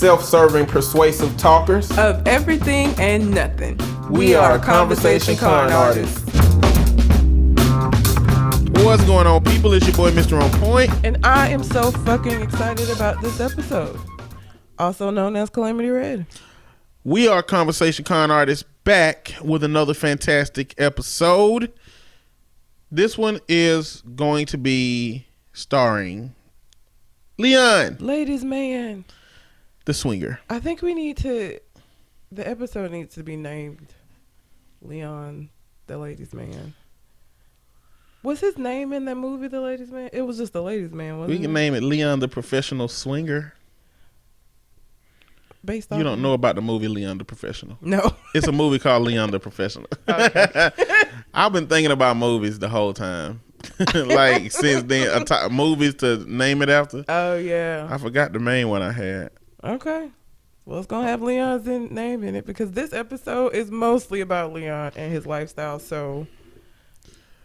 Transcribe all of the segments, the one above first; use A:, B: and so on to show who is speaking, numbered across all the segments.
A: self-serving, persuasive talkers
B: of everything and nothing.
A: We are Conversation Con Artists.
C: What's going on, people? It's your boy, Mr. On Point.
B: And I am so fucking excited about this episode, also known as Calamity Red.
C: We are Conversation Con Artists, back with another fantastic episode. This one is going to be starring Leon,
B: Ladies Man,
C: the Swinger.
B: I think the episode needs to be named Leon, the Ladies Man. Was his name in that movie, The Ladies Man? It was just The Ladies Man, wasn't it?
C: We can name it Leon, the Professional Swinger.
B: Based on
C: You don't know about the movie Leon the Professional?
B: No.
C: It's a movie called Leon the Professional.
B: Okay.
C: I've been thinking about movies the whole time. Like since then, movies to name it after.
B: Oh, yeah.
C: I forgot the main one I had.
B: Okay. Well, it's going to have Leon's name in it because this episode is mostly about Leon and his lifestyle. So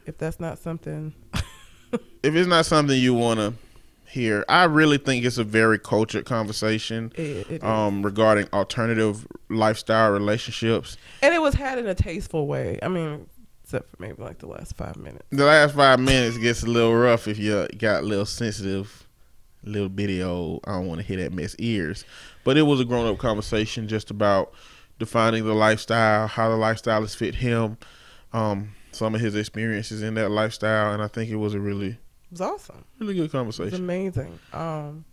B: if that's not something.
C: If it's not something you want to hear, I really think it's a very cultured conversation
B: it
C: regarding alternative lifestyle relationships.
B: And it was had in a tasteful way. I mean, except for maybe like the last 5 minutes.
C: The last 5 minutes gets a little rough if you got a little sensitive, little bitty old, I don't want to hear that mess ears. But it was a grown-up conversation just about defining the lifestyle, how the lifestyle has fit him, some of his experiences in that lifestyle, and I think it was a really...
B: It was awesome.
C: Really good conversation.
B: It was amazing. And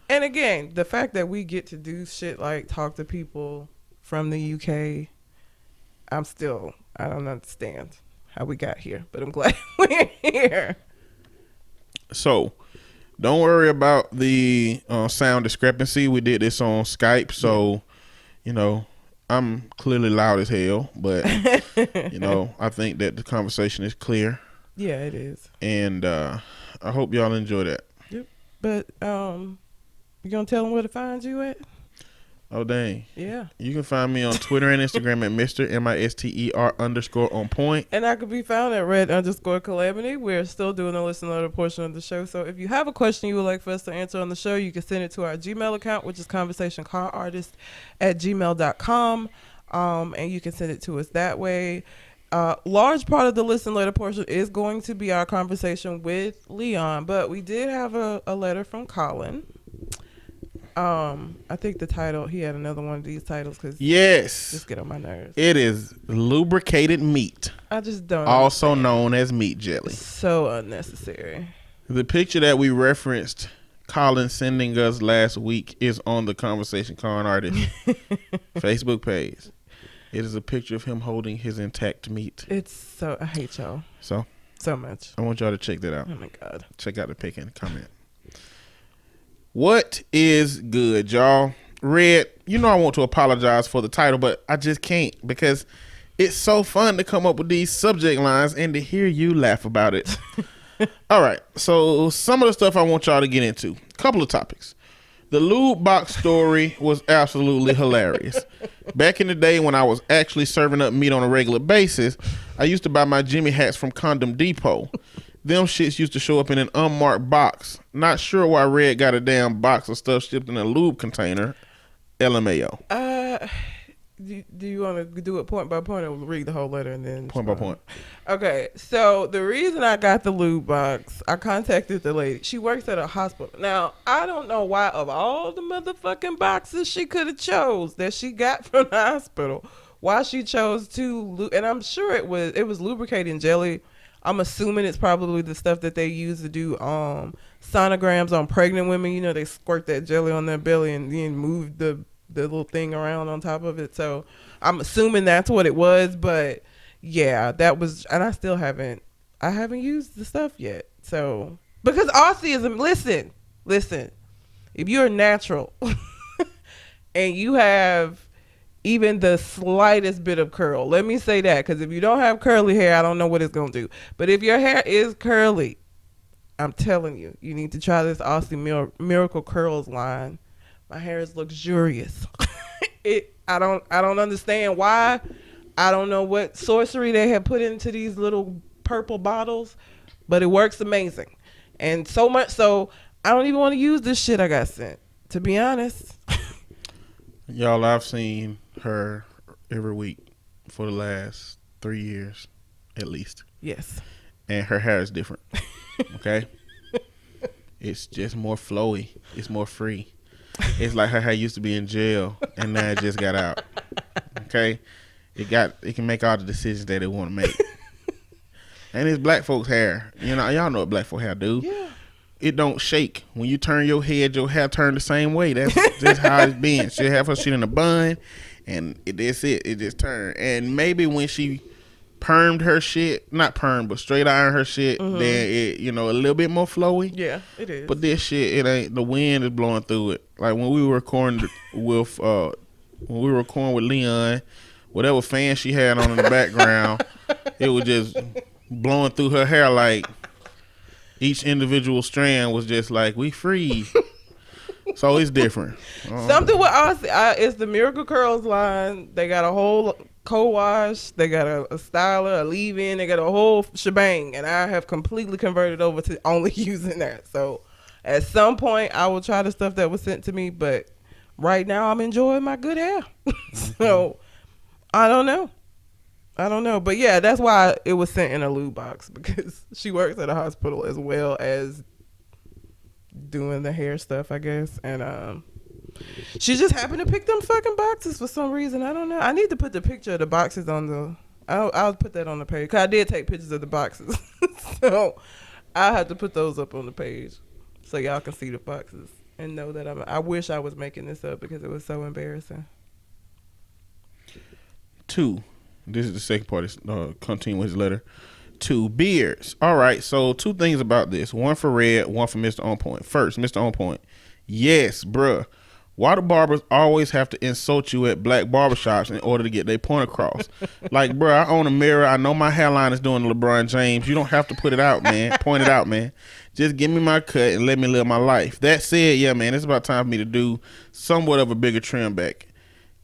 B: again, the fact that we get to do shit like talk to people from the UK, I don't understand how we got here, but I'm glad we're here.
C: So, don't worry about the sound discrepancy. We did this on Skype, so, you know, I'm clearly loud as hell, but, you know, I think that the conversation is clear.
B: Yeah, it is.
C: And I hope y'all enjoy that.
B: Yep. But you gonna tell them where to find you at?
C: Oh, dang.
B: Yeah.
C: You can find me on Twitter and Instagram at Mr. Mister_on_point.
B: And I could be found at Red_Calamity. We're still doing the listen letter portion of the show. So if you have a question you would like for us to answer on the show, you can send it to our Gmail account, which is conversationconartist@gmail.com. And you can send it to us that way. Large part of the listen letter portion is going to be our conversation with Leon, but we did have a letter from Colin. I think the title, he had another one of these titles because just get on my nerves.
C: It is lubricated meat.
B: I just don't
C: also
B: understand.
C: Known as meat jelly.
B: So unnecessary.
C: The picture that we referenced Colin sending us last week is on the Conversation Con Artist Facebook page. It is a picture of him holding his intact meat.
B: I hate y'all
C: so
B: much.
C: I want y'all to check that out.
B: Oh my God.
C: Check out the pic and comment. What is good, y'all? Red, you know I want to apologize for the title, but I just can't because it's so fun to come up with these subject lines and to hear you laugh about it. All right, so some of the stuff I want y'all to get into. A couple of topics. The lube box story was absolutely hilarious. Back in the day when I was actually serving up meat on a regular basis, I used to buy my Jimmy hats from Condom Depot. Them shits used to show up in an unmarked box. Not sure why Red got a damn box of stuff shipped in a lube container. LMAO.
B: Do you want to do it point by point or read the whole letter and then
C: point by point?
B: Okay, so the reason I got the lube box, I contacted the lady. She works at a hospital. Now, I don't know why of all the motherfucking boxes she could have chose that she got from the hospital, why she chose and I'm sure it was lubricating jelly. I'm assuming it's probably the stuff that they use to do sonograms on pregnant women. You know, they squirt that jelly on their belly and then move the little thing around on top of it. So I'm assuming that's what it was. But yeah, that was, and I haven't used the stuff yet. So because Aussieism, listen, if you're natural and you have even the slightest bit of curl. Let me say that, because if you don't have curly hair, I don't know what it's going to do. But if your hair is curly, I'm telling you, you need to try this Aussie Miracle Curls line. My hair is luxurious. I don't understand why. I don't know what sorcery they have put into these little purple bottles, but it works amazing. And so much so, I don't even want to use this shit I got sent, to be honest.
C: Y'all, I've seen her every week for the last 3 years, at least.
B: Yes.
C: And her hair is different. Okay? It's just more flowy. It's more free. It's like her hair used to be in jail, and now it just got out. Okay? It can make all the decisions that it want to make. And it's black folks' hair. You know, y'all know what black folk hair do.
B: Yeah.
C: It don't shake. When you turn your head, your hair turn the same way. That's just how it's been. She'll have her shit in a bun, and that's it. It just turned. And maybe when she permed her shit, not permed, but straight iron her shit, then it, a little bit more flowy.
B: Yeah, it is.
C: But this shit, it ain't. The wind is blowing through it. Like when we were recording with Leon, whatever fan she had on in the background, it was just blowing through her hair like each individual strand was just like, we free. So it's different.
B: Something with us, it's the Miracle Curls line. They got a whole co-wash. They got a styler, a leave-in. They got a whole shebang. And I have completely converted over to only using that. So at some point, I will try the stuff that was sent to me. But right now, I'm enjoying my good hair. So I don't know. But yeah, that's why it was sent in a lube box, because she works at a hospital as well as doing the hair stuff, I guess. And she just happened to pick them fucking boxes for some reason. I don't know. I need to put the picture of the boxes on the... I'll put that on the page, because I did take pictures of the boxes. So I'll have to put those up on the page so y'all can see the boxes and know that I wish I was making this up, because it was so embarrassing.
C: 2. This is the second part. Continue with his letter. 2, beards. All right, so 2 things about this. One for Red, one for Mr. On Point. First, Mr. On Point. Yes, bruh. Why do barbers always have to insult you at black barbershops in order to get their point across? Like, bruh, I own a mirror. I know my hairline is doing LeBron James. You don't have to put it out, man. Point it out, man. Just give me my cut and let me live my life. That said, yeah, man, it's about time for me to do somewhat of a bigger trim back.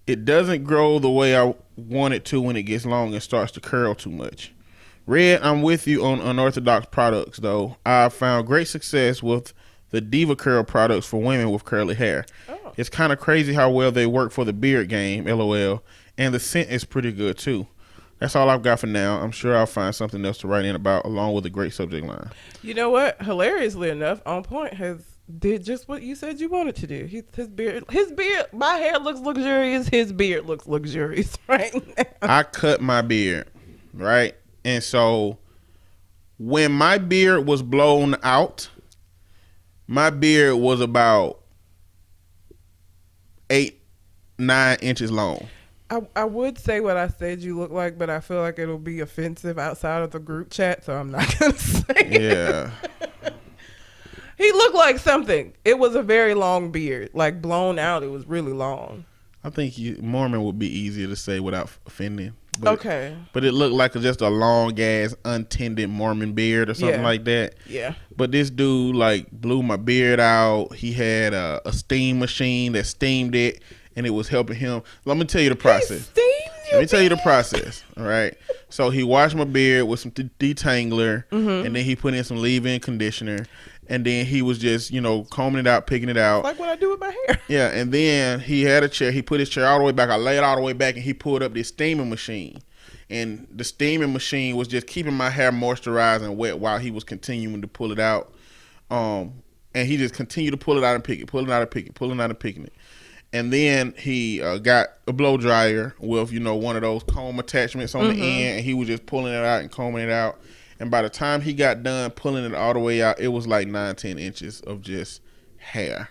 C: It doesn't grow the way I want it to when it gets long and starts to curl too much. Red, I'm with you on unorthodox products, though. I've found great success with the Diva Curl products for women with curly hair. Oh. It's kind of crazy how well they work for the beard game, LOL, and the scent is pretty good, too. That's all I've got for now. I'm sure I'll find something else to write in about, along with a great subject line.
B: You know what? Hilariously enough, On Point did just what you said you wanted to do. His beard, my hair looks luxurious. His beard looks luxurious right now.
C: I cut my beard, right? And so when my beard was blown out, my beard was about 8-9 inches long.
B: I would say what I said you look like, but I feel like it'll be offensive outside of the group chat, so I'm not going to say
C: Yeah.
B: He looked like something. It was a very long beard. Like, blown out, it was really long.
C: I think Mormon would be easier to say without offending. But,
B: okay.
C: But it looked like just a long-ass, untended Mormon beard or something like that.
B: Yeah.
C: But this dude, like, blew my beard out. He had a steam machine that steamed it, and it was helping him. Let me tell you the process. Let me tell you the process, all right? So he washed my beard with some detangler, and then he put in some leave-in conditioner. And then he was just, combing it out, picking it out.
B: Like what I do with my hair.
C: Yeah, and then he had a chair. He put his chair all the way back. I laid it all the way back, and he pulled up this steaming machine. And the steaming machine was just keeping my hair moisturized and wet while he was continuing to pull it out. And he just continued to pull it out and pick it, pulling out and pick it, pulling out and picking it. And then he got a blow dryer with, one of those comb attachments on the end, and he was just pulling it out and combing it out. And by the time he got done pulling it all the way out, it was like 9-10 inches of just hair.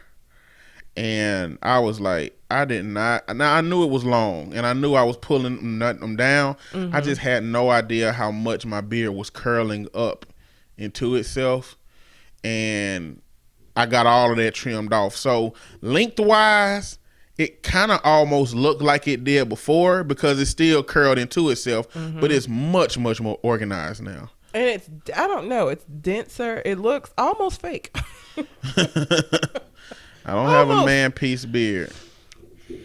C: And I was like, I knew it was long, and I knew I was pulling them down. I just had no idea how much my beard was curling up into itself. And I got all of that trimmed off. So lengthwise, it kind of almost looked like it did before, because it's still curled into itself, but it's much, much more organized now.
B: And I don't know, it's denser. It looks almost fake.
C: I don't have a man-piece beard.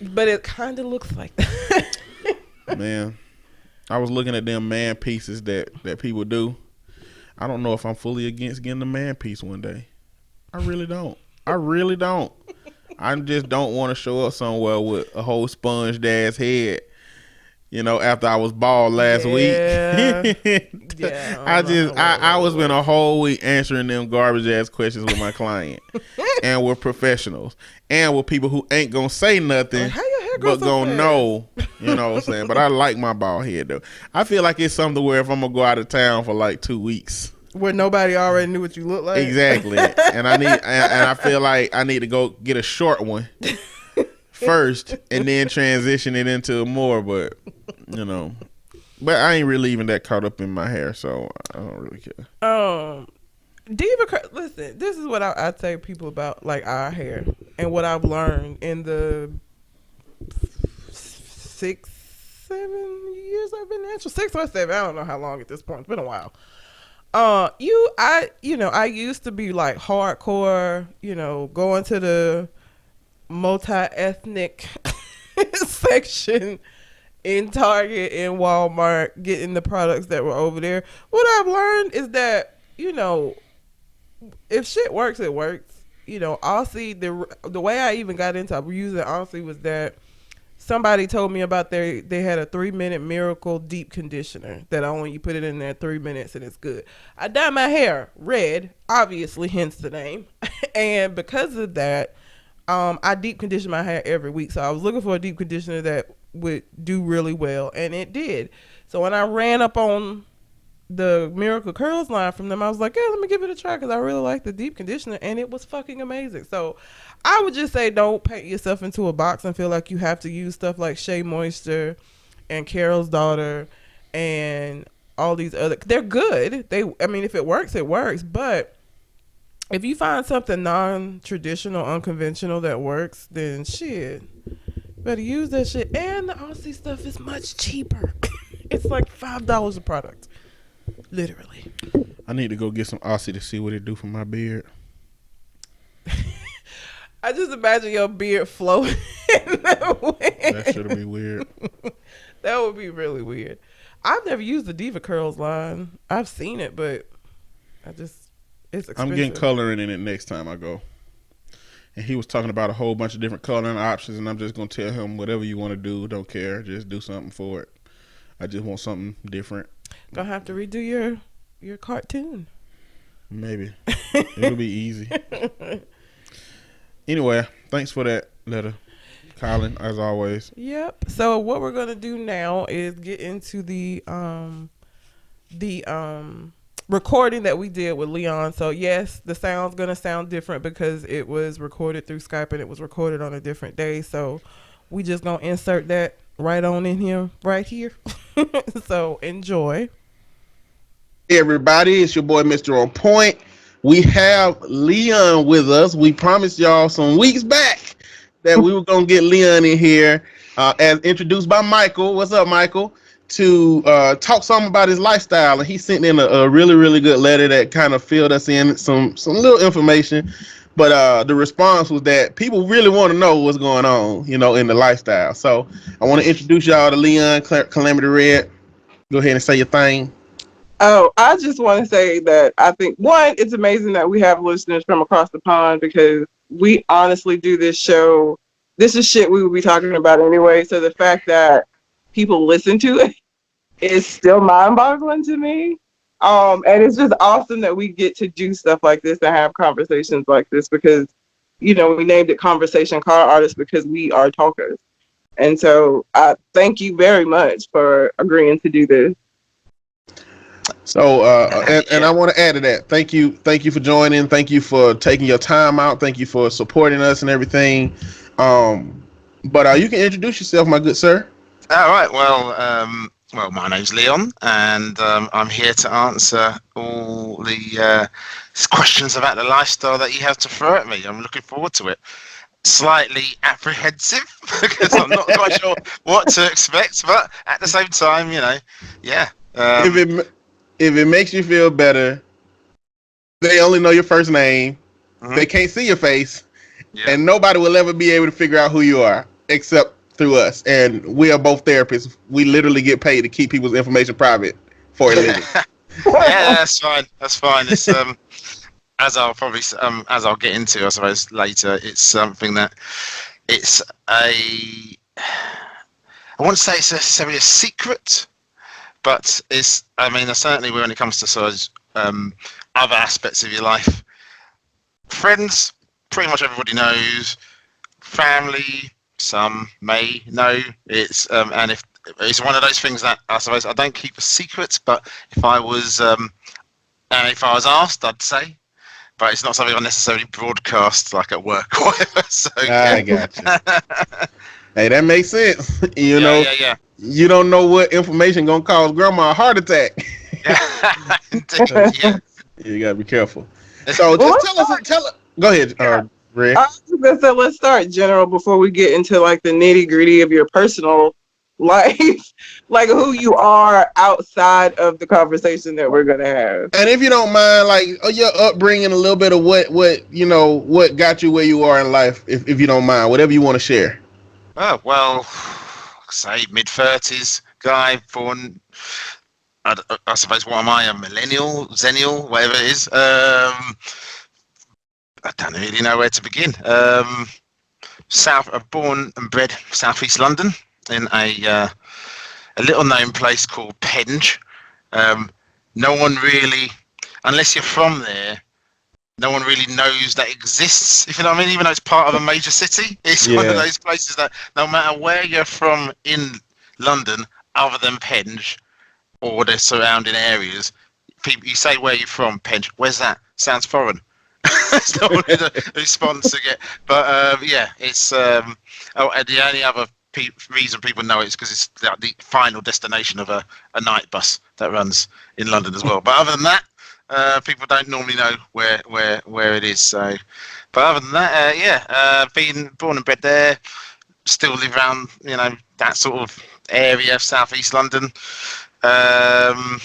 B: But it kind of looks like that.
C: Man, I was looking at them man-pieces that people do. I don't know if I'm fully against getting a man-piece one day. I really don't. I just don't want to show up somewhere with a whole sponged ass head. After I was bald last week.
B: Yeah.
C: I was spent a whole week answering them garbage ass questions with my client. And with professionals. And with people who ain't gonna say nothing.
B: Like, how your hair
C: but
B: so
C: gonna
B: fast?
C: know. You know what I'm saying? But I like my bald head though. I feel like it's something where if I'm gonna go out of town for like 2 weeks.
B: Where nobody already knew what you look like.
C: Exactly. And I feel like I need to go get a short one first and then transition it into more, but but I ain't really even that caught up in my hair, so I don't really care.
B: Listen, this is what I tell people about like our hair and what I've learned in the 6-7 years I've been natural. 6 or 7, I don't know how long at this point. It's been a while. I used to be like hardcore, going to the multi-ethnic section in Target and Walmart, getting the products that were over there. What I've learned is that, if shit works, it works. Aussie, the way I even got into using Aussie was that somebody told me about they had a 3-minute miracle deep conditioner that only you put it in there 3 minutes and it's good. I dye my hair red, obviously, hence the name. And because of that, I deep condition my hair every week. So I was looking for a deep conditioner that would do really well, and it did. So when I ran up on the Miracle Curls line from them, I was like, yeah, let me give it a try because I really like the deep conditioner, and it was fucking amazing. So I would just say don't paint yourself into a box and feel like you have to use stuff like Shea Moisture and Carol's Daughter and all these other. They're good. If it works, it works. But if you find something non-traditional, unconventional that works, then shit, better use that shit. And the Aussie stuff is much cheaper. It's like $5 a product. Literally.
C: I need to go get some Aussie to see what it do for my beard.
B: I just imagine your beard flowing in the wind.
C: That should be weird.
B: That would be really weird. I've never used the Diva Curls line. I've seen it, but it's expensive.
C: I'm getting coloring in it next time I go. And he was talking about a whole bunch of different coloring options, and I'm just going to tell him whatever you want to do, don't care. Just do something for it. I just want something different.
B: Gonna have to redo your cartoon.
C: Maybe. It'll be easy. Anyway, thanks for that letter, Colin, as always.
B: Yep. So what we're gonna do now is get into the recording that we did with Leon. So yes, the sound's gonna sound different because it was recorded through Skype and it was recorded on a different day. So we just gonna insert that right on in here, right here. So enjoy.
D: Hey everybody, it's your boy Mr. On Point. We have Leon with us. We promised y'all some weeks back that we were gonna get Leon in here, as introduced by Michael. What's up, Michael? To talk something about his lifestyle, and he sent in a really, really good letter that kind of filled us in some little information. But the response was that people really want to know what's going on, in the lifestyle. So I want to introduce y'all to Leon Calamity Red. Go ahead and say your thing.
E: Oh, I just want to say that I think, one, it's amazing that we have listeners from across the pond because we honestly do this show. This is shit we would be talking about anyway. So the fact that people listen to it is still mind-boggling to me. And it's just awesome that we get to do stuff like this and have conversations like this because, we named it Conversation Car Artists because we are talkers. And so I thank you very much for agreeing to do this.
D: So, and I want to add to that. Thank you for joining. Thank you for taking your time out. Thank you for supporting us and everything. But you can introduce yourself, my good sir.
F: All right. Well, my name's Leon, and I'm here to answer all the questions about the lifestyle that you have to throw at me. I'm looking forward to it. Slightly apprehensive because I'm not quite sure what to expect, but at the same time, yeah.
D: If it makes you feel better, they only know your first name. Mm-hmm. They can't see your face, and nobody will ever be able to figure out who you are except through us. And we are both therapists. We literally get paid to keep people's information private for a living.
F: Yeah, that's fine. It's as I'll probably as I'll get into, I suppose later, it's something that it's a. I wouldn't say it's necessarily a secret, but it's. I mean, certainly when it comes to sort of other aspects of your life, friends, pretty much everybody knows. Family, some may know. It's and if it's one of those things that I suppose I don't keep a secret, but if I was asked, I'd say. But it's not something I necessarily broadcast like at work or whatever. So
D: I got you. Hey, that makes sense. You know,
F: yeah.
D: you don't know what information gonna cause grandma a heart attack.
F: Indeed, yeah.
D: You gotta be careful. So just tell us. Go ahead, Red.
E: I was gonna say, let's start general before we get into like the nitty gritty of your personal life, like who you are outside of the conversation that we're gonna have.
D: And if you don't mind, like your upbringing, a little bit of what got you where you are in life, if you don't mind, whatever you want to share.
F: Oh well, say mid-30s guy, born. I suppose what am I? A millennial, zennial, whatever it is. I don't really know where to begin. Born and bred southeast London in a little known place called Penge. No one really, unless you're from there, no one really knows that exists. If you know what I mean, even though it's part of a major city, it's one of those places that no matter where you're from in London, other than Penge or the surrounding areas, people you say where you're from, Penge. Where's that? Sounds foreign. It's not really the response to get, but yeah, it's and the only other reason people know it is because it's the final destination of a night bus that runs in London as well. But other than that, people don't normally know where it is. So, but other than that, being born and bred there, still live around that sort of area, southeast London. What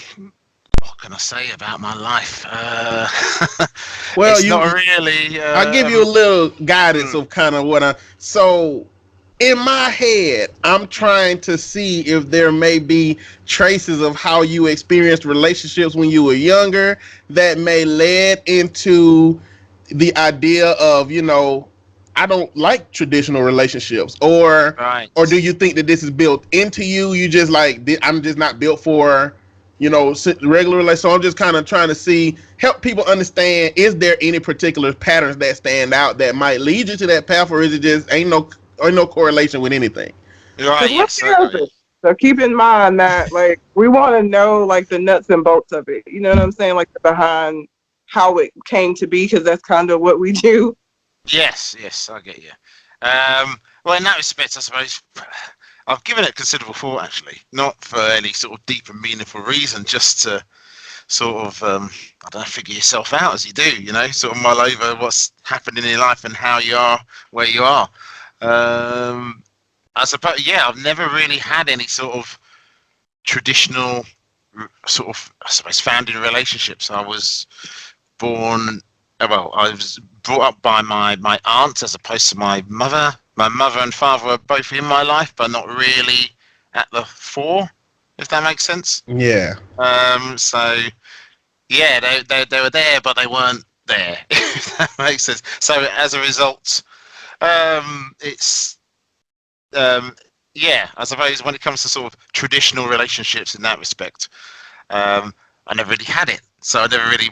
F: can I say about my life?
D: Well,
F: it's not really.
D: I'll give you a little guidance of kind of what so in my head, I'm trying to see if there may be traces of how you experienced relationships when you were younger that may lead into the idea of, I don't like traditional relationships, or do you think that this is built into you? You just like, I'm just not built for, regular relationship. So I'm just kind of trying to help people understand, is there any particular patterns that stand out that might lead you to that path, or is it just ain't no correlation with anything?
F: Right. Yes.
E: So keep in mind that like we want to know like the nuts and bolts of it. You know what I'm saying? Like behind how it came to be, because that's kind of what we do.
F: Yes, I get you. Well, in that respect, I suppose I've given it considerable thought, actually, not for any sort of deep and meaningful reason, just to sort of, I don't know, figure yourself out as you do, sort of mull over what's happening in your life and how you are where you are. I suppose, I've never really had any sort of traditional sort of, I suppose, founding relationships. I was I was brought up by my aunt as opposed to my mother. My mother and father were both in my life, but not really at the fore, if that makes sense.
D: Yeah.
F: So, yeah, they were there, but they weren't there, if that makes sense. So, as a result, it's, I suppose when it comes to sort of traditional relationships in that respect, I never really had it. So I never really,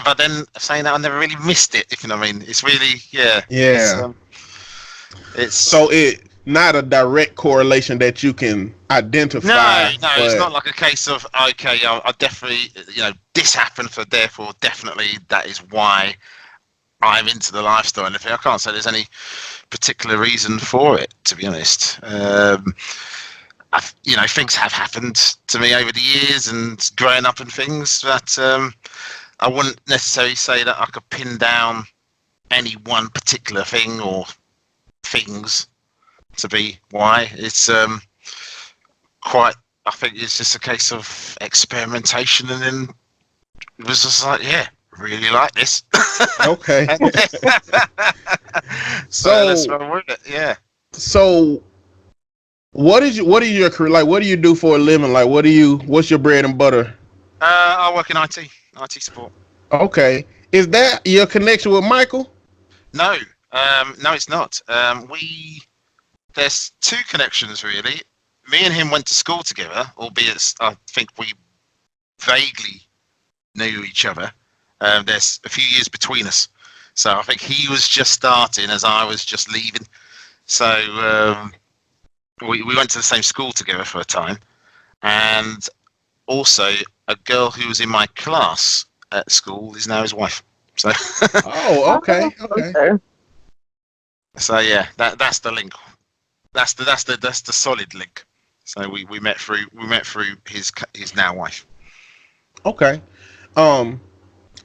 F: but then saying that, I never really missed it, if you know what I mean. It's really, it's
D: so it not a direct correlation that you can identify.
F: No, it's not like a case of, okay, I definitely, this happened, so therefore definitely that is why I'm into the lifestyle. And I can't say there's any particular reason for it, to be honest. Things have happened to me over the years and growing up and things that I wouldn't necessarily say that I could pin down any one particular thing or things to be why. It's I think it's just a case of experimentation, and then it was just like, really like this.
D: Okay.
F: So that's what I with it. Yeah.
D: So what is your career like? What do you do for a living? Like, what's your bread and butter?
F: I work in IT support.
D: Okay. Is that your connection with Michael?
F: No, no, it's not. There's two connections really. Me and him went to school together, albeit I think we vaguely knew each other. There's a few years between us, so I think he was just starting as I was just leaving. So we went to the same school together for a time, and also a girl who was in my class at school is now his wife. So
D: Oh, okay, okay.
F: so yeah, that's the link. That's the solid link. So we met through his now wife.
D: Okay.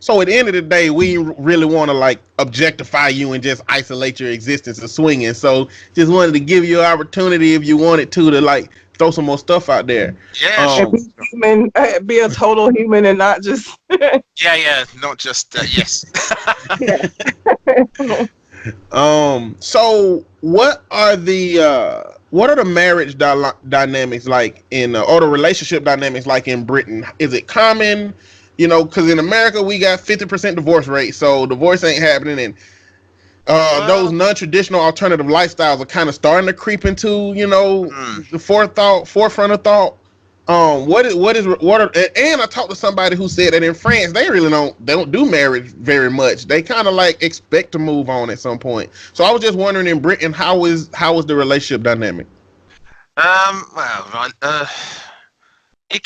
D: So at the end of the day, we really want to like objectify you and just isolate your existence of swinging. So just wanted to give you an opportunity if you wanted to like throw some more stuff out there.
F: Yeah,
E: And be human, be a total human, and not just.
F: yeah, not just yes.
D: So what are the marriage dynamics like in or the relationship dynamics like in Britain? Is it common? You know, because in America we got 50% divorce rate, so divorce ain't happening, and those non-traditional alternative lifestyles are kind of starting to creep into the forefront of thought. And I talked to somebody who said that in France they really don't do marriage very much. They kind of like expect to move on at some point. So I was just wondering in Britain how is the relationship dynamic?
F: Well, right. It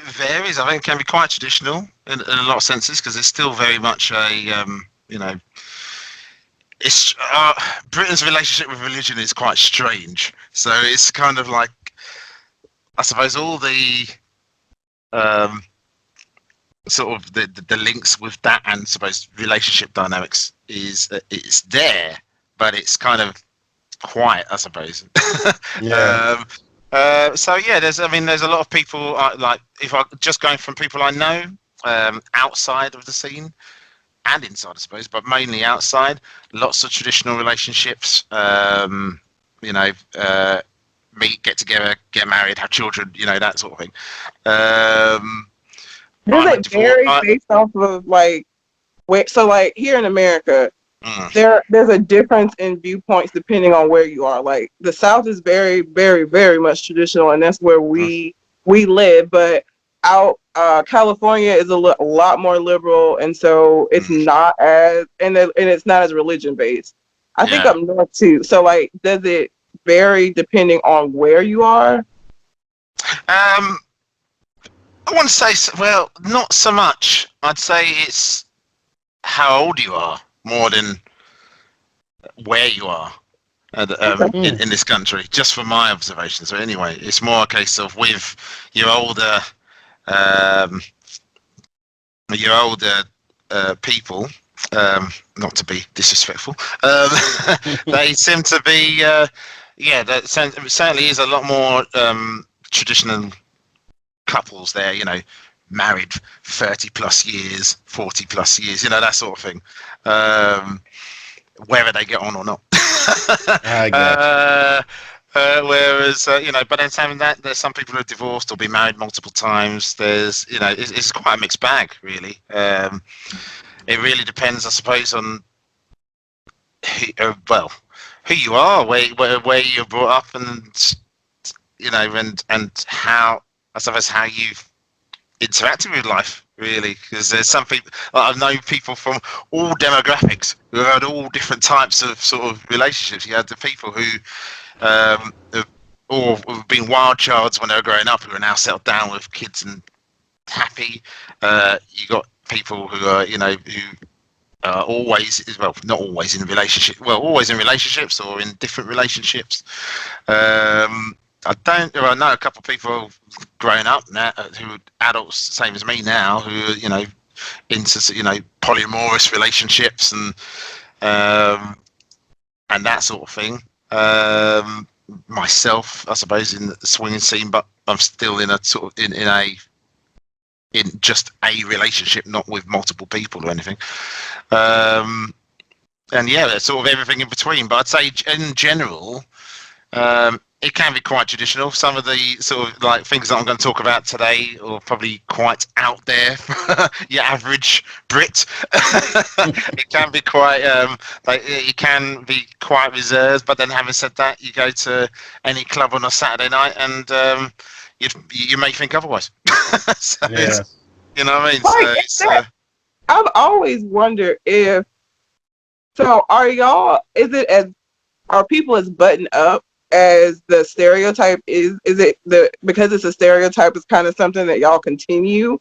F: varies. I think it can be quite traditional in a lot of senses because it's still very much a it's Britain's relationship with religion is quite strange. So it's kind of like, I suppose, all the sort of the links with that and suppose relationship dynamics is it's there, but it's kind of quiet, I suppose.
D: Yeah.
F: So yeah, there's a lot of people like, if I just going from people I know outside of the scene and inside, I suppose, but mainly outside, lots of traditional relationships. Meet, get together, get married, have children, that sort of thing.
E: Does it vary based off of like so like here in America, there's a difference in viewpoints depending on where you are. Like the South is very, very, very much traditional, and that's where we live. But out California is a lot more liberal, and so it's not as and it's not as religion based. I think up north too. So like, does it vary depending on where you are?
F: I want to say, well, not so much. I'd say it's how old you are more than where you are in this country, just from my observation. So anyway, it's more a case of with your older people, not to be disrespectful, they seem to be, there certainly is a lot more traditional couples there, married 30 plus years, 40 plus years, that sort of thing, whether they get on or not.
D: I got
F: whereas, but then saying that, there's some people who are divorced or been married multiple times. There's, it's quite a mixed bag, really. It really depends, I suppose, on who you are, where you're brought up, and and how, I suppose, how you've interacted with life, really. Because there's some people, I've known people from all demographics who had all different types of sort of relationships. You had the people who have been wild childs when they were growing up, who are now settled down with kids and happy. You got people who are, who are always, well, not always in a relationship, well, always in relationships or in different relationships. I know a couple of people growing up now who are adults, same as me now, who are, into, polyamorous relationships and that sort of thing. Myself, I suppose, in the swinging scene, but I'm still in a sort of in just a relationship, not with multiple people or anything. And yeah, sort of everything in between. But I'd say in general, it can be quite traditional. Some of the sort of like things that I'm going to talk about today are probably quite out there for your average Brit. It can be quite like it can be quite reserved. But then, having said that, you go to any club on a Saturday night, and you may think otherwise. So
D: Yeah.
F: you know what I mean?
E: Like, I've always wondered if are people as buttoned up as the stereotype is? Is it because it's a stereotype, it's kind of something that y'all continue,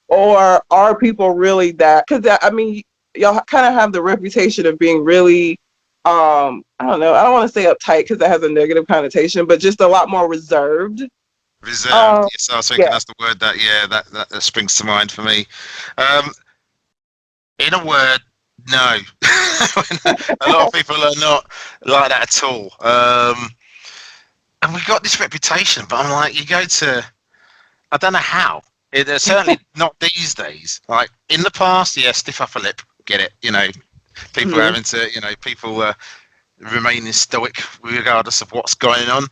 E: or are people really that? Because I mean, y'all kind of have the reputation of being really, I don't know, I don't want to say uptight because that has a negative connotation, but just a lot more reserved.
F: Reserved. Yes, I was thinking
E: Yeah.
F: that's the word that springs to mind for me. In a word, no. A lot of people are not like that at all. And we got this reputation, but I'm like, you go to, I don't know how. It's certainly not these days. Like in the past, yeah, stiff upper lip, get it. You know, people having to, people remaining stoic regardless of what's going on.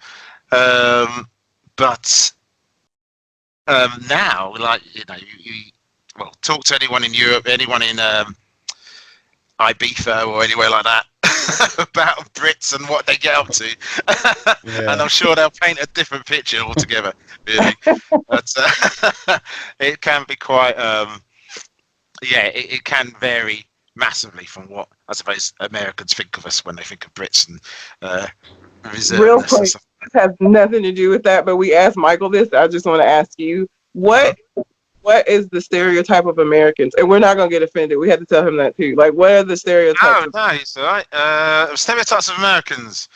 F: But now, like you talk to anyone in Europe, anyone in Ibiza or anywhere like that about Brits and what they get up to, and I'm sure they'll paint a different picture altogether. Really, but it can be quite, it can vary massively from what I suppose Americans think of us when they think of Brits and
E: Real
F: reservedness
E: quick,
F: and stuff.
E: this has nothing to do with that, but we asked Michael this. I just want to ask you, what is the stereotype of Americans? And we're not gonna get offended. We had to tell him that too. Like, what are the stereotypes?
F: Oh, no, it's all right. Stereotypes of Americans.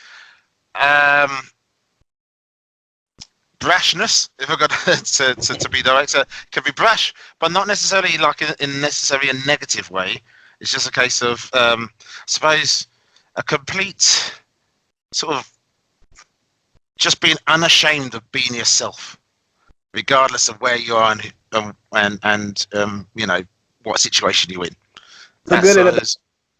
F: Brashness, if I've got to be direct, can be brash, but not necessarily like in necessarily a negative way. It's just a case of, I suppose, a complete sort of just being unashamed of being yourself, regardless of where you are and what situation you're in.
E: The good and the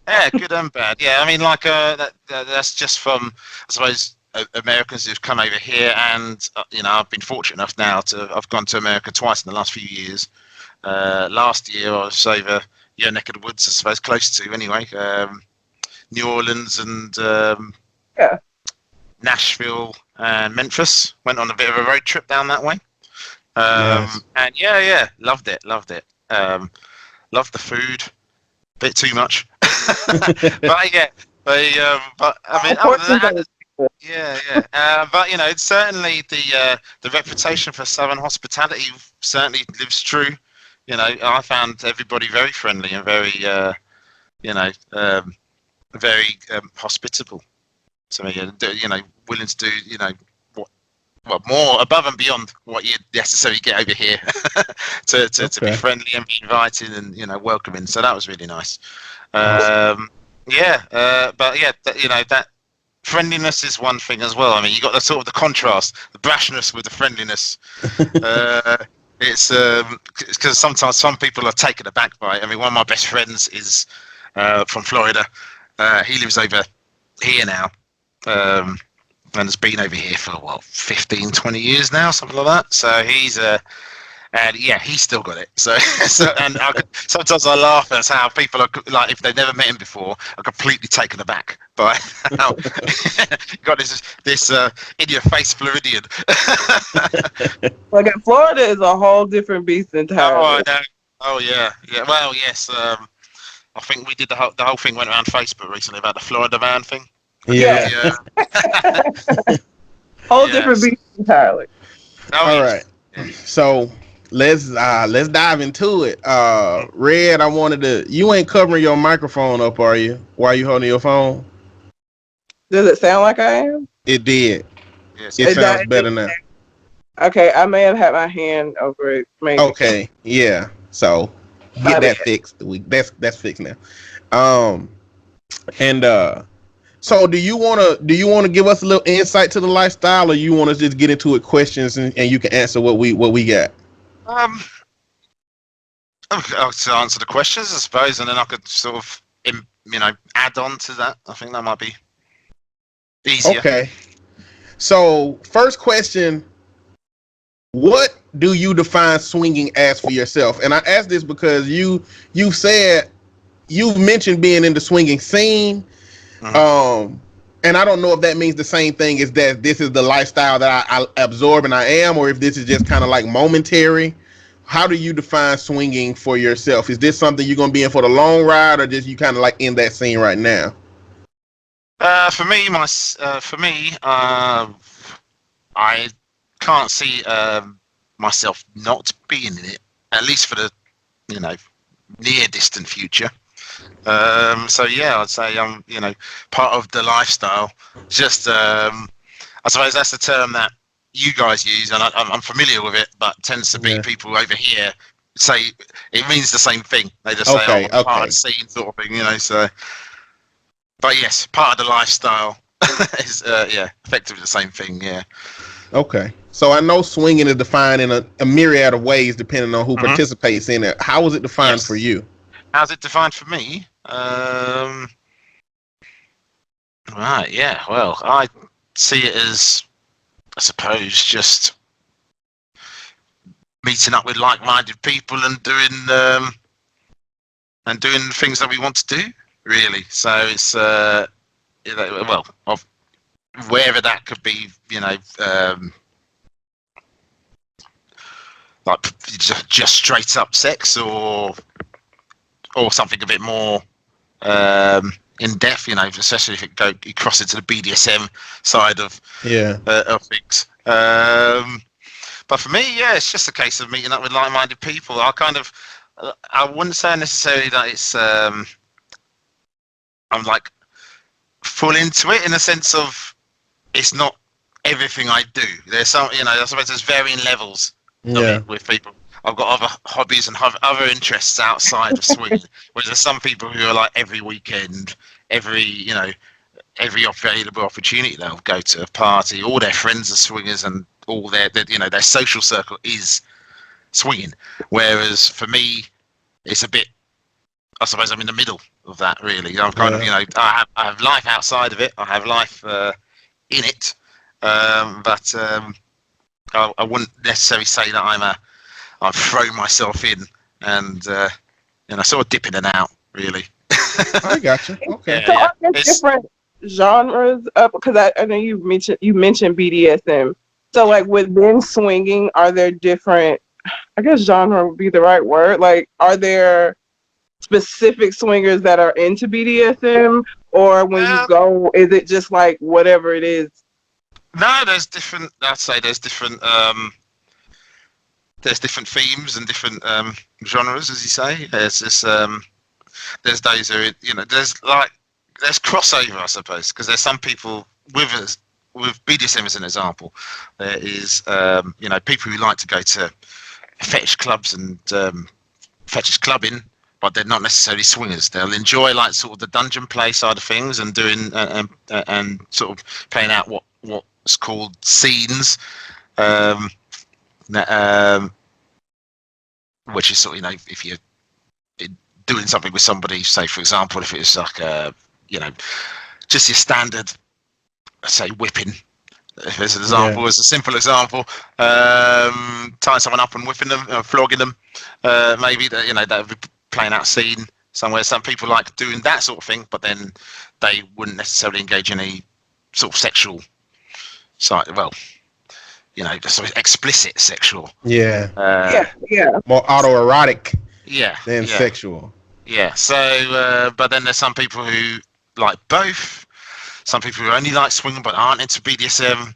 E: bad.
F: Yeah, good and bad. Yeah, I mean, like that's just from, I suppose, Americans who've come over here, and I've been fortunate enough now I've gone to America twice in the last few years. Last year I was over your neck of the woods, I suppose, close to anyway. New Orleans and Nashville and Memphis. Went on a bit of a road trip down that way.
D: Nice.
F: And loved it. Loved the food. Bit too much. But yeah, but I mean, other than that, but it's certainly the reputation for Southern hospitality certainly lives true. I found everybody very friendly and very, very hospitable to me, and willing to do, more above and beyond what you necessarily get over here to be friendly and be inviting and welcoming. So that was really nice. But that friendliness is one thing as well. I mean, you got the sort of the contrast, the brashness with the friendliness. It's because sometimes some people are taken aback by it. I mean, one of my best friends is from Florida. He lives over here now. And has been over here for 15, 20 years now, something like that. So he's he's still got it. So and sometimes I laugh at how people are like, if they've never met him before, are completely taken aback by how got this in your face Floridian.
E: Like, Florida is a whole different beast entirely.
F: Oh, I know. Oh yeah. Well, yes. I think we did the whole thing went around Facebook recently about the Florida man thing.
D: Yeah.
E: Whole different beast entirely.
D: All right. So let's dive into it. Red, you ain't covering your microphone up, are you? Why are you holding your phone?
E: Does it sound like I am?
D: It did.
F: Yes.
D: It sounds better now.
E: Okay, I may have had my hand over it. Maybe.
D: Okay, yeah. So get that fixed. That's fixed now. So do you wanna give us a little insight to the lifestyle, or you want to just get into it questions and you can answer what we got?
F: I'll answer the questions, I suppose, and then I could sort of add on to that. I think that might be easier.
D: Okay. So, first question: what do you define swinging as for yourself? And I ask this because you said you've mentioned being in the swinging scene. Um, and I don't know if that means the same thing as that this is the lifestyle that I absorb and I am, or if this is just kind of like momentary. How do you define swinging for yourself? Is this something you're going to be in for the long ride, or just you kind of like in that scene right now?
F: For me, I can't see myself not being in it, at least for the near distant future. So yeah, I'd say I'm part of the lifestyle. Just I suppose that's the term that you guys use, and I'm familiar with it, but tends to be people over here say it means the same thing. They just say, "Oh, I'm part of the scene," sort of thing, So, but yes, part of the lifestyle is effectively the same thing. Yeah.
D: Okay. So I know swinging is defined in a myriad of ways depending on who participates in it. How is it defined for you?
F: How's it defined for me? Right, yeah. Well, I see it as, I suppose, just meeting up with like-minded people and doing things that we want to do. Really. So it's wherever that could be, like just straight up sex or something a bit more in depth, especially if you cross into the BDSM side of things. But for me, it's just a case of meeting up with like-minded people. I wouldn't say necessarily that it's I'm like full into it in the sense of it's not everything I do. There's some, I suppose there's varying levels of it with people. I've got other hobbies and other interests outside of swinging. Whereas there's some people who are like every weekend, every available opportunity they'll go to a party. All their friends are swingers, and all their social circle is swinging. Whereas for me, it's a bit. I suppose I'm in the middle of that. Really, I'm kind of I have life outside of it. I have life in it, but I wouldn't necessarily say that I've thrown myself in and sort of dip in and out, really.
D: I gotcha. Okay.
E: So are there different genres up? Because I know you mentioned BDSM. So like within swinging, are there different? I guess genre would be the right word. Like, are there specific swingers that are into BDSM, or when you go, is it just like whatever it is?
F: No, there's different. I'd say there's different. There's different themes and different genres, as you say. There's this. There's those who there's crossover, I suppose, because there's some people with BDSM as an example. There is people who like to go to fetish clubs and fetish clubbing, but they're not necessarily swingers. They'll enjoy like sort of the dungeon play side of things and doing and sort of playing out what's called scenes. Which is sort of, if you're doing something with somebody, say for example, if it's like just your standard, say whipping, as an example, as a simple example, tying someone up and whipping them, flogging them, maybe that would be playing out a scene somewhere. Some people like doing that sort of thing, but then they wouldn't necessarily engage in any sort of sexual side. Well, sort of explicit sexual.
E: Yeah.
D: More autoerotic.
F: Yeah.
D: Than sexual.
F: Yeah. So, but then there's some people who like both. Some people who only like swinging but aren't into BDSM.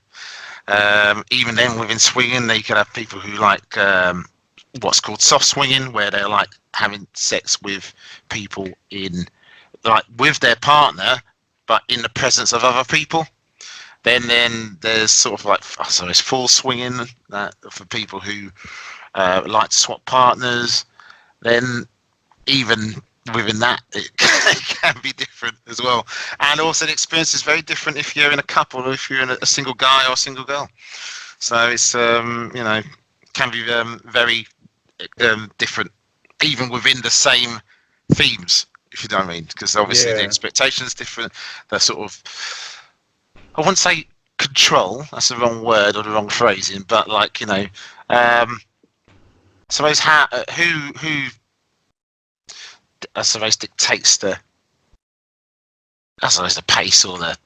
F: Even then, within swinging, they could have people who like what's called soft swinging, where they're like having sex with people with their partner, but in the presence of other people. Then there's sort of like, it's full swinging for people who like to swap partners. Then even within that, it can be different as well. And also the experience is very different if you're in a couple or if you're in a single guy or a single girl. So it's, can be very different, even within the same themes, if you know what I mean. Because obviously the expectation is different. The sort of, I wouldn't say control. That's the wrong word or the wrong phrasing, but like I suppose who I suppose dictates the pace or the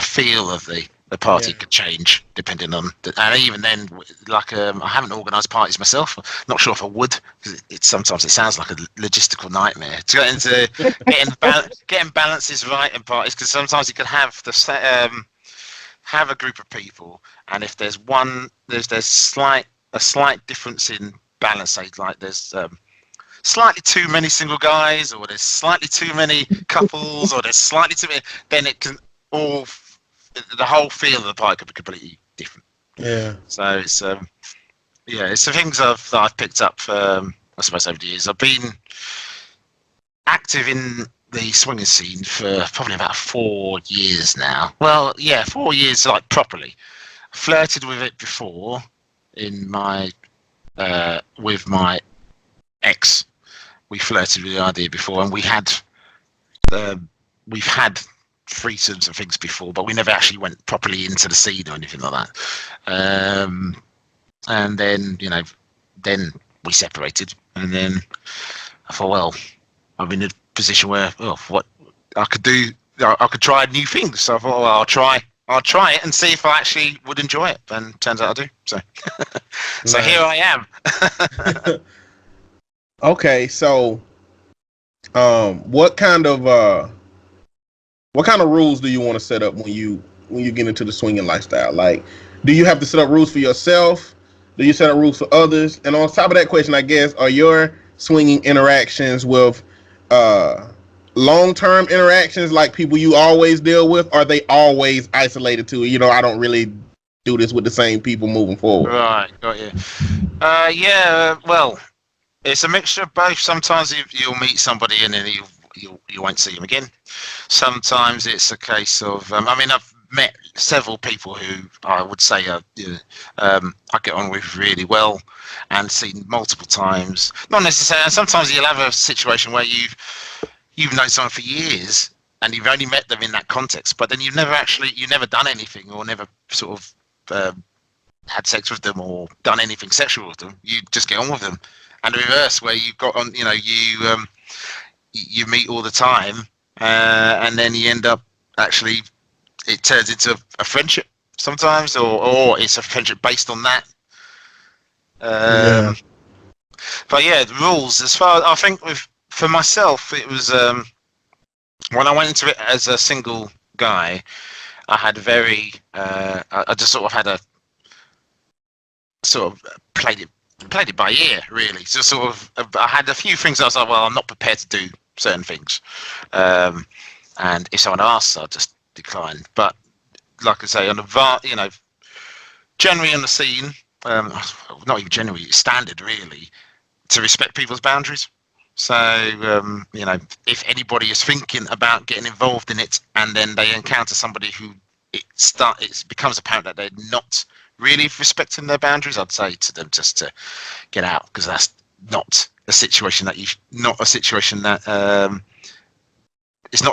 F: feel of the party could change depending on and even then like I haven't organised parties myself. Not sure if I would, because sometimes it sounds like a logistical nightmare to get into getting balances right in parties, because sometimes you can have have a group of people, and if there's a slight difference in balance, say like there's slightly too many single guys, or there's slightly too many couples, or there's slightly too many, then it can all the whole feel of the party could be completely different.
D: Yeah.
F: So it's it's the things that I've picked up. I suppose over the years, I've been active in the swinging scene for probably about 4 years now. Well, yeah, 4 years like properly. Flirted with it before in my with my ex. We flirted with the idea before, and we've had threesomes and things before, but we never actually went properly into the scene or anything like that. And then then we separated, and then I thought, well, I'm in a position where what I could do, I could try new things. So I thought, well, I'll try it and see if I actually would enjoy it. And turns out I do. So so here I am.
D: Okay, so what kind of rules do you want to set up when you get into the swinging lifestyle? Like, do you have to set up rules for yourself? Do you set up rules for others? And on top of that question, I guess, are your swinging interactions with long-term interactions, like people you always deal with? Are they always isolated to, I don't really do this with the same people moving forward?
F: Right, got you. Yeah, well, it's a mixture of both. Sometimes you'll meet somebody and then you won't see them again. Sometimes it's a case of I've met several people who I would say I get on with really well and seen multiple times. Not necessarily. Sometimes you'll have a situation where you've known someone for years and you've only met them in that context, but then you've never done anything or never sort of had sex with them or done anything sexual with them. You just get on with them. And the reverse, where you've got on, you meet all the time, and then you end up actually, it turns into a friendship sometimes, or it's a friendship based on that. But yeah, the rules, as far I think for myself, it was when I went into it as a single guy, I had I just sort of had a sort of played it by ear, really. So sort of, I had a few things I was like, well, I'm not prepared to do certain things, and if someone asks, I'll just decline. But like I say, on the generally on the scene, not even generally, it's standard really to respect people's boundaries. So if anybody is thinking about getting involved in it, and then they encounter somebody who it becomes apparent that they're not really respecting their boundaries, I'd say to them just to get out, because that's not a situation that it's not the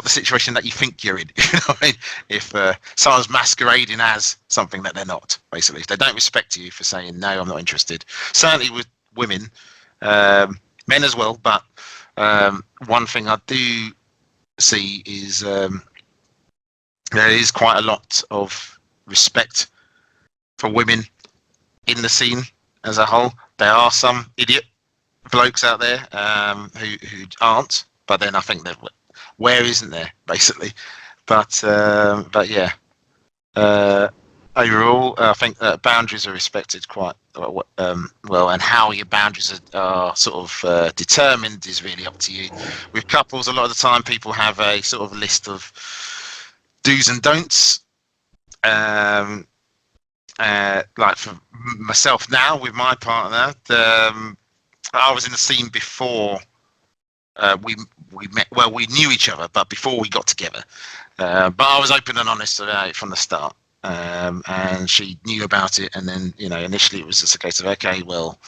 F: situation that you think you're in. You know what I mean? If someone's masquerading as something that they're not, basically, if they don't respect you for saying no, I'm not interested. Certainly with women, men as well. But one thing I do see is there is quite a lot of respect for women in the scene as a whole. There are some idiot blokes out there who aren't, but then I think that where isn't there, basically? But yeah, overall, I think that boundaries are respected quite well, and how your boundaries are sort of determined is really up to you. With couples, a lot of the time, people have a sort of list of do's and don'ts. Like for myself now with my partner, I was in the scene before we met. Well, we knew each other, but before we got together. But I was open and honest about it from the start, and she knew about it. And then initially it was just a case of, okay, well,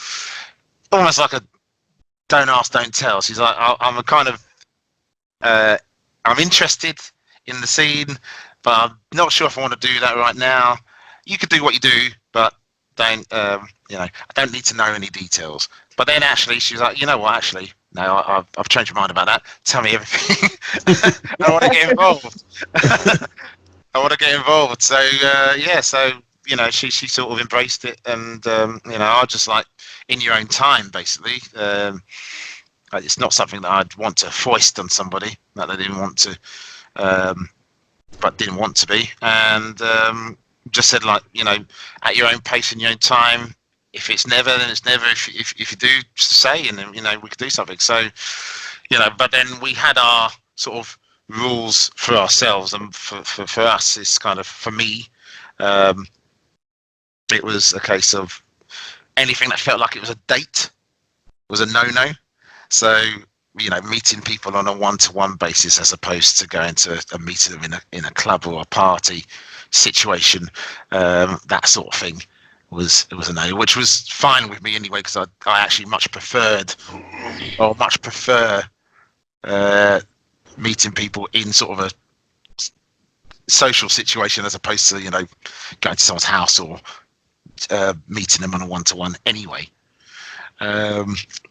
F: almost like a don't ask, don't tell. She's like, I'm a kind of I'm interested in the scene, but I'm not sure if I want to do that right now. You could do what you do, but don't, I don't need to know any details. But then actually, she was like, you know what? Actually, no, I've changed my mind about that. Tell me everything. I want to get involved. I want to get involved. So she sort of embraced it, and I just like in your own time, basically. It's not something that I'd want to foist on somebody that they didn't want to, but didn't want to be, and just said like, at your own pace in your own time. If it's never, then it's never. If you do, just say, and then we could do something. So, but then we had our sort of rules for ourselves, and for us, it's kind of, for me, it was a case of anything that felt like it was a date was a no-no. So, meeting people on a one-to-one basis as opposed to going to a meeting them in a club or a party situation, that sort of thing was a no, which was fine with me anyway, because I actually much prefer meeting people in sort of a social situation as opposed to going to someone's house or meeting them on a one-to-one anyway.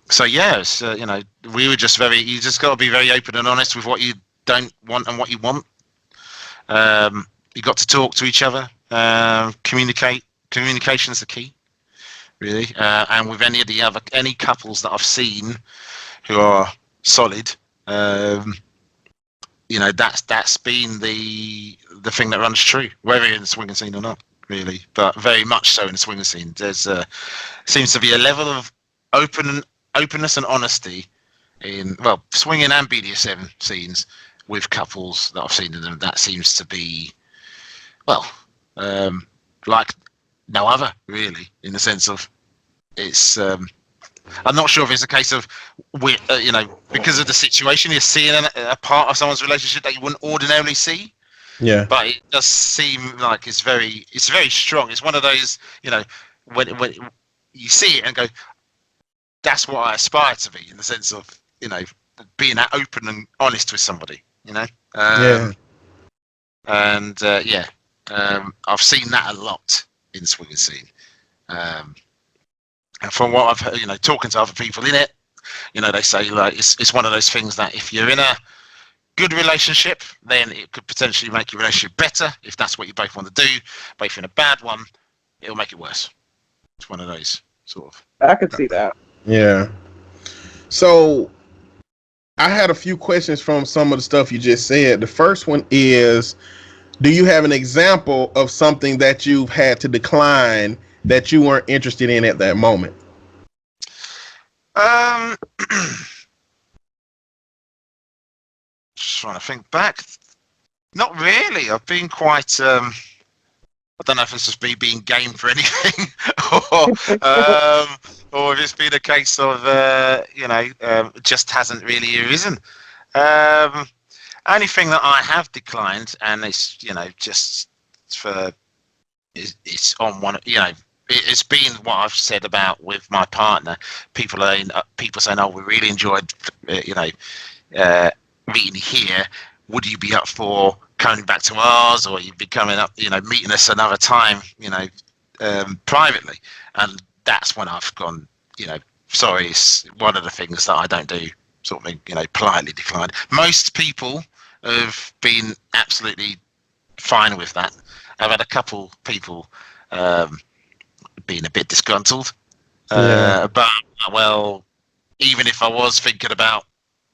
F: So yes, we were just you just got to be very open and honest with what you don't want and what you want. You got to talk to each other, communicate. Communication is the key, really. And with any couples that I've seen who are solid, that's been the thing that runs true, whether in the swinging scene or not, really. But very much so in the swinging scene. There's seems to be a level of openness and honesty in swinging and BDSM scenes with couples that I've seen in them. That seems to be like no other, really, in the sense of it's. I'm not sure if it's a case of because of the situation, you're seeing a part of someone's relationship that you wouldn't ordinarily see.
C: Yeah.
F: But it does seem like it's very strong. It's one of those, when you see it and go, that's what I aspire to be, in the sense of, being that open and honest with somebody,
C: Yeah.
F: And I've seen that a lot in the swinging scene. And from what I've heard, talking to other people in it, they say like it's one of those things that if you're in a good relationship, then it could potentially make your relationship better if that's what you both want to do. But if you're in a bad one, it'll make it worse. It's one of those sort of.
E: I could see that.
C: Yeah. So I had a few questions from some of the stuff you just said. The first one is, do you have an example of something that you've had to decline that you weren't interested in at that moment?
F: Just trying to think back. Not really. I've been quite. I don't know if it's just me being game for anything, or if it's been a case of it just hasn't really arisen. Only thing that I have declined, and it's just for it's on one. It's been what I've said about with my partner. People saying, "Oh, we really enjoyed, meeting here. Would you be up for coming back to ours, or you'd be coming up, meeting us another time, privately?" And that's when I've gone, sorry, it's one of the things that I don't do, sort of thing, politely declined. Most people have been absolutely fine with that. I've had a couple people being a bit disgruntled, but even if I was thinking about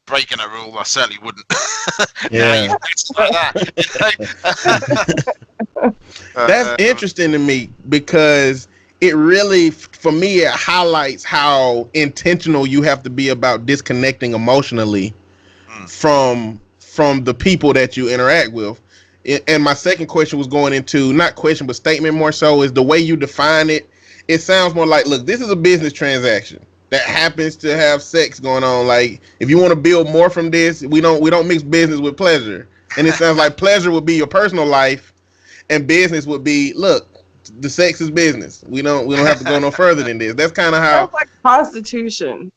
F: breaking a rule, I certainly wouldn't.
C: Yeah. That's interesting to me, because it really, for me, it highlights how intentional you have to be about disconnecting emotionally from the people that you interact with. And my second question was going into, not question, but statement more so, is the way you define it. It sounds more like, look, this is a business transaction that happens to have sex going on. Like, if you want to build more from this, we don't mix business with pleasure. And it sounds like pleasure would be your personal life, and business would be, look, the sex is business. We don't have to go no further than this. That's kind of how.
E: Sounds like prostitution.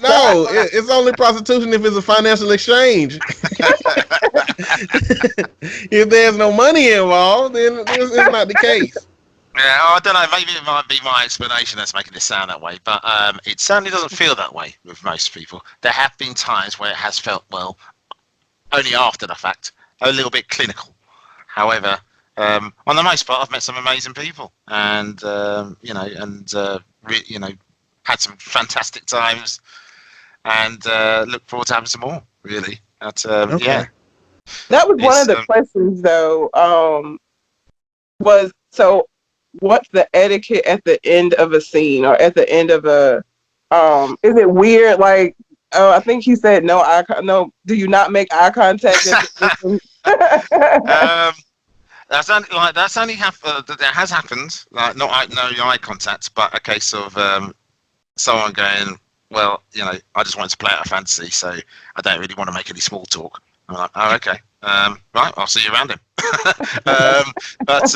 C: No, it's only prostitution if it's a financial exchange.
D: If there's no money involved, then it's not the case.
F: Yeah, I don't know. Maybe it might be my explanation that's making it sound that way, but it certainly doesn't feel that way with most people. There have been times where it has felt, well, only after the fact, a little bit clinical. However, on the most part, I've met some amazing people, and had some fantastic times, and look forward to having some more. Really, but
D: Okay.
F: yeah.
E: That was one of the
F: It's,
E: questions, though. Was so, what's the etiquette at the end of a scene or at the end of a? Is it weird? Like, oh, I think he said no eye. No, do you not make eye contact?
F: That's only that has happened. Like no eye contact, but a case of someone going, well, I just wanted to play out a fantasy, so I don't really want to make any small talk. I'm like, oh, okay, right, I'll see you around him. But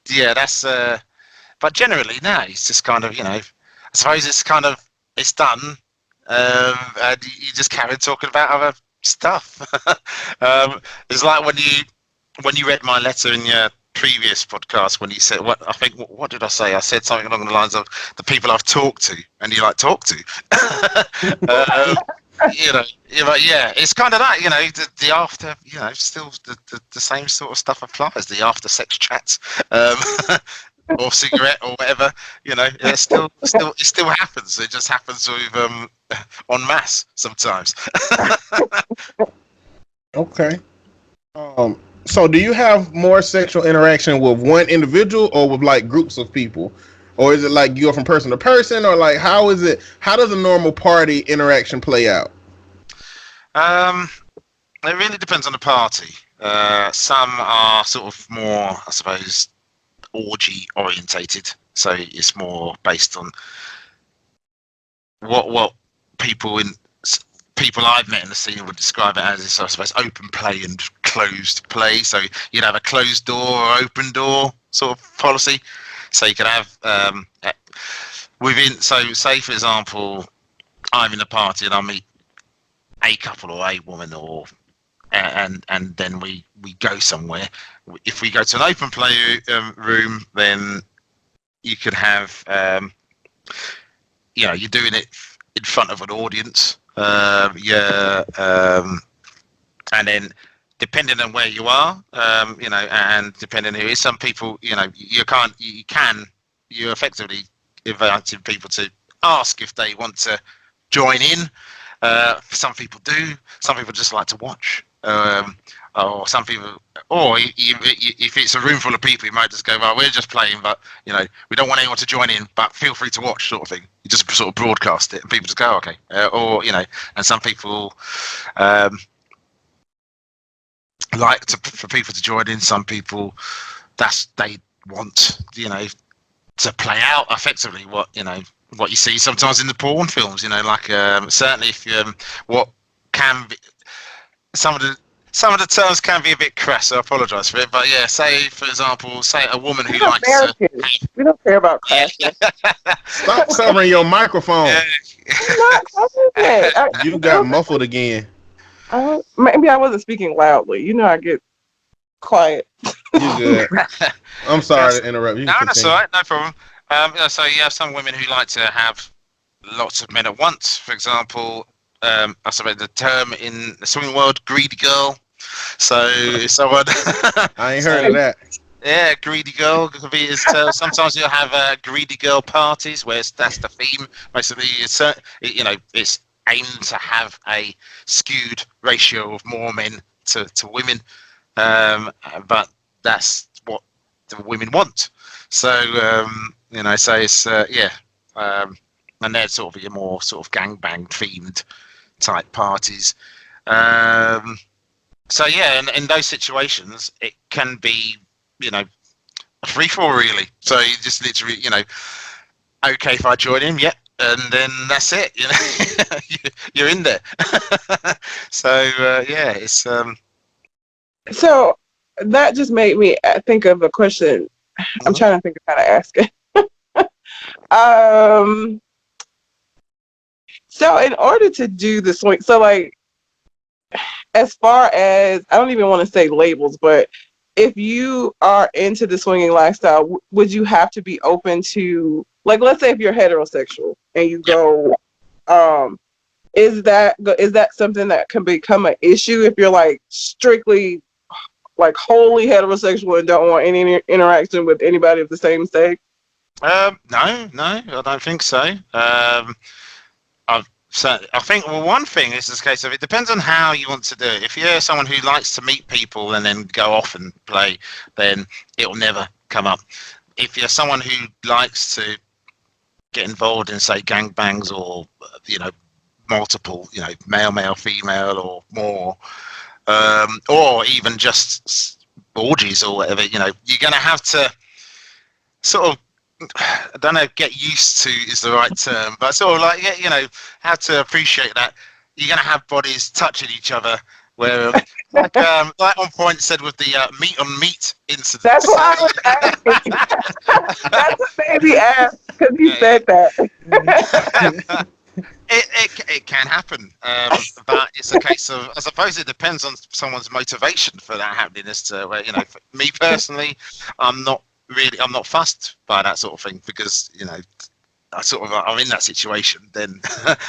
F: yeah, that's. But generally, no, it's just kind of, I suppose it's kind of it's done, and you just carry talking about other stuff. It's like when you read my letter in your previous podcast when you said what did I say? I said something along the lines of the people I've talked to, and you like talk to. Yeah, it's kind of that, the after, still the same sort of stuff applies. The after sex chats, or cigarette or whatever, it still happens. It just happens with en masse sometimes.
D: Okay. So do you have more sexual interaction with one individual or with like groups of people? Or is it like you go from person to person, or like how is it? How does a normal party interaction play out?
F: It really depends on the party. Some are sort of more, I suppose, orgy orientated, so it's more based on what people I've met in the scene would describe it as, I suppose, open play and closed play. So you'd have a closed door or open door sort of policy. So you could have so say for example, I'm in a party and I meet a couple or a woman, or and then we go somewhere. If we go to an open play room, then you could have you're doing it in front of an audience. And then depending on where you are, and depending on who is, some people, you're effectively inviting people to ask if they want to join in. Some people do. Some people just like to watch. Or some people, or if it's a room full of people, you might just go, well, we're just playing, but we don't want anyone to join in, but feel free to watch, sort of thing. You just sort of broadcast it, and people just go, okay. And some people like for people to join in. Some people they want to play out effectively what you see sometimes in the porn films. Like certainly if what can be some of the terms can be a bit crass, so I apologise for it. But yeah, say for example, a woman who likes to.
E: We don't care about crass.
D: Stop covering your microphone.
E: I'm not covering it.
D: You got muffled again.
E: Maybe I wasn't speaking loudly. I get quiet.
D: You good? I'm sorry to interrupt. You
F: No, that's all right. No problem. So you have some women who like to have lots of men at once. For example, I suppose the term in the swimming world, greedy girl. So if someone
D: I ain't heard of that.
F: Yeah, greedy girl could be. Sometimes you'll have greedy girl parties where that's the theme. Basically, it's aimed to have a skewed ratio of more men to women, but that's what the women want. So so it's and they're sort of your more sort of gangbang themed type parties. So yeah, and in those situations, it can be a free for all really. So you just literally okay if I join him, yep, and then that's it. You're in there. So yeah, it's
E: So that just made me think of a question. I'm trying to think of how to ask it. So in order to do the swing, so like as far as, I don't even want to say labels, but if you are into the swinging lifestyle, would you have to be open to, like, let's say if you're heterosexual and you
F: Yep.
E: go, is that something that can become an issue if you're like strictly like wholly heterosexual and don't want any interaction with anybody of the same sex?
F: No, I don't think so. I think, well, one thing is this case of it depends on how you want to do it. If you're someone who likes to meet people and then go off and play, then it'll never come up. If you're someone who likes to get involved in, say, gangbangs or, multiple, male, female or more, or even just orgies or whatever, you're going to have to sort of, I don't know, get used to is the right term, but sort of like, have to appreciate that you're going to have bodies touching each other. Where, like On Point said with the meat on meat incident.
E: That's what I was asking. That's what made me ask, because you said that.
F: It can happen, but it's a case of, I suppose it depends on someone's motivation for that happening. As to where, for me personally, I'm not fussed by that sort of thing, because I'm in that situation. Then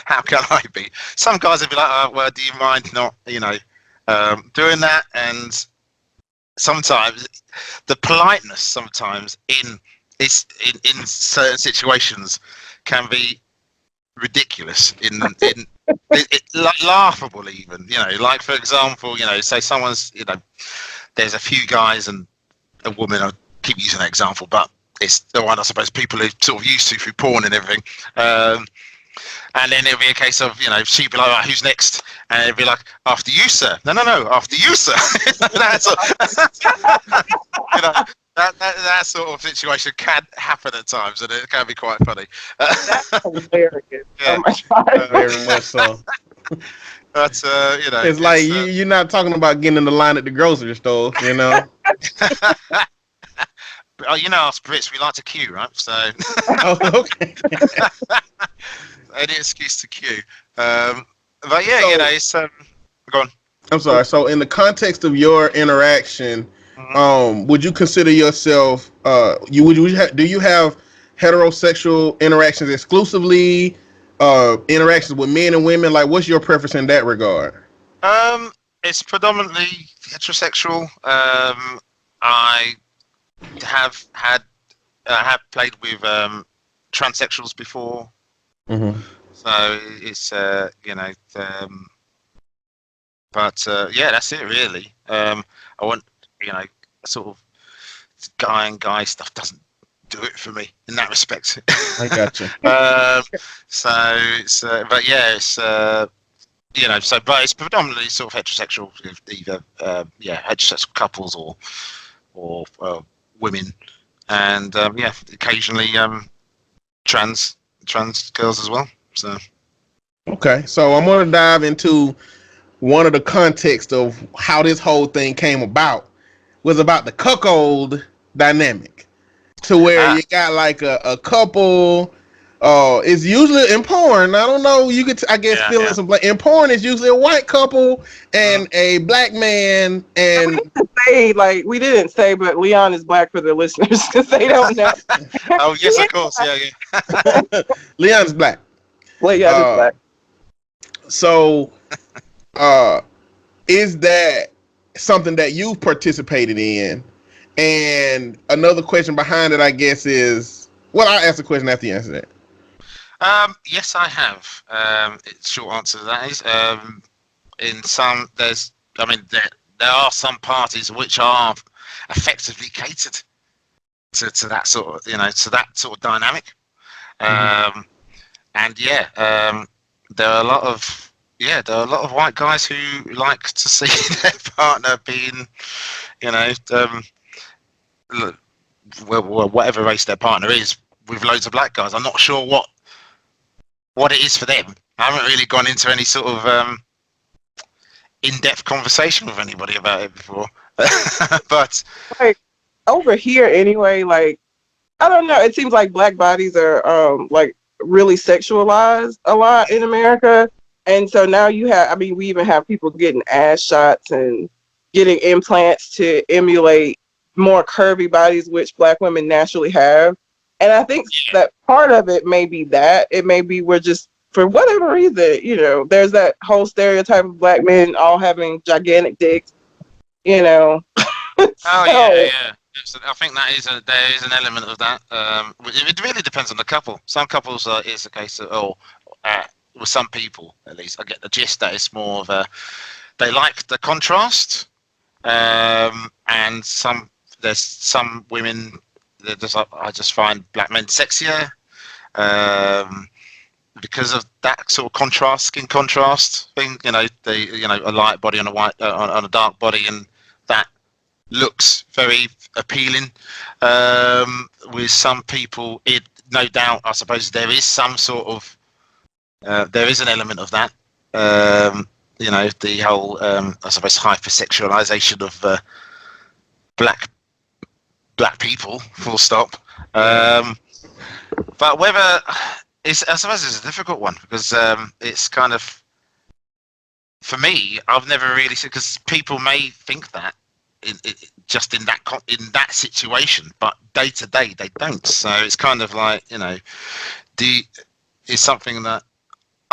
F: how can I be? Some guys would be like, oh, well, do you mind not doing that? And sometimes the politeness sometimes in certain situations can be ridiculous, laughable even. Like, for example, say someone's, there's a few guys and a woman. I keep using that example, but it's the one I suppose people are sort of used to through porn and everything. And then it'll be a case of, she'd be like, right, who's next? And it'd be like, after you, sir. No, after you, sir. That sort of situation can happen at times, and it can be quite funny.
E: That's hilarious.
F: Yeah.
E: Oh my God.
C: Very much so.
F: But
C: It's like you're not talking about getting in the line at the grocery store,
F: us Brits, we like to queue, right? So
C: Oh, okay.
F: any excuse to queue. But yeah, it's go on.
C: I'm sorry. So, in the context of your interaction, would you consider yourself? Do you have heterosexual interactions exclusively? Interactions with men and women? Like, what's your preference in that regard?
F: It's predominantly heterosexual. I have played with transsexuals before.
C: Mm-hmm.
F: So it's but yeah, that's it really. I want sort of guy and guy stuff doesn't do it for me in that respect.
C: I gotcha.
F: So it's but yeah, it's but it's predominantly sort of heterosexual, either heterosexual couples or women, and occasionally trans girls as well. So
C: Okay, so I'm going to dive into one of the context of how this whole thing came about. Was about the cuckold dynamic, to where you got like a couple. It's usually in porn. I don't know. You could, I guess, fill in some. In porn, it's usually a white couple and a black man. And
E: we didn't say, but Leon is black for the listeners because they don't know.
F: Oh yes, of course, yeah.
C: Leon's black.
E: Leon is black.
C: So, is that something that you've participated in? And another question behind it, I guess, is, well, I'll ask the question after you answer that.
F: Yes, I have. Short answer to that is, there are some parties which are effectively catered to that sort of, to that sort of dynamic. And there are a lot of white guys who like to see their partner being, whatever race their partner is, with loads of black guys. I'm not sure what it is for them. I haven't really gone into any sort of in-depth conversation with anybody about it before. But
E: like over here anyway, like I don't know, it seems like black bodies are like really sexualized a lot in America. And so now you have, I mean, we even have people getting ass shots and getting implants to emulate more curvy bodies, which Black women naturally have. And I think that part of it may be that. It may be we're just, for whatever reason, you know, there's that whole stereotype of Black men all having gigantic dicks, you know.
F: Oh
E: So,
F: yeah. I think there is an element of that. It really depends on the couple. Some couples is a case of, with some people at least, I get the gist that it's more of a, they like the contrast, and there's some women that just, I just find Black men sexier, because of that sort of contrast, skin contrast thing. You know, a light body on a white on a dark body, and that looks very appealing. With some people, it no doubt, I suppose there is some sort of there is an element of that. You know, the whole I suppose hypersexualization of black people, full stop. But whether I suppose it's a difficult one, because it's kind of, for me, I've never really seen, because people may think that just in that situation, but day to day they don't. So it's kind of like, you know, is something that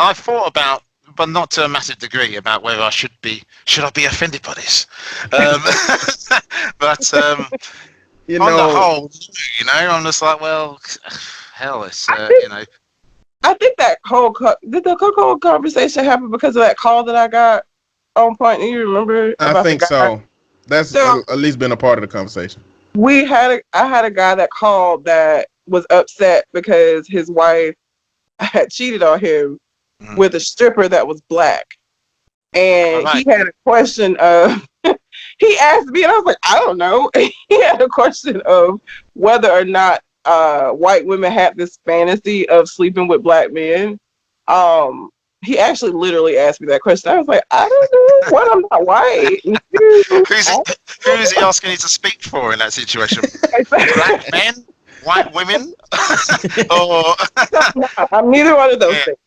F: I've thought about, but not to a massive degree, about whether should I be offended by this. But
D: You
F: on the
D: know,
F: whole, you know, I'm just like, well, hell, it's you know.
E: I think that did the whole conversation happen because of that call that I got on point? Do you remember
D: I
E: about
D: think
E: the guy?
D: so. That's
E: So
D: at least been a part of the conversation.
E: I had a guy that called that was upset because his wife had cheated on him with a stripper that was Black. And he had a question of, he asked me, and I was like, I don't know. He had a question of whether or not white women had this fantasy of sleeping with Black men. He actually literally asked me that question. I was like, I don't know. What, I'm not white.
F: Who's he asking you to speak for in that situation? Black men, white women, or
E: I'm neither one of those things.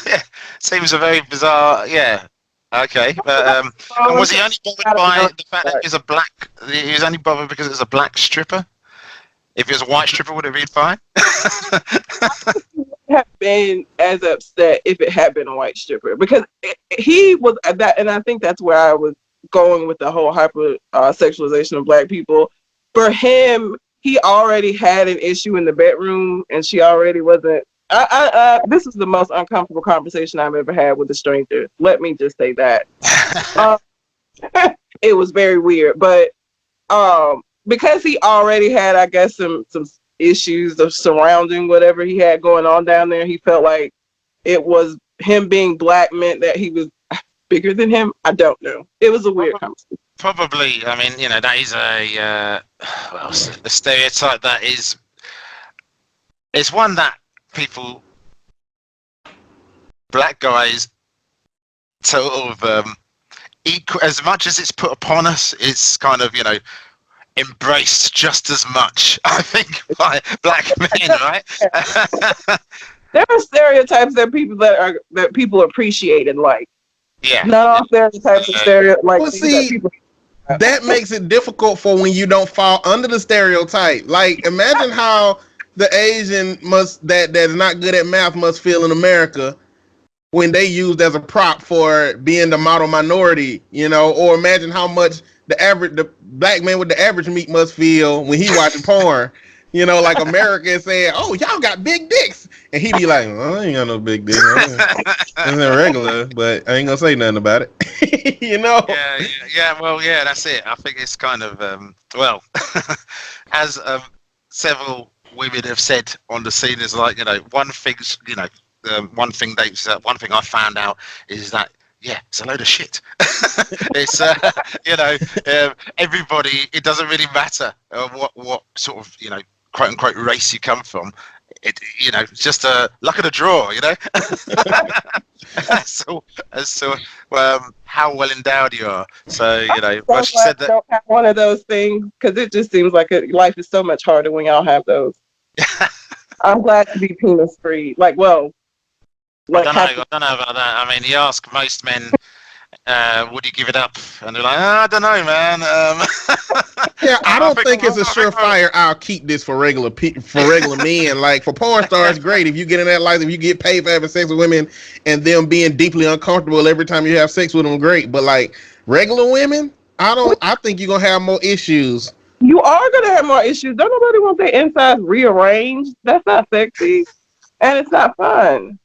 F: yeah, seems a very bizarre. Yeah, okay. But and was he only bothered by the fact that he's a black? He was only bothered because it was a black stripper. If it was a white stripper, would it be fine?
E: Have been as upset if it had been a white stripper, because he was that, and I think that's where I was going with the whole hyper sexualization of Black people. For him, he already had an issue in the bedroom, and she already wasn't. This is the most uncomfortable conversation I've ever had with a stranger. Let me just say that. It was very weird, but because he already had, I guess, some issues of surrounding whatever he had going on down there, he felt like it was him being Black meant that he was bigger than him. I don't know. It was a weird conversation.
F: Probably. I mean, you know, that is a stereotype that is. It's one that people, Black guys, sort of equal, as much as it's put upon us, it's kind of, you know, embraced just as much, I think, by Black men, right?
E: There are stereotypes that people appreciate and like.
F: Yeah.
E: Not all stereotypes are like.
D: Well, see, that makes it difficult for when you don't fall under the stereotype. Like, imagine how the Asian that's not good at math must feel in America when they used as a prop for being the model minority, you know, or imagine how much the Black man with the average meat must feel when he watching porn. You know, like America is saying, "Oh, y'all got big dicks," and he be like, well, "I ain't got no big dick. It's irregular, but I ain't gonna say nothing about it." You know?
F: Yeah. Well, yeah, that's it. I think it's kind of well, as several women have said on the scene, is like, you know, one thing I found out is that, yeah, it's a load of shit. It's you know, everybody. It doesn't really matter what sort of, you know, quote unquote race you come from. It, you know, it's just a luck of the draw, you know. so how well endowed you are. So, you know, well, she said that.
E: Don't have one of those things, because it just seems like life is so much harder when y'all have those. I'm glad to be penis free. Like, well, Like,
F: I don't know about that. I mean, you ask most men, would you give it up? And they're like, I don't know, man.
D: Yeah, I don't think it's a
F: I think
D: surefire. I'll keep this for regular men. Like for porn stars, great. If you get in that life, if you get paid for having sex with women and them being deeply uncomfortable every time you have sex with them, great. But like regular women, I don't. I think you're gonna have more issues.
E: you are gonna have more issues. Don't nobody want their insides rearranged. That's not sexy, and it's not fun.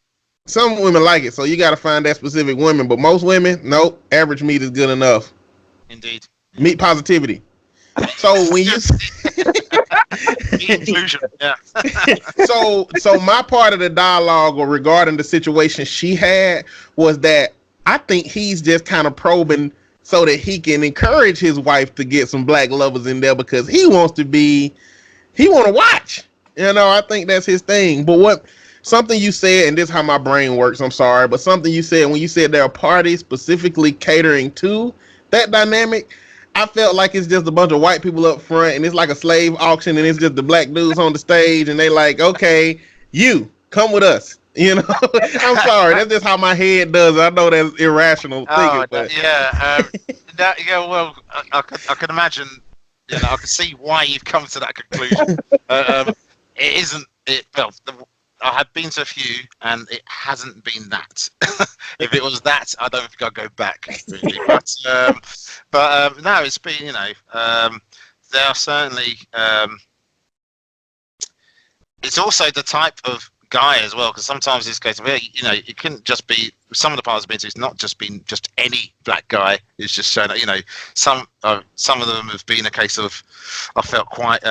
D: Some women like it, so you got to find that specific women. But most women, nope. Average meat is good enough.
F: Indeed.
D: Meat positivity. So when you
F: Inclusion, yeah.
D: so my part of the dialogue or regarding the situation she had was that I think he's just kind of probing so that he can encourage his wife to get some black lovers in there because he want to watch. You know, I think that's his thing. But something you said, and this is how my brain works, I'm sorry, but something you said when you said there are parties specifically catering to that dynamic, I felt like it's just a bunch of white people up front and it's like a slave auction and it's just the black dudes on the stage and they like, okay, you come with us. You know, I'm sorry. That's just how my head does. I know that's irrational thinking, but
F: well, I can imagine. You know, I can see why you've come to that conclusion. It isn't. Well, I have been to a few, and it hasn't been that. If it was that, I don't think I'd go back. Really. But no, it's been. You know, there are certainly. It's also the type of guy as well, because sometimes this goes, well, you know, it couldn't just be some of the parts I've been to. It's not just been just any black guy. It's just shown that, you know, some of them have been a case of I felt quite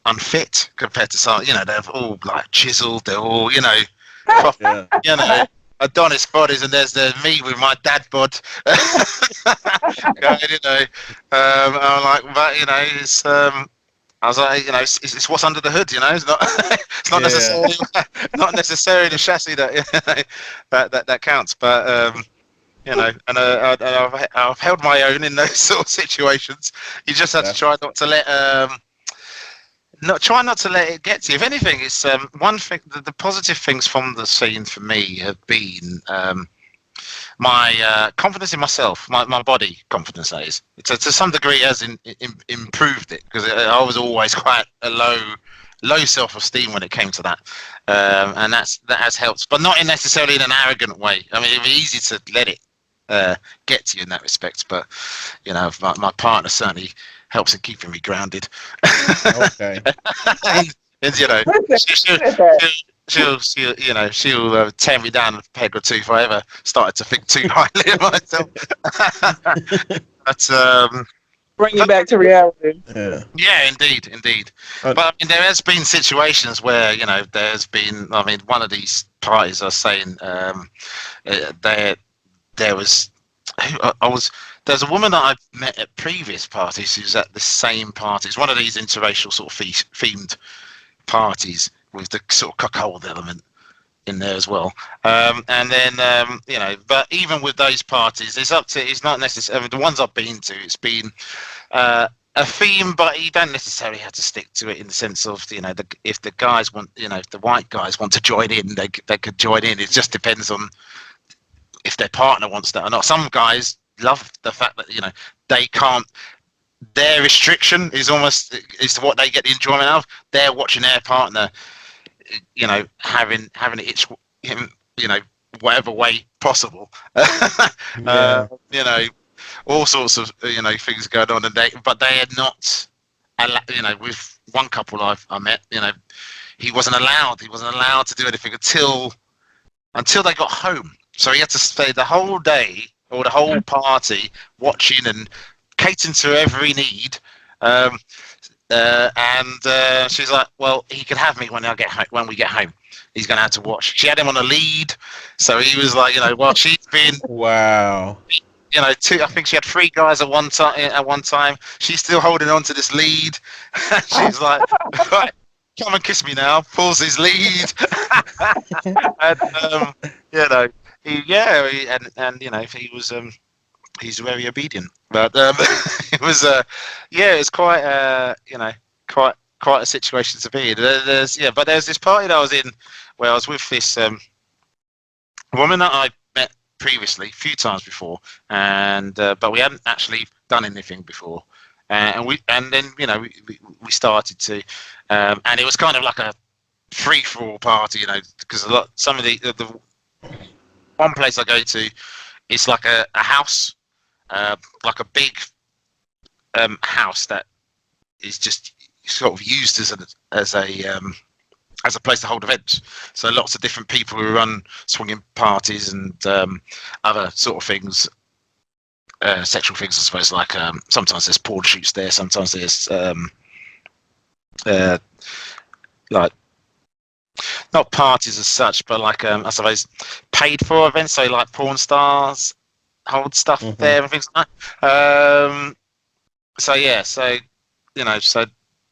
F: unfit compared to some. You know, they're all like chiseled. They're all, you know, proper, you know, Adonis bodies, and there's me with my dad bod. You know, I'm like, but you know, it's. I was like, you know, it's what's under the hood, you know. It's not, it's not necessarily the chassis that counts. But you know, and I've held my own in those sort of situations. You just have to try not to let it get to you. If anything, it's one thing. The positive things from the scene for me have been my confidence in myself, my body confidence, that is. To some degree has improved it, because I was always quite a low self-esteem when it came to that, and that has helped, but not necessarily in an arrogant way. I mean, it'd be easy to let it get to you in that respect, but you know, my partner certainly helps in keeping me grounded.
D: okay.
F: and you know, she'll you know, she'll tear me down a peg or two if I ever started to think too highly of myself. But
E: Bring you back to reality.
F: yeah, indeed. But I mean, there has been situations where, you know, there's been. I mean, one of these parties I was saying, there was. There's a woman that I've met at previous parties who's at the same party. It's one of these interracial sort of themed parties with the sort of cuckold element in there as well. And then, you know, but even with those parties, it's not necessarily, the ones I've been to, it's been a theme, but you don't necessarily have to stick to it in the sense of, you know, if the guys want, you know, if the white guys want to join in, they could join in. It just depends on if their partner wants that or not. Some guys love the fact that, you know, they can't, their restriction is what they get the enjoyment of. They're watching their partner, you know, having it itch him, you know, whatever way possible. You know, all sorts of, you know, things going on, and they are not, you know, with one couple I met, you know, he wasn't allowed to do anything until they got home. So he had to stay the whole day or the whole party watching and catering to every need. And she's like, well, he can have me when we get home. He's going to have to watch. She had him on a lead. So he was like, you know, well, she's been,
D: Wow.
F: you know, I think she had 3 guys at one time. She's still holding on to this lead. She's like, right, come and kiss me now. Pulls his lead. And, you know, and you know, he was, he's very obedient, but it was it's quite you know, quite a situation to be in. There's this party that I was in where I was with this a woman that I met previously, a few times before, and but we hadn't actually done anything before, and then we started to, and it was kind of like a free for all party, because some of the one place I go to, it's like a house, like a big house that is just sort of used as a place to hold events. So lots of different people who run swinging parties and other sort of things, sexual things, I suppose. Like sometimes there's porn shoots there. Sometimes there's like not parties as such, but like I suppose paid for events. So like porn stars hold stuff there and things like that. So yeah, so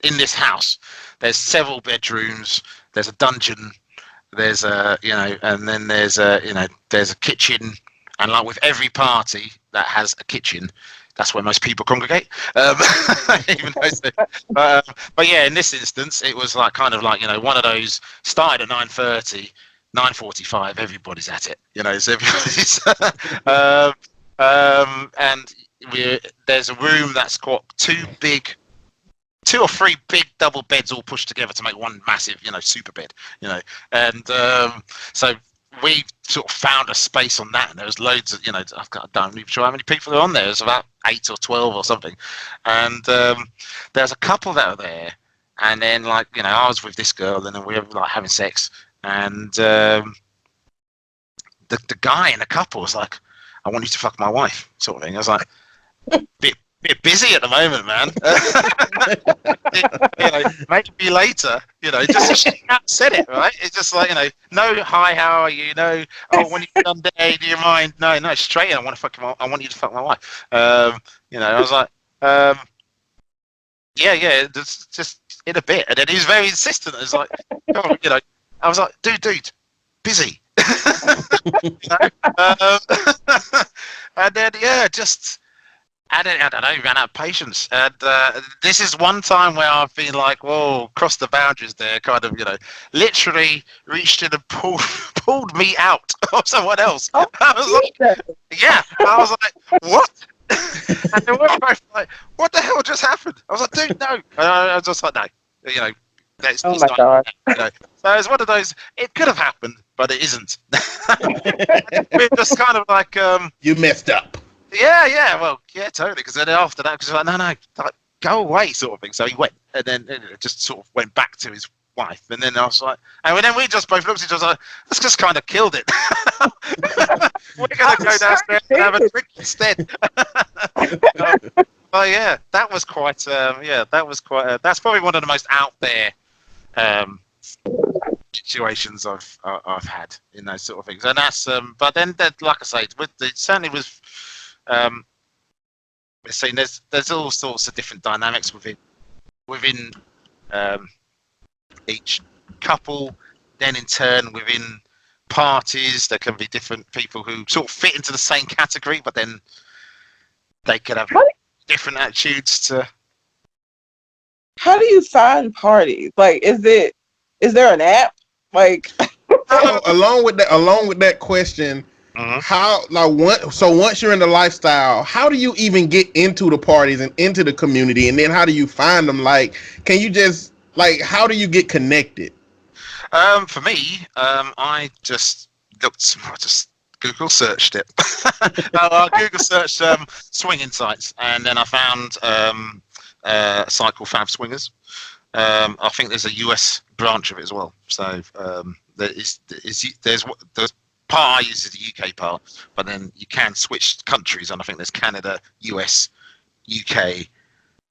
F: in this house, there's several bedrooms. There's a dungeon. There's and then there's a kitchen, and like with every party that has a kitchen, that's where most people congregate. Even though, but yeah, in this instance, it was like kind of like one of those started at 9:30, 9:45. Everybody's at it. So everybody's. And there's a room that's got two or three big double beds all pushed together to make one massive, super bed, and so we sort of found a space on that, and there was loads of, I don't even sure how many people are on there. There's about 8 or 12 or something, and there's a couple that are there, and then I was with this girl, and then we were like having sex, and the guy in the couple was like, "I want you to fuck my wife," sort of thing. I was like, bit busy at the moment, man. Maybe later. Just she said it, right? It's just like no, hi, how are you? No, oh, when you done day, do you mind? No, straight in. I want you to fuck my wife. I was like, yeah, it's just in a bit, and then he was very insistent. It's like, oh, I was like, dude, busy. And then just. I don't know, ran out of patience. And this is one time where I've been like, whoa, crossed the boundaries there, kind of, literally reached in and pulled me out of someone else.
E: Oh,
F: I was like, yeah, I was like, what? And they were both like, what the hell just happened? I was like, dude, no. And I was just like, no, it's
E: oh my God.
F: So it's one of those, it could have happened, but it isn't. We're just kind of like...
D: you messed up.
F: Yeah, well, yeah, totally. Because then after that, because like, no, like, go away, sort of thing. So he went, and then it just sort of went back to his wife. And then I was like, and then we just both looked at each other like, let's just kind of killed it. We're gonna go downstairs and have a drink instead. Oh yeah, that was quite. That's probably one of the most out there situations I've had in those sort of things. And that's but then like I say, certainly was. Saying there's all sorts of different dynamics within each couple. Then in turn within parties, there can be different people who sort of fit into the same category, but then they could have different attitudes to.
E: How do you find parties? Like, is there an app? Like,
D: along with that question. How once you're in the lifestyle, how do you even get into the parties and into the community, and then how do you find them? Like, can you just how do you get connected?
F: For me, I just Google searched it. I Google searched swinging sites, and then I found a site called Fab Swingers. I think there's a US branch of it as well. So there's the part I use is the UK part, but then you can switch countries, and I think there's Canada, US, UK,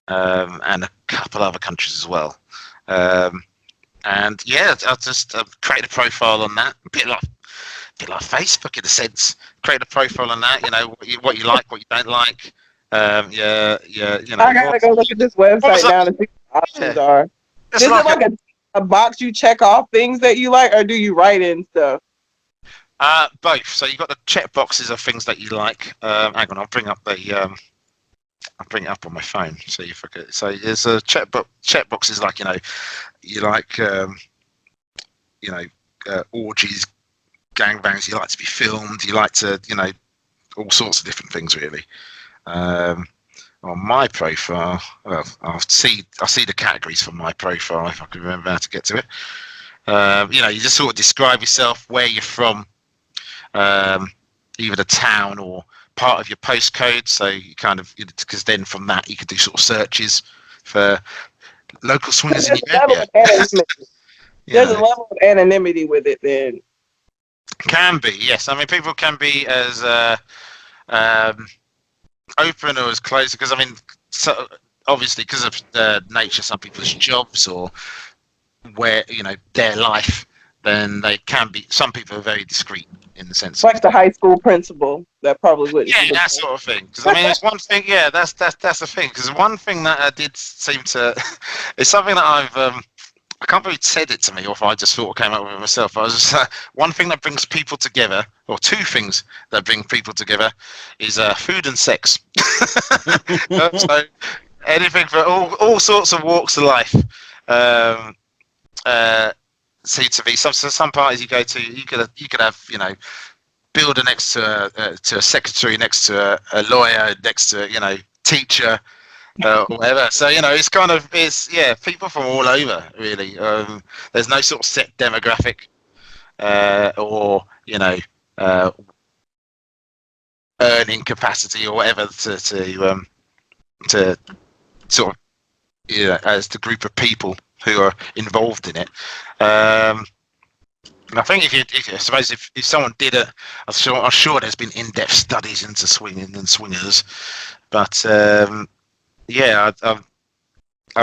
F: and a couple other countries as well. And yeah, I just created a profile on that, a bit like Facebook in a sense. Create a profile on that, what you like, what you don't like. I
E: gotta go look at this website now to see what the options are. Is it like a box you check off things that you like, or do you write in stuff?
F: Both. So you've got the check boxes of things that you like. Hang on, I'll bring up I'll bring it up on my phone so you forget. So there's a check boxes like you like orgies, gangbangs. You like to be filmed. You like to, all sorts of different things really. On my profile, well, I'll see the categories for my profile if I can remember how to get to it. You just sort of describe yourself, where you're from, either the town or part of your postcode. So you kind of, because then from that you could do sort of searches for local swingers in your area.
E: There's a level of anonymity with it then.
F: Can be, yes. I mean, people can be as open or as close, because I mean, so obviously because of the nature of some people's jobs or where their life, then they can be. Some people are very discreet in the sense,
E: like the high school principal that probably wouldn't.
F: Yeah, that sort of thing. Because I mean, it's one thing. Yeah, that's the thing. Because one thing that did seem to, it's something that I can't believe it said it to me, or if I just sort of came up with it myself. I was just, one thing that brings people together, or two things that bring people together, is food and sex. So anything for all sorts of walks of life. Seem to be some parties you go to. You could have builder next to a secretary, next to a lawyer, next to teacher. Or whatever. So it's people from all over really. There's no sort of set demographic or earning capacity or whatever to sort of as the group of people who are involved in it. I think if someone did it, I'm sure there's been in-depth studies into swinging and swingers, but I'm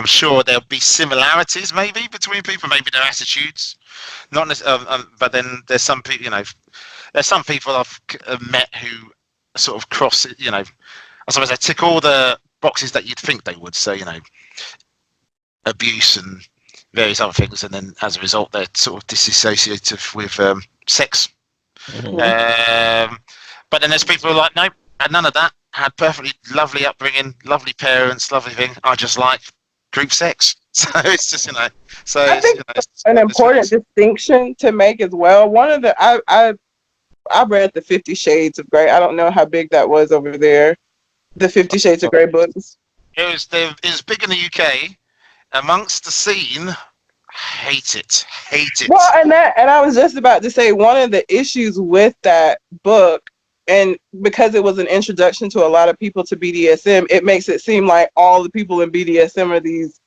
F: sure there'll be similarities maybe between people, maybe their attitudes, not necessarily, but then there's some people, there's some people I've met who sort of cross it, I suppose they tick all the boxes that you'd think they would. So, abuse and various other things, and then as a result, they're sort of disassociated with sex.
E: Mm-hmm.
F: But then there's people who are like, nope, had none of that. Had perfectly lovely upbringing, lovely parents, lovely thing. I just like group sex. So it's just, So
E: I think an important distinction to make as well. One of the I read the 50 Shades of Grey. I don't know how big that was over there. The 50 Shades of Grey books.
F: It was big in the UK. Amongst the scene, hate it.
E: Well, and I was just about to say, one of the issues with that book, and because it was an introduction to a lot of people to BDSM, it makes it seem like all the people in BDSM are these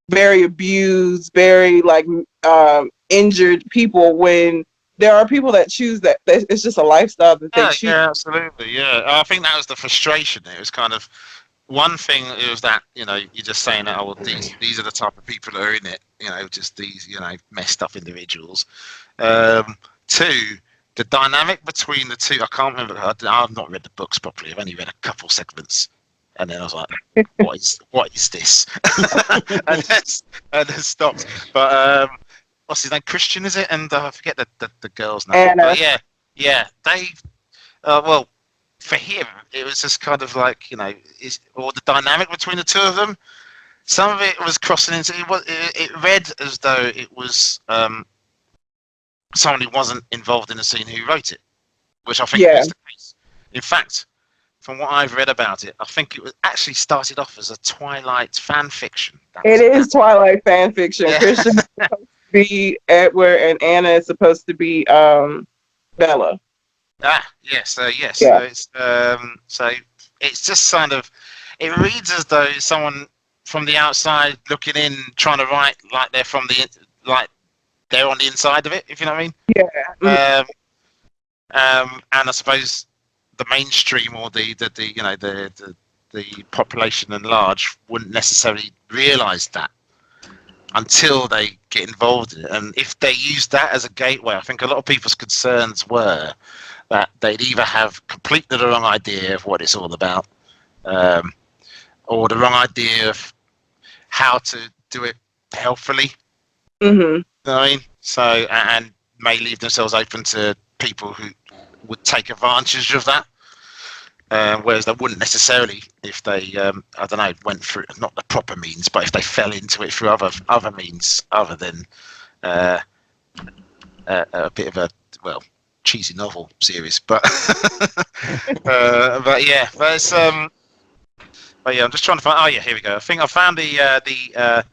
E: very abused, very injured people, when there are people that choose that. It's just a lifestyle that they choose.
F: Yeah, absolutely. Yeah, I think that was the frustration. It was kind of one thing. It was that you're just saying that these are the type of people that are in it. Just these messed up individuals. Two. The dynamic between the two, I can't remember. I've not read the books properly. I've only read a couple segments, and then I was like, "What is this?" and then stopped. But what's his name? Christian, is it? And I forget the girl's name. But yeah. They, well, for him, it was just kind of like or the dynamic between the two of them. Some of it was crossing into. It read as though it was. Someone who wasn't involved in the scene who wrote it, which I think was the case. In fact, from what I've read about it, I think it was actually started off as a Twilight fan fiction.
E: It is Twilight fan fiction. Yeah. Christian is supposed to be Edward, and Anna is supposed to be Bella.
F: Yes.
E: Yeah.
F: So it's just kind of, it reads as though someone from the outside looking in, trying to write like they're from they're on the inside of it, if you know what I mean.
E: Yeah.
F: And I suppose the mainstream or the population at large wouldn't necessarily realise that until they get involved in it. And if they use that as a gateway, I think a lot of people's concerns were that they'd either have completely the wrong idea of what it's all about, or the wrong idea of how to do it healthfully.
E: Mm-hmm.
F: You know what I mean? So, and may leave themselves open to people who would take advantage of that, whereas they wouldn't necessarily if they, went through not the proper means, but if they fell into it through other means other than a bit of cheesy novel series, but but yeah, there's but yeah, I'm just trying to find. Oh yeah, here we go. I think I found the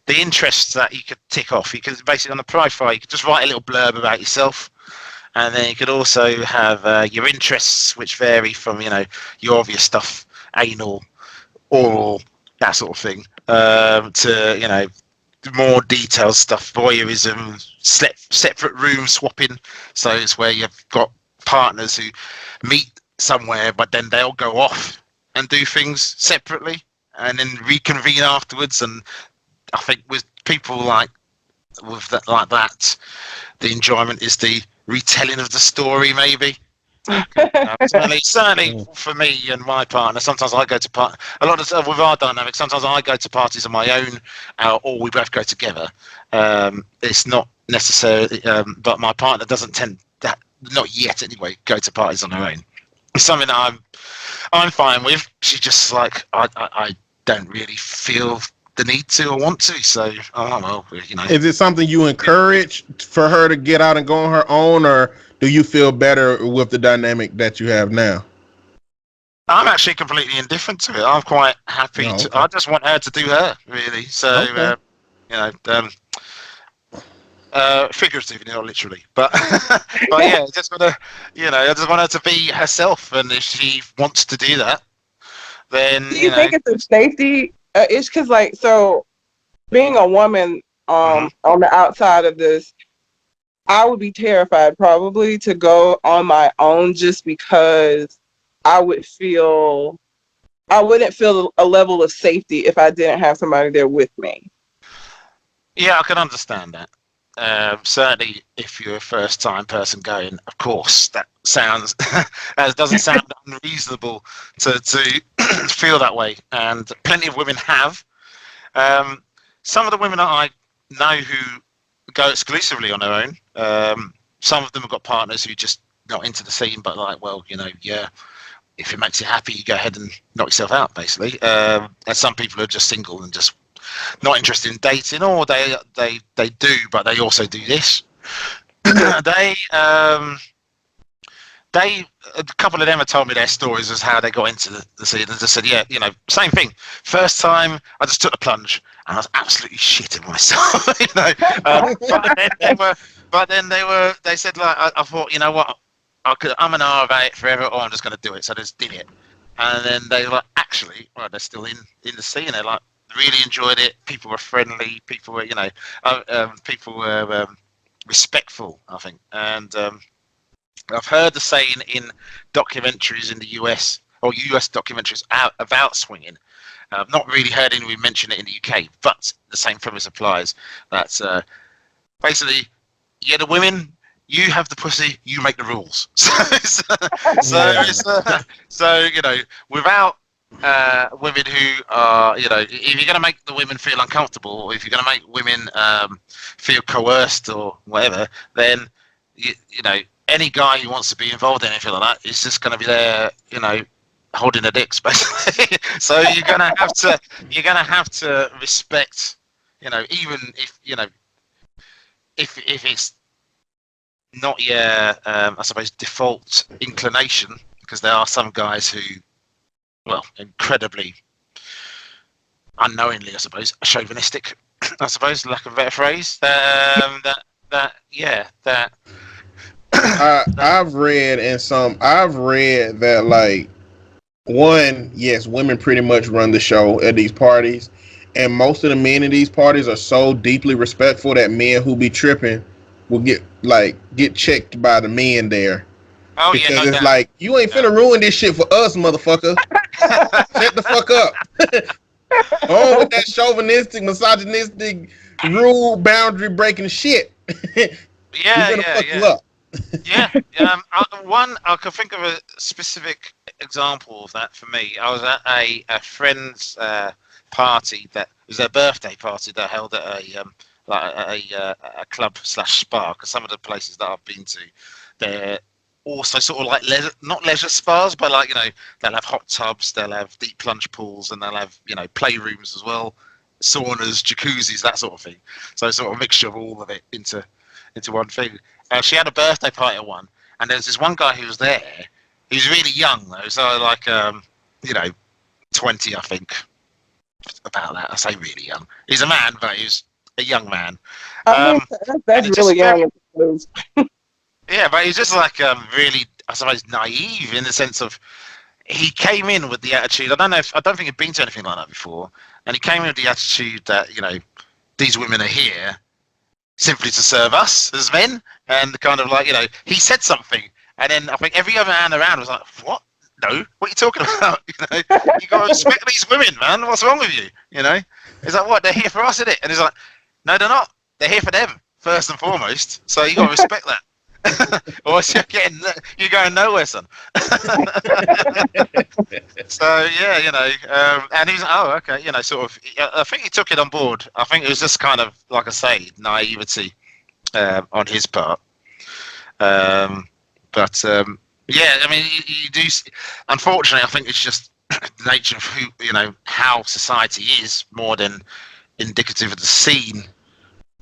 F: interests that you could tick off. You could basically on the profile, you could just write a little blurb about yourself, and then you could also have your interests, which vary from your obvious stuff, anal, oral, that sort of thing, to more detailed stuff, voyeurism, separate room swapping. So it's where you've got partners who meet somewhere, but then they'll go off and do things separately and then reconvene afterwards. And I think with people like that, the enjoyment is the retelling of the story, maybe. Certainly for me and my partner, sometimes I go to a lot of with our dynamic, sometimes I go to parties on my own, or we both go together. It's not necessarily, but my partner doesn't tend that, not yet anyway, go to parties on her own. It's something that I'm fine with. She's just like, I don't really feel the need to or want to, so I don't know,
D: Is it something you encourage for her to get out and go on her own, or do you feel better with the dynamic that you have now?
F: I'm actually completely indifferent to it. I'm quite happy to. I just want her to do her, really. So, figuratively, not literally, but but yeah, just want to, I just want her to be herself, and if she wants to do that, then
E: do you think it's a safety issue? Because so being a woman on the outside of this, I would be terrified probably to go on my own, just because I wouldn't feel a level of safety if I didn't have somebody there with me.
F: Yeah, I can understand that. Certainly, if you're a first-time person going, of course, that sounds that doesn't sound unreasonable to feel that way, and plenty of women have. Some of the women that I know who go exclusively on their own. Some of them have got partners who just not into the scene, but yeah, if it makes you happy, you go ahead and knock yourself out, basically. And some people are just single and just not interested in dating, or they do, but they also do this. A couple of them have told me their stories as how they got into the scene, and just said, yeah, same thing. First time, I just took the plunge, and I was absolutely shitting myself. But then they said, like, I thought, you know what, I'm an R about it forever, or I'm just going to do it. So I just did it, and then they were like, actually, well, they're still in the scene. They're like, really enjoyed it. People were friendly. People were, people were respectful, I think, and. I've heard the saying in documentaries in the US, or US documentaries about swinging. I've not really heard anyone mention it in the UK, but the same premise applies. That's basically, you're the women, you have the pussy, you make the rules. So without women who are, if you're going to make the women feel uncomfortable, or if you're going to make women feel coerced or whatever, then any guy who wants to be involved in anything like that is just going to be there, holding their dicks, basically. So you're going to have to respect, even if it's not your, I suppose, default inclination, because there are some guys who, well, incredibly unknowingly, I suppose, chauvinistic, I suppose, lack of a better phrase.
D: I've read that, like, one, yes, women pretty much run the show at these parties, and most of the men in these parties are so deeply respectful that men who be tripping will get checked by the men there.
F: Oh,
D: because
F: yeah, no
D: it's
F: doubt.
D: like, you ain't finna ruin this shit for us, motherfucker. Shut the fuck up. On with that chauvinistic, misogynistic, rule boundary breaking shit.
F: Yeah.
D: You up.
F: Yeah. I can think of a specific example of that for me. I was at a friend's party that was their birthday party that held at a club / spa. Because some of the places that I've been to, they're also sort of like not leisure spas, but like they'll have hot tubs, they'll have deep plunge pools, and they'll have playrooms as well, saunas, jacuzzis, that sort of thing. So it's sort of a mixture of all of it into one thing. She had a birthday party at one, And there's this one guy who was there. He was really young though, so like 20, I think. About that, I say really young. He's a man, but he's a young man.
E: I mean,
F: And
E: that's
F: it's
E: really
F: just very,
E: young. I suppose.
F: yeah, but he's just like really, I suppose, naive in the sense of he came in with the attitude. I don't think he'd been to anything like that before, and he came in with the attitude that these women are here simply to serve us as men, and kind of like he said something, and then I think every other man around was like, what? No, what are you talking about? You got to respect these women, man. What's wrong with you? It's like, what? They're here for us, isn't it? And he's like, no, they're not. They're here for them first and foremost. So you got to respect that. Or else you're going nowhere, son. So yeah, and he's okay, sort of. I think he took it on board. I think it was just kind of like I say, naivety on his part. But yeah, I mean, you do. Unfortunately, I think it's just the nature of how society is more than indicative of the scene.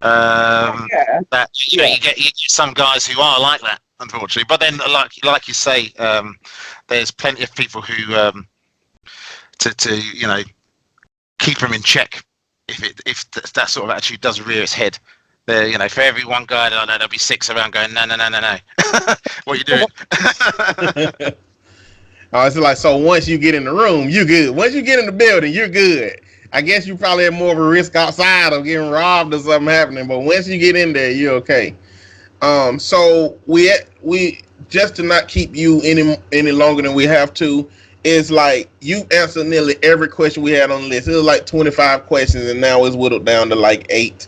E: Yeah.
F: That you get some guys who are like that, unfortunately. But then, like you say, there's plenty of people who to keep them in check if that sort of attitude does rear its head. There, for every one guy that I know, there'll be 6 around going, no. What are you doing?
D: Oh, it's like, so once you get in the room, you're good. Once you get in the building, you're good. I guess you probably have more of a risk outside of getting robbed or something happening, but once you get in there, you're okay. So we just to not keep you any longer than we have to, is like you answered nearly every question we had on the list. It was like 25 questions, and now it's whittled down to like 8.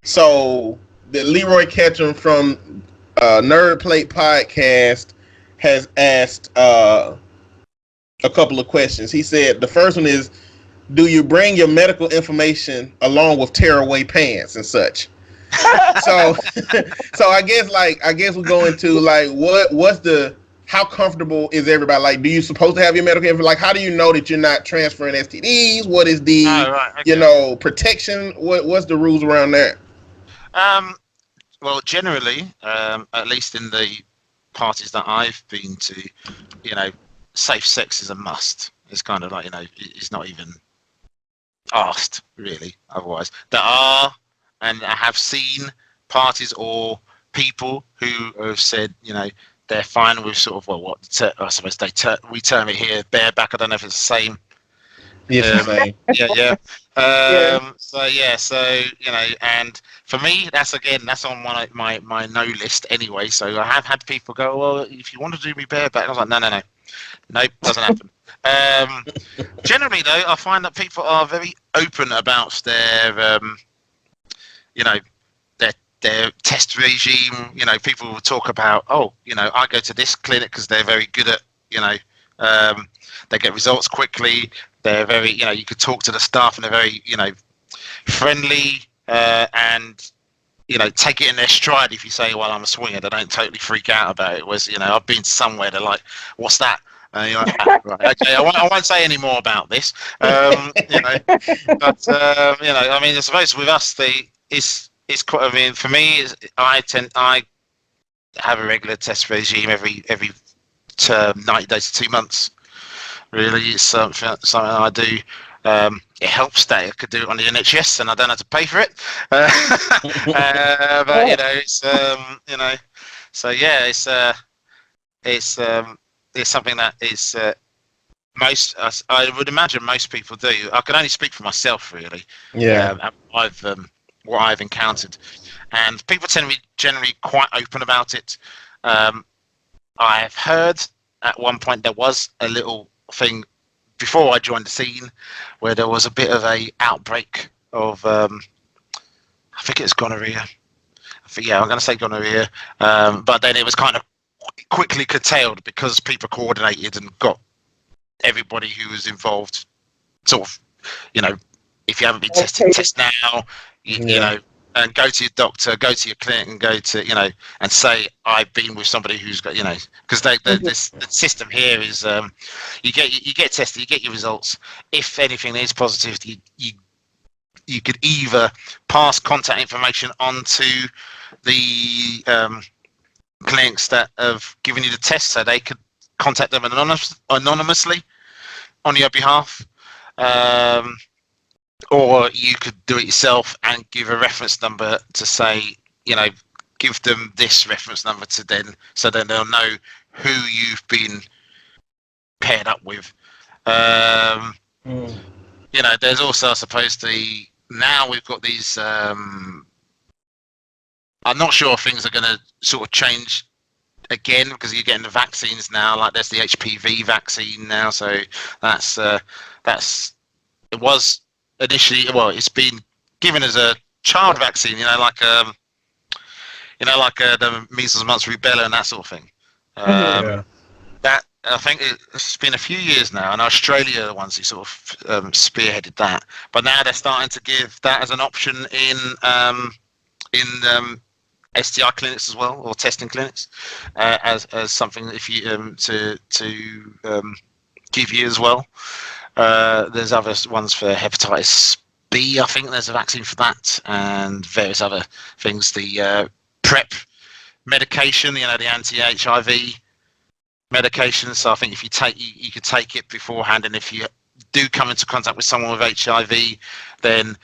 D: So the Leroy Ketchum from Nerd Plate Podcast has asked a couple of questions. He said the first one is, do you bring your medical information along with tearaway pants and such? So I guess we're going to like how comfortable is everybody? Like, do you supposed to have your medical info? Like, how do you know that you're not transferring STDs? What is the protection? What's the rules around that?
F: Well, generally, at least in the parties that I've been to, safe sex is a must. It's kind of like it's not even asked really. Otherwise, there are, and I have seen parties or people who have said, they're fine with sort of I suppose we term it here bareback. I don't know if it's the same.
D: Yes, same.
F: Yeah.
E: Yeah.
F: So and for me, that's on my no list anyway. So I have had people go, well, if you want to do me bareback, and I was like, no, doesn't happen. Generally, though, I find that people are very open about their their test regime. People will talk about, I go to this clinic because they're very good at, they get results quickly. They're very, you could talk to the staff and they're very, friendly and, take it in their stride. If you say, well, I'm a swinger, they don't totally freak out about it. Whereas, I've been somewhere, they're like, what's that? You're like, right, okay, I won't say any more about this. But, I mean, I suppose with us, it's quite, I mean, for me, I have a regular test regime every 90 days to 2 months. Really, it's something I do. It helps that I could do it on the NHS and I don't have to pay for it. But so yeah, it's something that is I would imagine most people do. I can only speak for myself, really.
D: Yeah.
F: What I've encountered, and people tend to be generally quite open about it. I've heard at one point there was a little thing before I joined the scene where there was a bit of a outbreak of I think it's gonorrhea. I'm going to say gonorrhea, but then it was kind of quickly curtailed because people coordinated and got everybody who was involved sort of, if you haven't been tested, test now, you know, and go to your doctor, go to your clinic, and go to, and say I've been with somebody who's got, because the system here is you get tested, you get your results. If anything is positive, you could either pass contact information on to the clinics that have given you the test, so they could contact them anonymously on your behalf, or you could do it yourself and give a reference number to say, give them this reference number to then, so then they'll know who you've been paired up with. There's also, I suppose, now we've got these. I'm not sure if things are going to sort of change again, because you're getting the vaccines now. Like there's the HPV vaccine now, so that's it was initially, it's been given as a child vaccine, like the measles, mumps, rubella, and that sort of thing. That, I think it's been a few years now, and Australia are the ones who sort of spearheaded that. But now they're starting to give that as an option in STI clinics as well, or testing clinics, as something if you to give you as well. There's other ones for hepatitis B. I think there's a vaccine for that, and various other things. The PrEP medication, the anti-HIV medication. So I think if you could take it beforehand, and if you do come into contact with someone with HIV, then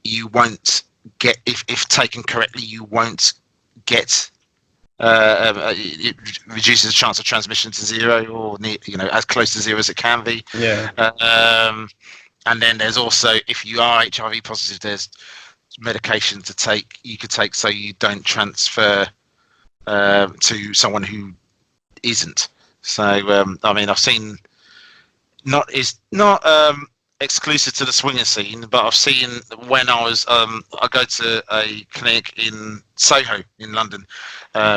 F: you won't get, if taken correctly, you won't get. It reduces the chance of transmission to zero, or as close to zero as it can be. And then there's also, if you are HIV positive, there's medication to take. You could take so you don't transfer to someone who isn't. So I've seen, not exclusive to the swinger scene, but I've seen when I was I go to a clinic in Soho in London,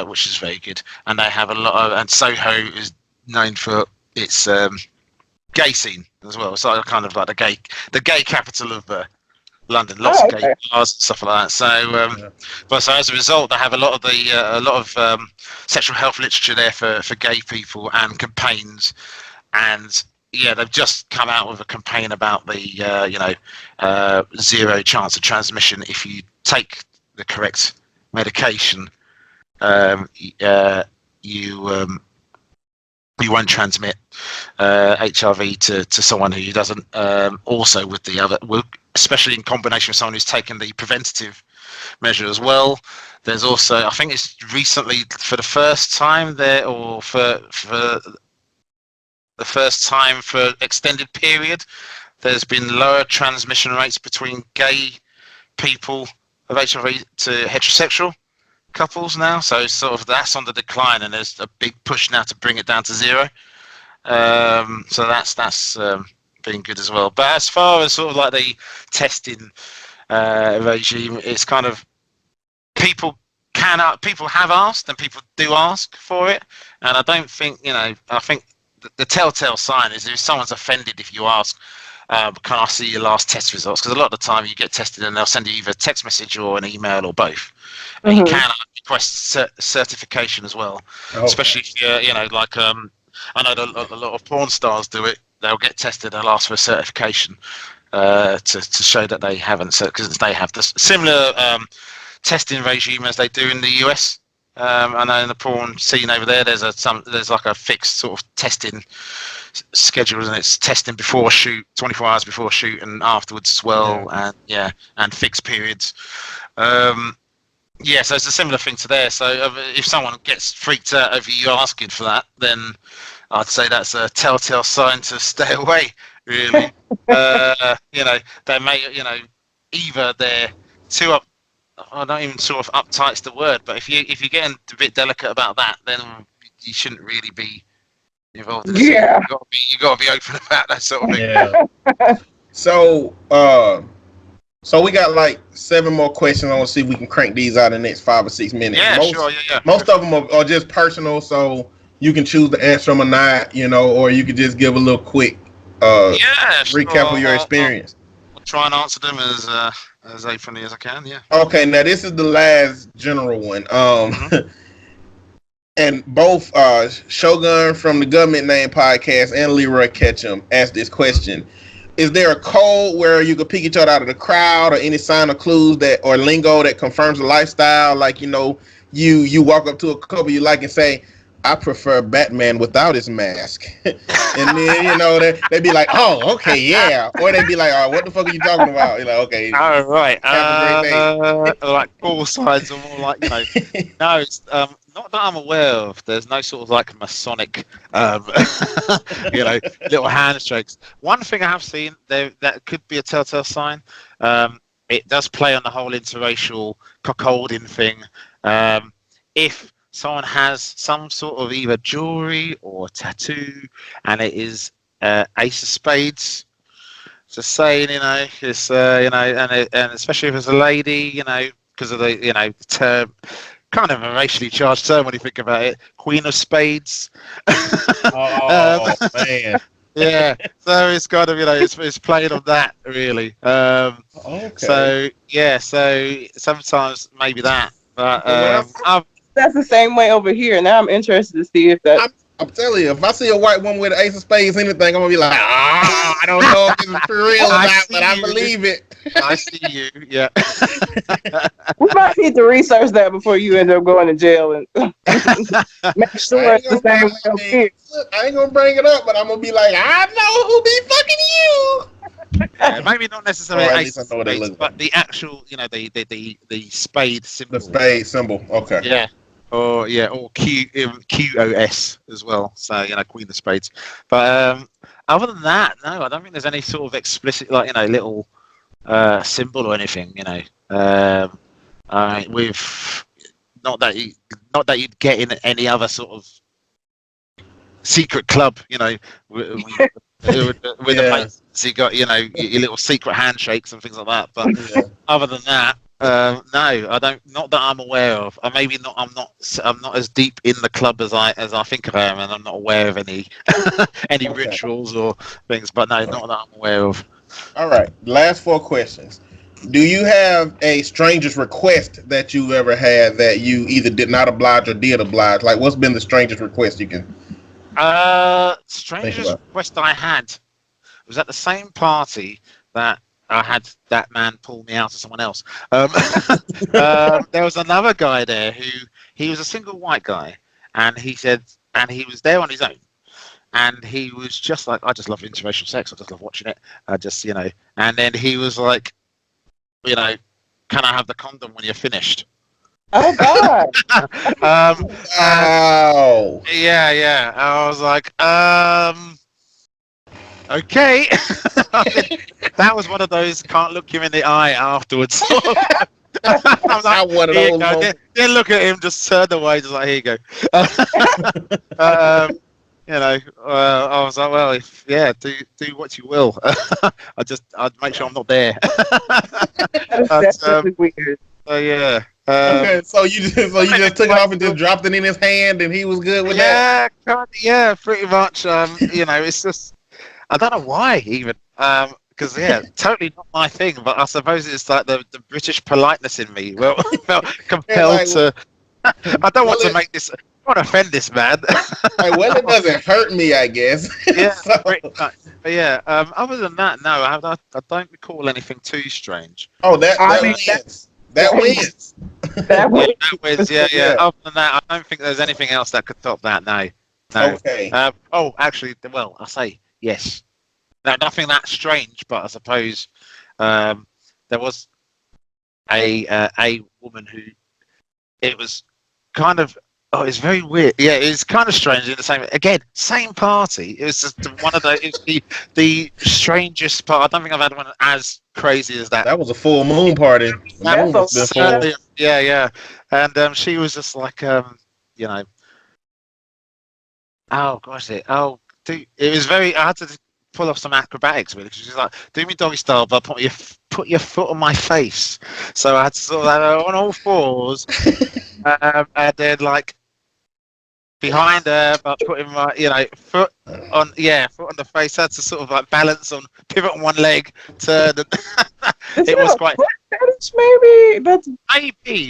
F: which is very good, and they have a lot of, and Soho is known for its gay scene as well. So kind of like the gay capital of London, lots of gay bars and stuff like that. So, but so as a result, they have a lot of sexual health literature there for gay people, and campaigns. And they've just come out with a campaign about the zero chance of transmission if you take the correct medication. You won't transmit HIV to someone who doesn't. Also, with the other, especially in combination with someone who's taken the preventative measure as well. There's also, I think it's recently for the first time there, or for the first time for extended period, there's been lower transmission rates between gay people of HIV to heterosexual couples now. So sort of that's on the decline, and there's a big push now to bring it down to zero. So that's been good as well. But as far as sort of like the testing regime, it's kind of people have asked, and people do ask for it, and I don't think I think the telltale sign is if someone's offended if you ask, can I see your last test results? Because a lot of the time you get tested and they'll send you either a text message or an email or both. And you can request certification as well, especially if you're, I know a lot of porn stars do it. They'll get tested and they'll ask for a certification to show that they haven't, because they have this similar testing regime as they do in the US. I know in the porn scene over there, there's like a fixed sort of testing schedule, and it's testing before shoot, 24 hours before shoot, and afterwards as well, and fixed periods. So it's a similar thing to there. So if someone gets freaked out over you asking for that, then I'd say that's a telltale sign to stay away. Really, they may, either they're too up. I don't even sort of uptight's the word, but if you're getting a bit delicate about that, then you shouldn't really be involved in it.
E: Yeah.
F: You got to be open about that sort of thing.
D: Yeah. So we got like 7 more questions. I want to see if we can crank these out in the next 5 or 6 minutes.
F: Yeah, sure. Yeah.
D: Most of them are just personal, so you can choose to answer them or not, or you could just give a little quick recap of your experience.
F: I'll try and answer them as openly as I can. Yeah.
D: Okay, now this is the last general one. And both Shogun from the Government Name Podcast and Leroy Ketchum asked this question: is there a code where you could pick each other out of the crowd, or any sign or clues that, or lingo that confirms the lifestyle? Like, you walk up to a couple you like and say, I prefer Batman without his mask. And then, you know, they'd be like, oh, okay, yeah. Or they'd be like, oh, what the fuck are you talking about? You're like, okay,
F: Oh right.
D: have a great day.
F: Like four sides are more like No, it's not that I'm aware of. There's no sort of like Masonic, you know, little handshakes. One thing I have seen there that could be a telltale sign. It does play on the whole interracial cuckolding thing. If someone has some sort of either jewelry or tattoo, and it is Ace of Spades. Just saying, you know, it's and especially if it's a lady, you know, because of the term, kind of a racially charged term when you think about it. Queen of Spades.
D: Oh, man.
F: Yeah, so it's kind of it's playing on that really.
D: Okay.
F: So yeah, so sometimes maybe that, but
E: That's the same way over here. Now I'm interested to see if that.
D: I'm telling you, if I see a white woman with an Ace of Spades, anything, I'm gonna be like, I don't know if it's for real or not, but I believe it.
F: I see you. Yeah.
E: We might need to research that before you end up going to jail and make sure it's the same way over here.
D: Look, I ain't gonna bring it up, but I'm gonna be like, I know who be fucking you.
F: Yeah, maybe not necessarily
D: Ace
F: Ace
D: of
F: of Spades,
D: like.
F: but the actual, the spade symbol.
D: The spade symbol. Okay.
F: Yeah. Or QOS as well. So Queen of Spades. But other than that, no, I don't think there's any sort of explicit little symbol or anything. With not that you'd get in any other sort of secret club. With the mates, you got your little secret handshakes and things like that. But other than that. No, I don't. Not that I'm aware of. Maybe not. I'm not as deep in the club as I think I am, and I'm not aware of any any rituals or things. But no, not that I'm aware of.
D: All right. Last 4 questions. Do you have a stranger's request that you ever had that you either did not oblige or did oblige? Like, what's been the strangest request you can?
F: Strangest request I had was at the same party that I had that man pull me out to someone else. There was another guy there he was a single white guy, and he said, and he was there on his own, and he was just like, I just love interracial sex. I just love watching it. I just, and then he was like, can I have the condom when you're finished?
E: Oh God!
D: Wow.
F: Yeah. I was like, okay. That was one of those can't look him in the eye afterwards. I'm like,
D: one of those.
F: Then look at him, just turn away, just like, here you go. I was like, well, do what you will. I'd make sure I'm not there.
E: That's really weird.
F: So yeah.
D: Okay, so you just took it off and just dropped it in his hand, and he was good with that.
F: Yeah, pretty much. It's just I don't know why even. Because totally not my thing. But I suppose it's like the British politeness in me. Well, I felt compelled to. I don't want to make this. I don't want to offend this man.
D: Well, it doesn't hurt me, I guess.
F: Yeah, so. Pretty much. But yeah. Other than that, no, I don't recall anything too strange.
D: Oh, that wins. That wins.
E: That
F: wins. Yeah. Other than that, I don't think there's anything else that could top that. No.
D: Okay.
F: Actually, well, I say yes. No, nothing that strange, but I suppose there was a woman who it was kind of it's very weird. Yeah, it's kind of strange in the same party. It was just one of the the strangest part. I don't think I've had one as crazy as that.
D: That was a full moon party.
F: Yeah. And she was just like oh gosh, it was very. I had to pull off some acrobatics really, because she's like, do me doggy style, but put your foot on my face. So I had to sort of on all fours, and then like behind her, but putting my foot on the face. I had to sort of like balance on, pivot on one leg, turn. It was quite.
E: Maybe that's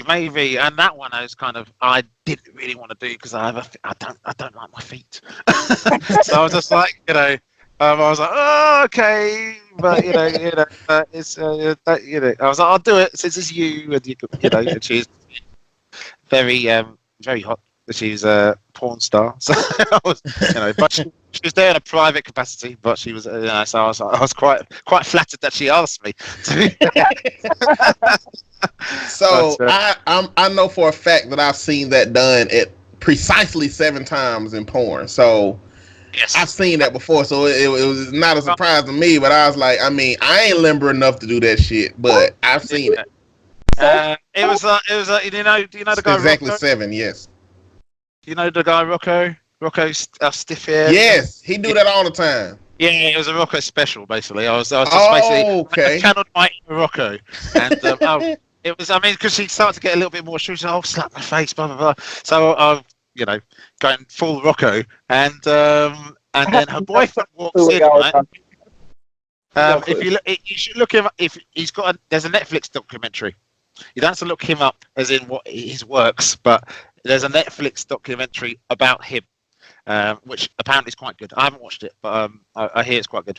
F: maybe, and that one I didn't really want to do because I don't like my feet. So I was just like I was like, oh, okay, but it's I was like, I'll do it since it's you, and and she's very hot. She was a porn star, so I was, but she was there in a private capacity. But she was, so I was quite flattered that she asked me.
D: So
F: But,
D: I know for a fact that I've seen that done at precisely 7 times in porn. So
F: yes,
D: I've seen that before. So it was not a surprise to me. But I was like, I mean, I ain't limber enough to do that shit, but I've seen it.
F: It was do you know the guy
D: Exactly
F: Rocco?
D: 7. Yes.
F: Do you know the guy Rocco? Rocco stiff hair.
D: Yes, he do that all the time.
F: Yeah, it was a Rocco special basically. I was just
D: Okay.
F: I channeled my inner Rocco, and it was. I mean, because she started to get a little bit more. She was like, "Oh, slap my face," blah blah blah. So I, going full Rocco, and then her boyfriend walks in. Right? If you look, you should look him up. If he's got, there's a Netflix documentary. You don't have to look him up as in what his works, but there's a Netflix documentary about him, which apparently is quite good. I haven't watched it, but I hear it's quite good.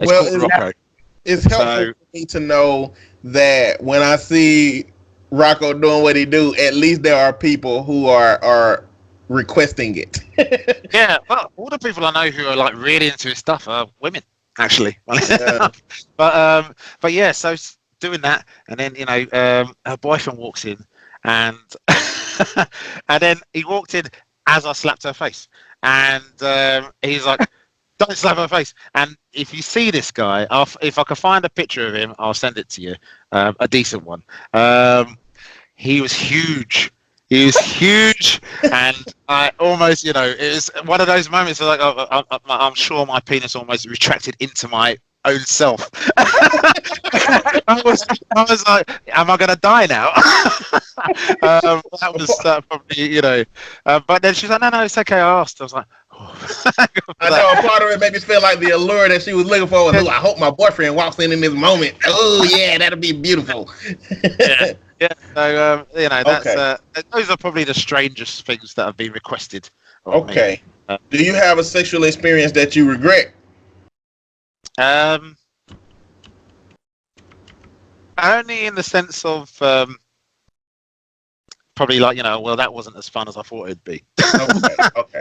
F: It's called Rocco.
D: It's helpful for me to know that when I see Rocco doing what he do, at least there are people who are requesting it.
F: Yeah, well, all the people I know who are like really into his stuff are women, actually.
D: Yeah.
F: But yeah, so doing that, and then her boyfriend walks in, and and then he walked in as I slapped her face, and he's like, "Don't slap her face." And if you see this guy, if I can find a picture of him, I'll send it to you, a decent one. He was huge. He was huge, and I almost, it was one of those moments where, like, I'm sure my penis almost retracted into my own self. I was like, am I going to die now? That was probably, but then she's like, no, it's okay. I asked. I was like, oh.
D: I know a part of it made me feel like the allure that she was looking for was, I hope my boyfriend walks in this moment. Oh yeah, that'll be beautiful.
F: Yeah. So that's
D: Okay.
F: Those are probably the strangest things that have been requested.
D: Okay. Do you have a sexual experience that you regret?
F: Only in the sense of probably like, well, that wasn't as fun as I thought it'd be.
D: Okay.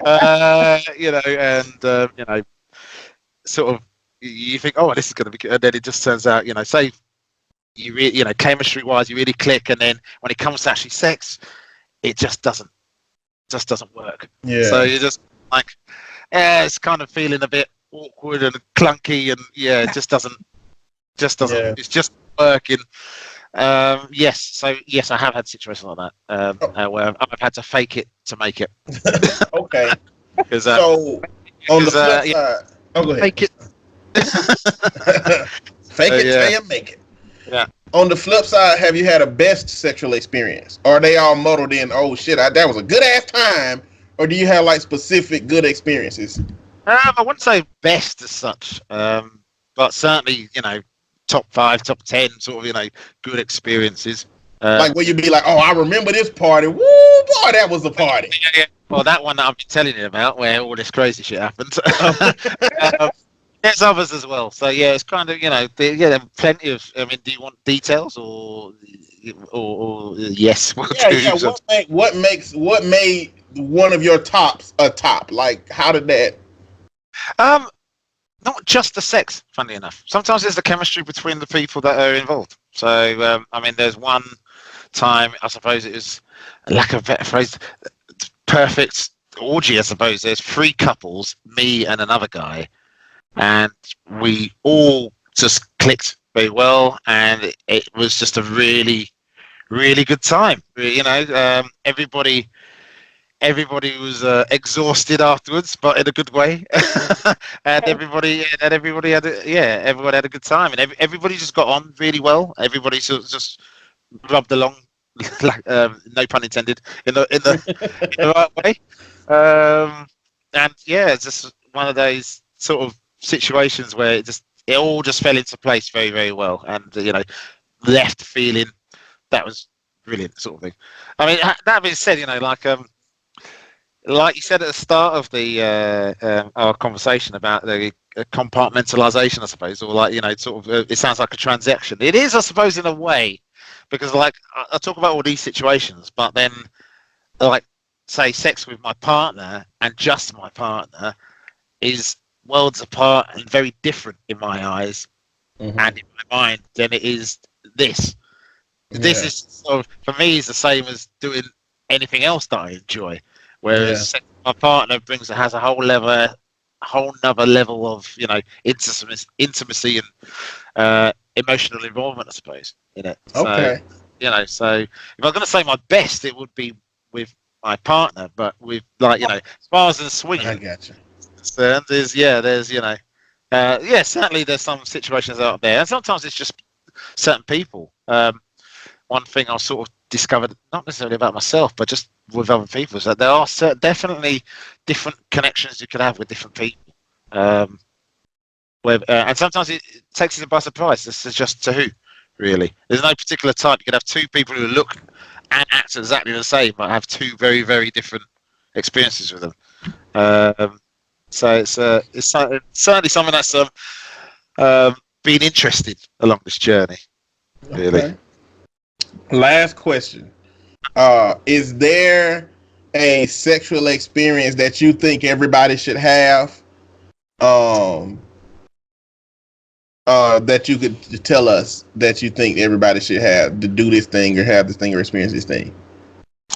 F: Sort of, you think, oh, this is going to be good, and then it just turns out, say you really, chemistry wise, you really click, and then when it comes to actually sex, it just doesn't work.
D: Yeah.
F: So you're just like, it's kind of feeling a bit awkward and clunky, and it just doesn't.
D: Yeah.
F: It's just working. Yes, I have had situations like that where I've had to fake it to make it.
D: Okay.
F: Because
D: So on the flip side, go ahead.
F: fake it.
D: Fake it till you make it.
F: Yeah.
D: On the flip side, have you had a best sexual experience? Or are they all muddled in, oh shit, that was a good ass time? Or do you have like specific good experiences?
F: I wouldn't say best as such, but certainly, top 5, top 10 sort of, good experiences.
D: Like where you'd be like, oh, I remember this party. Woo, boy, that was a party.
F: Yeah. Well, that one that I've been telling you about, where all this crazy shit happened. There's others as well. So yeah, it's kind of, there are plenty of. I mean, do you want details or yes?
D: Yeah. What made one of your tops a top? Like, how did that?
F: Not just the sex, funnily enough. Sometimes there's the chemistry between the people that are involved. So, I mean, there's one time, I suppose it was, lack of a better phrase, perfect orgy, I suppose. There's 3 couples, me and another guy, and we all just clicked very well, and it was just a really, really good time. Everybody was exhausted afterwards, but in a good way, and everybody had everyone had a good time, and everybody just got on really well. Everybody sort of just rubbed along, like, no pun intended, in the right way. And yeah, it's just one of those sort of situations where it all just fell into place very, very well, and left feeling that was brilliant, sort of thing. I mean, that being said, like you said at the start of the our conversation about the compartmentalization, I suppose, or like, sort of, it sounds like a transaction. It is, I suppose, in a way, because like I talk about all these situations, but then
G: like say sex with my partner and just my partner is worlds apart and very different in my eyes and in my mind than it is this. This is sort of, for me, is the same as doing anything else that I enjoy. Whereas sex with my partner has a whole nother level of intimacy and emotional involvement, I suppose, in it. So, so if I'm going to say my best, it would be with my partner, but with as far as the swinging,
D: I got you.
G: concerned, certainly there's some situations out there, and sometimes it's just certain people. One thing I sort of discovered, not necessarily about myself, but just with other people, is that there are definitely different connections you could have with different people. And sometimes it takes you by surprise. This is just to who, really. There's no particular type. You could have two people who look and act exactly the same, but have two very, very different experiences with them. So it's certainly something that's been interested along this journey. Really.
D: Okay. Last question. Is there a sexual experience that you think everybody should have? That you could tell us that you think everybody should have to do this thing or have this thing or experience this thing?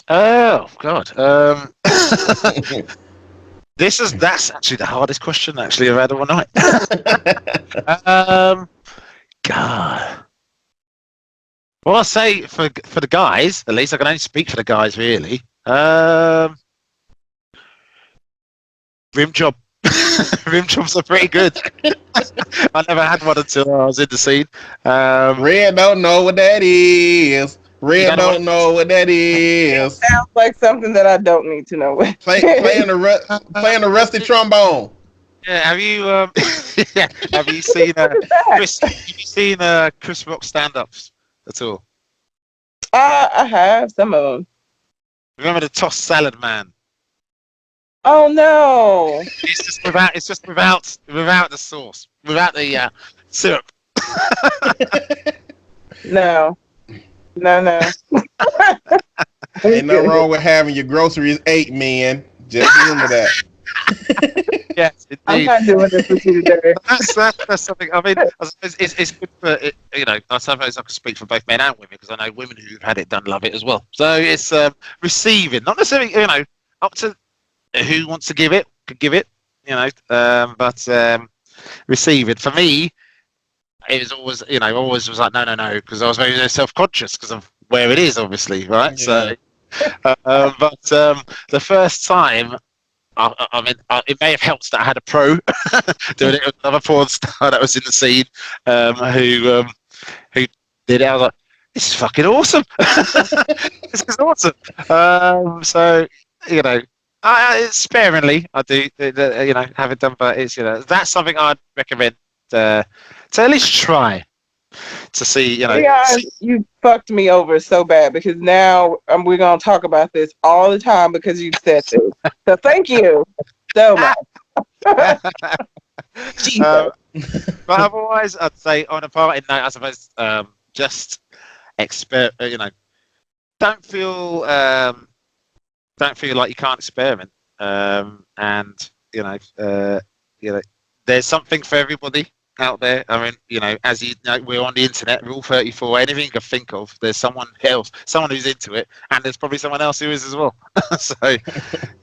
G: Oh God. That's actually the hardest question I've had all night. God. Well, I say for the guys, at least I can only speak for the guys, really. Rim job. Rim jobs are pretty good. I never had one until I was in the scene.
D: Red don't know what that is. Red don't know what that is.
E: Sounds like something that I don't need to know.
D: Playing the rusty trombone.
G: Yeah, have you have you seen Chris Rock stand-ups at all?
E: I have some of them.
G: Remember the tossed salad man?
E: Oh no!
G: It's just without the sauce, without the syrup.
E: No.
D: Ain't nothing wrong with having your groceries 8 men. Just remember that.
G: Yes, indeed.
E: I'm not doing this with you today.
G: That's something. I mean, I suppose it's good for it, I suppose I can speak for both men and women because I know women who've had it done love it as well. So it's receiving, not necessarily up to who wants to give it, could give it, but receiving for me. It was always was like no, because I was very self-conscious because of where it is, obviously, right? Yeah. So, but the first time, I mean, it may have helped that I had a pro doing it with another porn star that was in the scene, who did it. I was like, this is fucking awesome. This is awesome. So sparingly I do, have it done, but it's that's something I'd recommend. To at least try to see,
E: you fucked me over so bad because now we're gonna talk about this all the time because you said this. So thank you so much.
G: But otherwise, I'd say on a party note, I suppose just don't feel like you can't experiment, and there's something for everybody out there. I mean, as you know, we're on the internet, Rule 34, anything you can think of, there's someone else, someone who's into it, and there's probably someone else who is as well. So,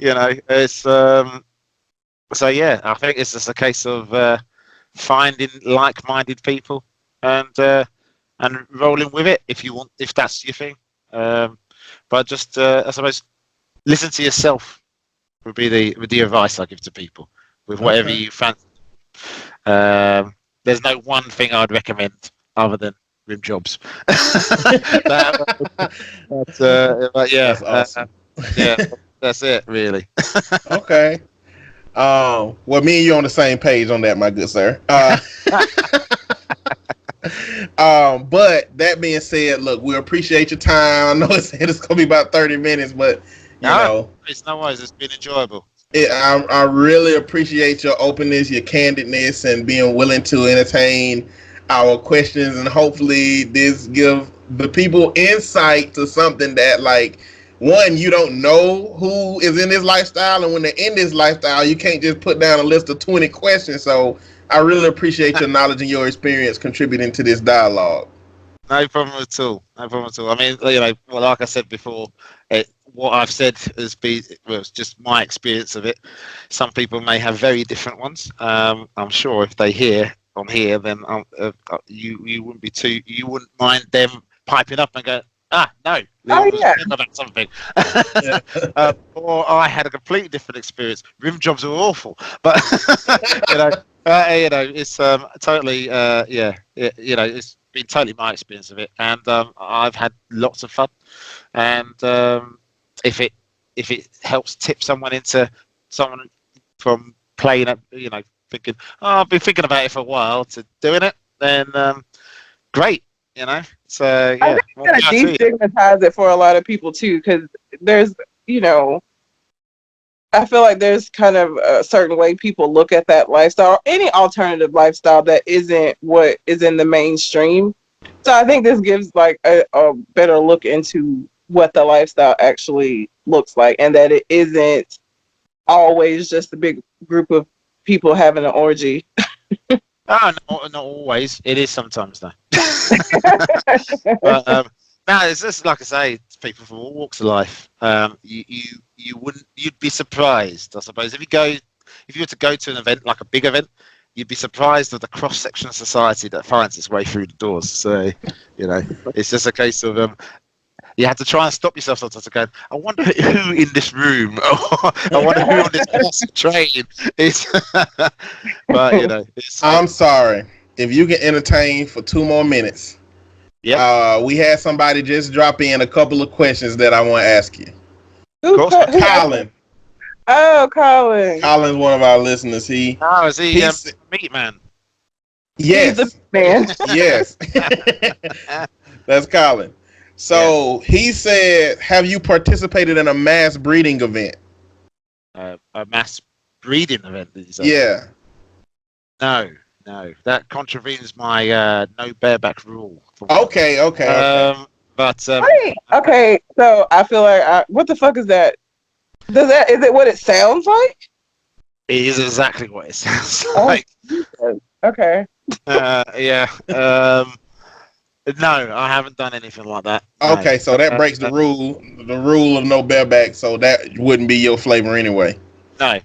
G: it's, so yeah, I think it's just a case of finding like-minded people and rolling with it if that's your thing. But just, I suppose, listen to yourself would be the advice I give to people with whatever you fancy. There's no one thing I'd recommend other than rim jobs. But yeah, that's awesome. Yeah, that's it, really.
D: Okay. Well, me and you on the same page on that, my good sir. But that being said, look, we appreciate your time. I know it's gonna be about 30 minutes, but you know,
G: it's no worries. It's been enjoyable.
D: I really appreciate your openness, your candidness, and being willing to entertain our questions. And hopefully, this give the people insight to something that, like, one, you don't know who is in this lifestyle, and when they're in this lifestyle, you can't just put down a list of 20 questions. So I really appreciate your knowledge and your experience contributing to this dialogue.
G: No problem at all. No problem at all. I mean, you know, well, like I said before, what I've said has been, well, it's just my experience of it. Some people may have very different ones. I'm sure if they hear on here, then you wouldn't be you wouldn't mind them piping up and go, no, Leon was wrong about something. Or I had a completely different experience. Rim jobs are awful, but you know, it's totally, you know, it's been totally my experience of it, and I've had lots of fun. And if it helps tip someone from playing it, you know, thinking, I've been thinking about it for a while, to doing it, then great, you know. So yeah,
E: I think it's gonna destigmatize it for a lot of people too, because there's, you know, I feel like there's kind of a certain way people look at that lifestyle, any alternative lifestyle that isn't what is in the mainstream. So I think this gives like a better look into what the lifestyle actually looks like, and that it isn't always just a big group of people having an orgy.
G: Oh, no, not always. It is sometimes though. But no, it's just like I say, it's people from all walks of life. You'd be surprised, I suppose, if you were to go to an event like a big event, you'd be surprised of the cross section of society that finds its way through the doors. So, you know, it's just a case of you have to try and stop yourself sometimes going, I wonder who in this room, or I wonder who on this bus train is. But, you know,
D: I'm sorry. If you can entertain for 2 more minutes.
G: Yeah.
D: We had somebody just drop in a couple of questions that I want to ask you.
G: Colin.
E: Oh, Colin.
D: Colin's one of our listeners.
G: Is he meat man?
D: Yes.
E: He's the man.
D: Yes. That's Colin. So he said, have you participated in a mass breeding event?
G: A mass breeding event, did you say?
D: Yeah.
G: No. That contravenes my no bareback rule.
D: Okay.
G: But
E: Wait, okay, so I feel like what the fuck is that? Is it what it sounds like?
G: it is exactly what it sounds like.
E: Okay.
G: Yeah. No, I haven't done anything like that.
D: Okay,
G: No.
D: so that breaks the rule of no bareback, so that wouldn't be your flavor anyway.
G: No.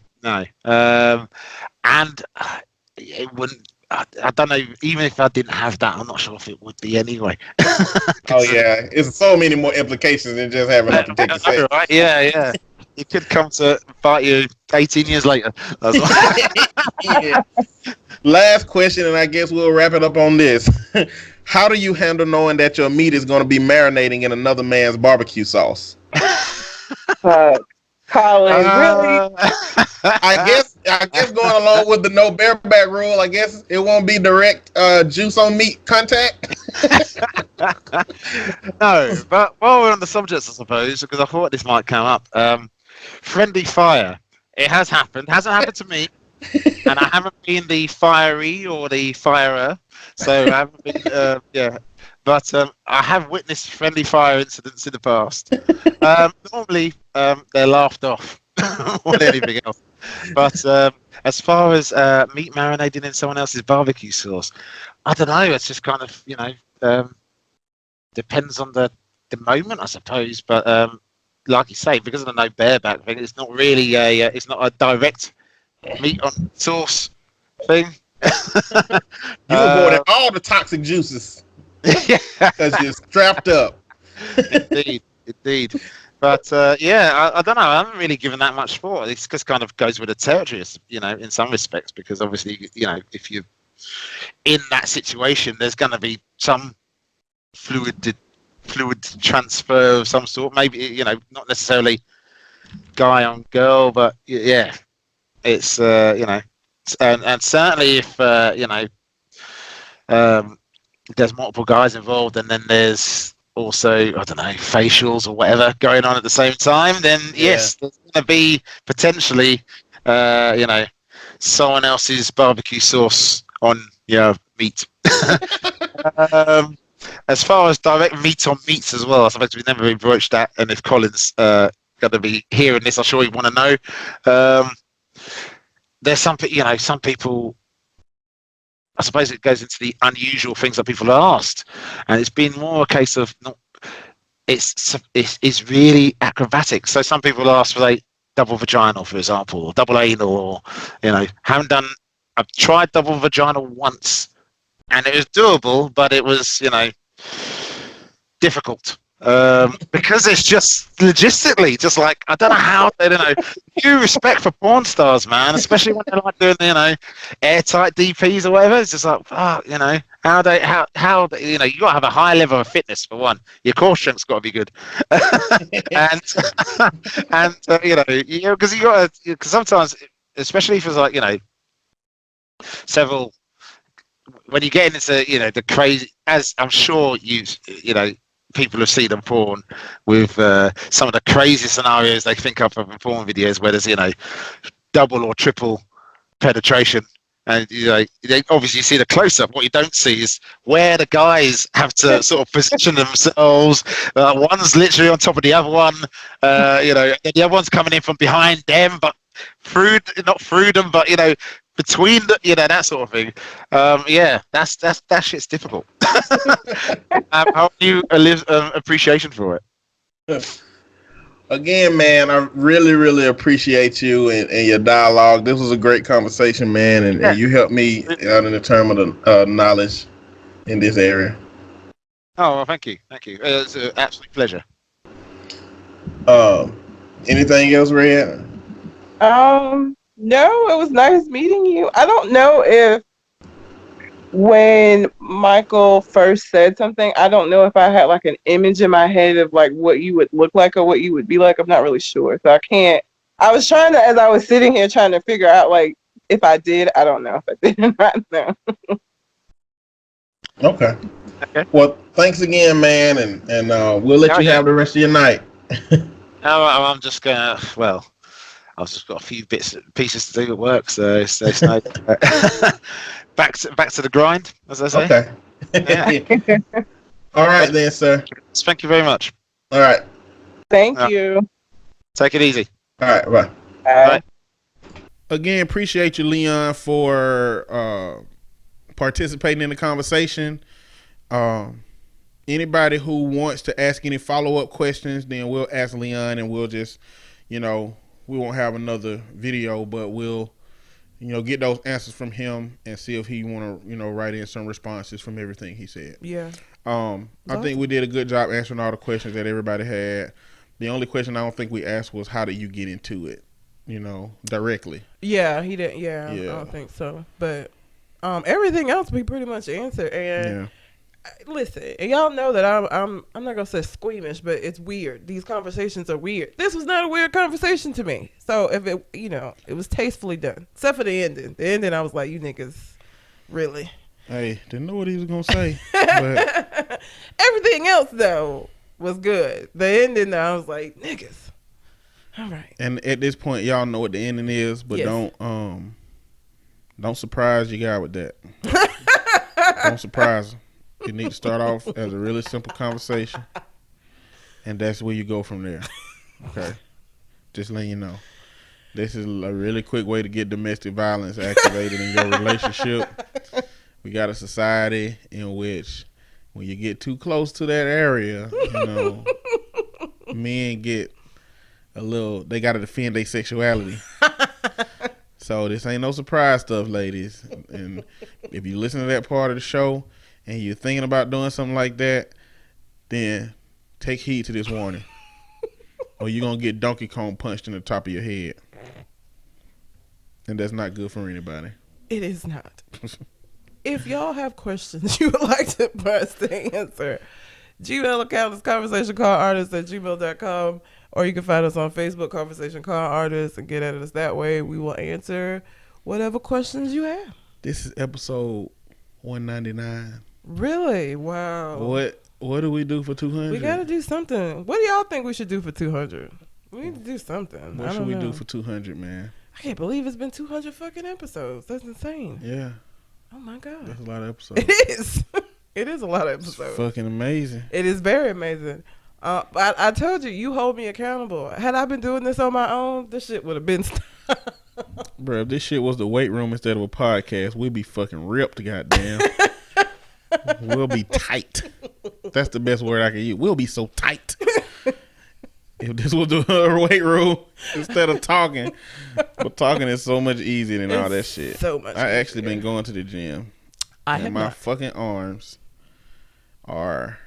G: And it wouldn't. I don't know. Even if I didn't have that, I'm not sure if it would be anyway.
D: Oh yeah, it's so many more implications than just having a particular sex.
G: Right? Yeah. It could come to bite you 18 years later.
D: Yeah. Last question, and I guess we'll wrap it up on this. How do you handle knowing that your meat is going to be marinating in another man's barbecue sauce?
E: Colin, really?
D: I guess going along with the no bareback rule, I guess it won't be direct juice on meat contact.
G: No, but while we're on the subject, I suppose, because I thought this might come up, friendly fire. It has happened. Hasn't happened to me, and I haven't been the fiery or the firer, so I haven't been. But I have witnessed friendly fire incidents in the past. Normally, they're laughed off more than anything else. But as far as meat marinating in someone else's barbecue sauce, I don't know. It's just kind of, depends on the moment, I suppose. But like you say, because of the no bareback thing, it's not really it's not a direct meat on sauce thing.
D: You avoided all the toxic juices. Because you're strapped up.
G: Indeed. But I don't know. I haven't really given that much thought. This just kind of goes with the territory, in some respects, because obviously, if you're in that situation, there's going to be some fluid transfer of some sort. Maybe not necessarily guy on girl, but yeah, it's and certainly if there's multiple guys involved, and then there's also, I don't know, facials or whatever going on at the same time, then yes, there's going to be potentially, someone else's barbecue sauce on your meat. as far as direct meat on meats as well, I suppose we've never really broached that. And if Colin's going to be hearing this, I'm sure he'd want to know. There's some people. I suppose it goes into the unusual things that people are asked, and it's been more a case of not. It's really acrobatic. So some people ask for like double vaginal, for example, or double anal, or haven't done. I've tried double vaginal once, and it was doable, but it was difficult because it's just logistically, just like I don't know how they don't know. Due respect for porn stars, man, especially when they're like doing airtight DPs or whatever. It's just like how you gotta have a high level of fitness for one. Your core strength's got to be good, and because because sometimes, especially if it's like several. When you get into the crazy, as I'm sure people have seen on porn with some of the crazy scenarios they think of in porn videos where there's double or triple penetration, and they obviously see the close-up. What you don't see is where the guys have to sort of position themselves. One's literally on top of the other one, and the other one's coming in from behind them, but not through them, but between that sort of thing. That shit's difficult. How do you live appreciation for it?
D: Again, man, I really, really appreciate you and your dialogue. This was a great conversation, man, and you helped me out in the term of the knowledge in this area.
G: Oh, well, thank you. It's an absolute pleasure.
D: Anything else, Red?
E: No, it was nice meeting you. I don't know if when Michael first said something, I don't know if I had like an image in my head of like what you would look like or what you would be like. I'm not really sure. So I was trying to, as I was sitting here trying to figure out like if I did, I don't know if I did or not. No.
D: Okay. Well, thanks again, man, and we'll let you have the rest of your night.
G: I'm just gonna. Well, I've just got a few pieces to do at work, so it's no. back to the grind, as I say.
D: Okay. Yeah. All right then, sir.
G: Thank you very much.
D: All right.
E: Thank you.
G: Take it easy.
D: All right. Bye.
E: Bye.
C: Again, appreciate you, Leon, for participating in the conversation. Anybody who wants to ask any follow-up questions, then we'll ask Leon, and we'll just, we won't have another video, but we'll, get those answers from him and see if he want to, write in some responses from everything he said.
B: Yeah.
C: I think we did a good job answering all the questions that everybody had. The only question I don't think we asked was, how do you get into it, directly? Yeah, he didn't. Yeah, I don't think so. But everything else we pretty much answered. And listen, and y'all know that I'm not gonna say squeamish, but it's weird. These conversations are weird. This was not a weird conversation to me. So if it, it was tastefully done, except for the ending. The ending, I was like, you niggas, really? Hey, didn't know what he was gonna say. But everything else though was good. The ending, I was like, niggas. All right. And at this point, y'all know what the ending is, but don't surprise your guy with that. Don't surprise him. You need to start off as a really simple conversation, and that's where you go from there. Okay, just letting you know. This is a really quick way to get domestic violence activated in your relationship. We got a society in which, when you get too close to that area, men get they got to defend their sexuality. So this ain't no surprise stuff, ladies. And if you listen to that part of the show and you're thinking about doing something like that, then take heed to this warning, or you're going to get Donkey Kong punched in the top of your head. And that's not good for anybody. It is not. If y'all have questions you would like to press to answer, Gmail account is conversationconartists@gmail.com, or you can find us on Facebook, Conversation Con Artists, and get at us that way. We will answer whatever questions you have. This is episode 199. Really? Wow. What do we do for 200? We gotta do something. What do y'all think we should do for 200? We need to do something. What should we do for 200, man? I can't believe it's been 200 fucking episodes. That's insane. Yeah. Oh my God. That's a lot of episodes. It is.
B: It is a lot of
C: It's
B: episodes.
C: fucking amazing.
B: It is very amazing. I told you hold me accountable. Had I been doing this on my own, this shit would have been
C: Bro, if this shit was the weight room instead of a podcast, we'd be fucking ripped, goddamn. We'll be tight. That's the best word I can use. We'll be so tight. If this was the weight room instead of talking. But talking is so much easier than all that shit.
B: So much
C: I actually
B: easier.
C: been going to the gym.
B: I
C: and
B: have
C: my
B: not.
C: fucking arms are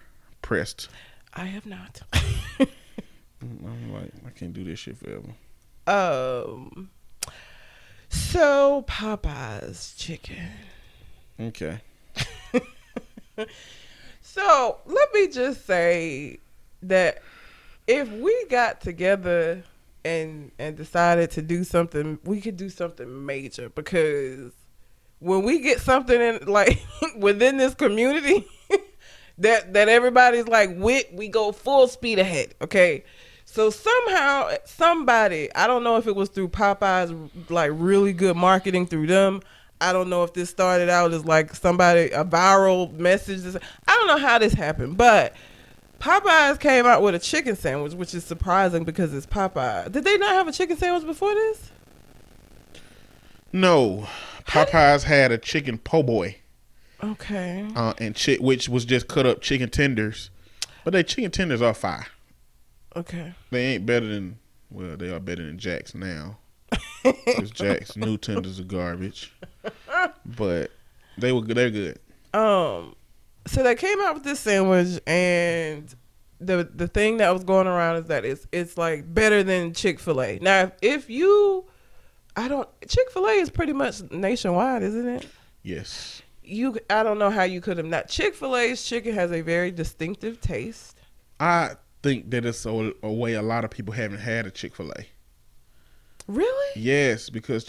C: pressed.
B: I have not.
C: I'm like, I can't do this shit forever.
B: So Popeye's chicken.
C: Okay.
B: So let me just say that if we got together and decided to do something, we could do something major, because when we get something in like within this community that everybody's like with, we go full speed ahead. Okay. So somehow somebody, I don't know if it was through Popeye's like really good marketing through them. I don't know if this started out as like a viral message. I don't know how this happened, but Popeyes came out with a chicken sandwich, which is surprising because it's Popeye. Did they not have a chicken sandwich before this?
C: No. Popeyes had a chicken po' boy.
B: Okay.
C: Which was just cut up chicken tenders. But they chicken tenders are fire.
B: Okay.
C: They ain't better than, well, they are better than Jack's now. Because Jack's new tenders are garbage. But they're good.
B: So they came out with this sandwich, and the thing that was going around is that it's like better than Chick-fil-A. Now, Chick-fil-A is pretty much nationwide, isn't it?
C: Yes.
B: I don't know how you could have not. Chick-fil-A's chicken has a very distinctive taste.
C: I think that it's a way a lot of people haven't had a Chick-fil-A.
B: Really?
C: Yes, because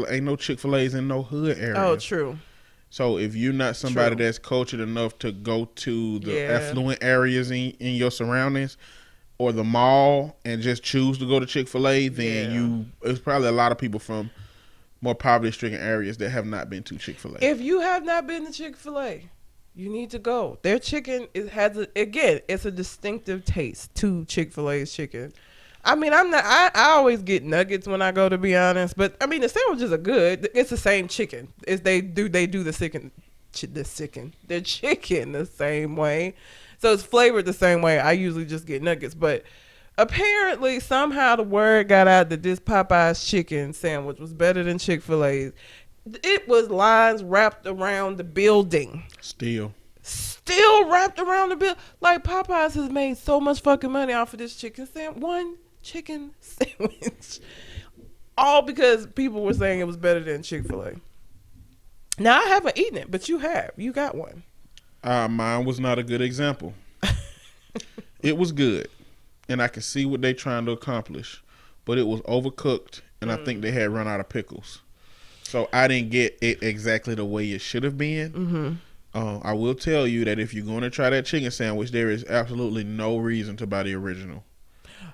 C: ain't no Chick-fil-A's in no hood area.
B: Oh, true.
C: So if you're not somebody
B: True.
C: that's cultured enough to go to the
B: Yeah.
C: affluent areas in your surroundings or the mall and just choose to go to Chick-fil-A, then it's probably a lot of people from more poverty-stricken areas that have not been to Chick-fil-A.
B: If you have not been to Chick-fil-A, you need to go. Their chicken it's a distinctive taste to Chick-fil-A's chicken. I mean, I always get nuggets when I go, to be honest, but I mean the sandwiches are good. It's the same chicken. They do their chicken the same way. So it's flavored the same way. I usually just get nuggets, but apparently somehow the word got out that this Popeye's chicken sandwich was better than Chick-fil-A's. It was lines wrapped around the building. Still wrapped around the building. Like, Popeyes has made so much fucking money off of this one chicken sandwich. All because people were saying it was better than Chick-fil-A. Now, I haven't eaten it, but you have. You got one.
C: Mine was not a good example. It was good, and I can see what they're trying to accomplish, but it was overcooked, and I think they had run out of pickles. So I didn't get it exactly the way it should have been. Mm-hmm. I will tell you that if you're going to try that chicken sandwich, there is absolutely no reason to buy the original.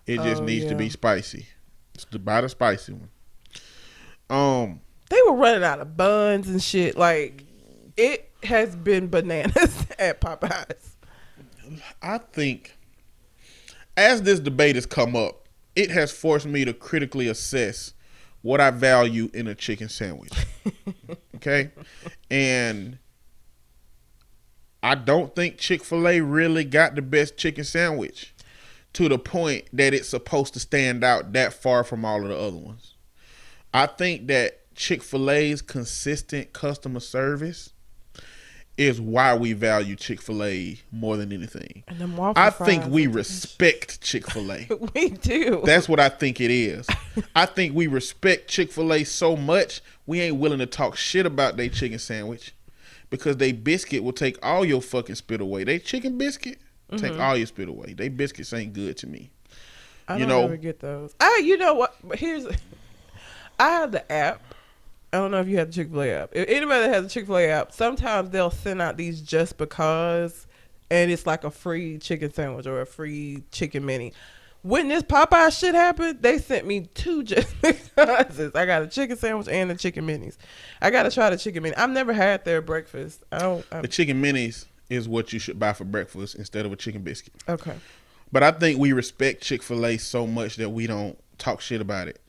C: It just needs to be spicy. It's to buy the spicy one.
B: They were running out of buns and shit. Like, it has been bananas at Popeyes.
C: I think as this debate has come up, it has forced me to critically assess what I value in a chicken sandwich. Okay? And I don't think Chick-fil-A really got the best chicken sandwich to the point that it's supposed to stand out that far from all of the other ones. I think that Chick-fil-A's consistent customer service is why we value Chick-fil-A more than anything.
B: And them waffle
C: I
B: fries
C: think we
B: and
C: respect Chick-fil-A.
B: We do.
C: That's what I think it is. I think we respect Chick-fil-A so much, we ain't willing to talk shit about their chicken sandwich because they biscuit will take all your fucking spit away. They chicken biscuit take all your spit away. They biscuits ain't good to me.
B: I don't ever get those. You know what? I have the app. I don't know if you have the Chick-fil-A app. If anybody that has a Chick-fil-A app, sometimes they'll send out these just because, and it's like a free chicken sandwich or a free chicken mini. When this Popeye shit happened, they sent me 2 just because. I got a chicken sandwich and the chicken minis. I got to try the chicken mini. I've never had their breakfast.
C: The chicken minis is what you should buy for breakfast instead of a chicken biscuit.
B: Okay.
C: But I think we respect Chick-fil-A so much that we don't talk shit about it.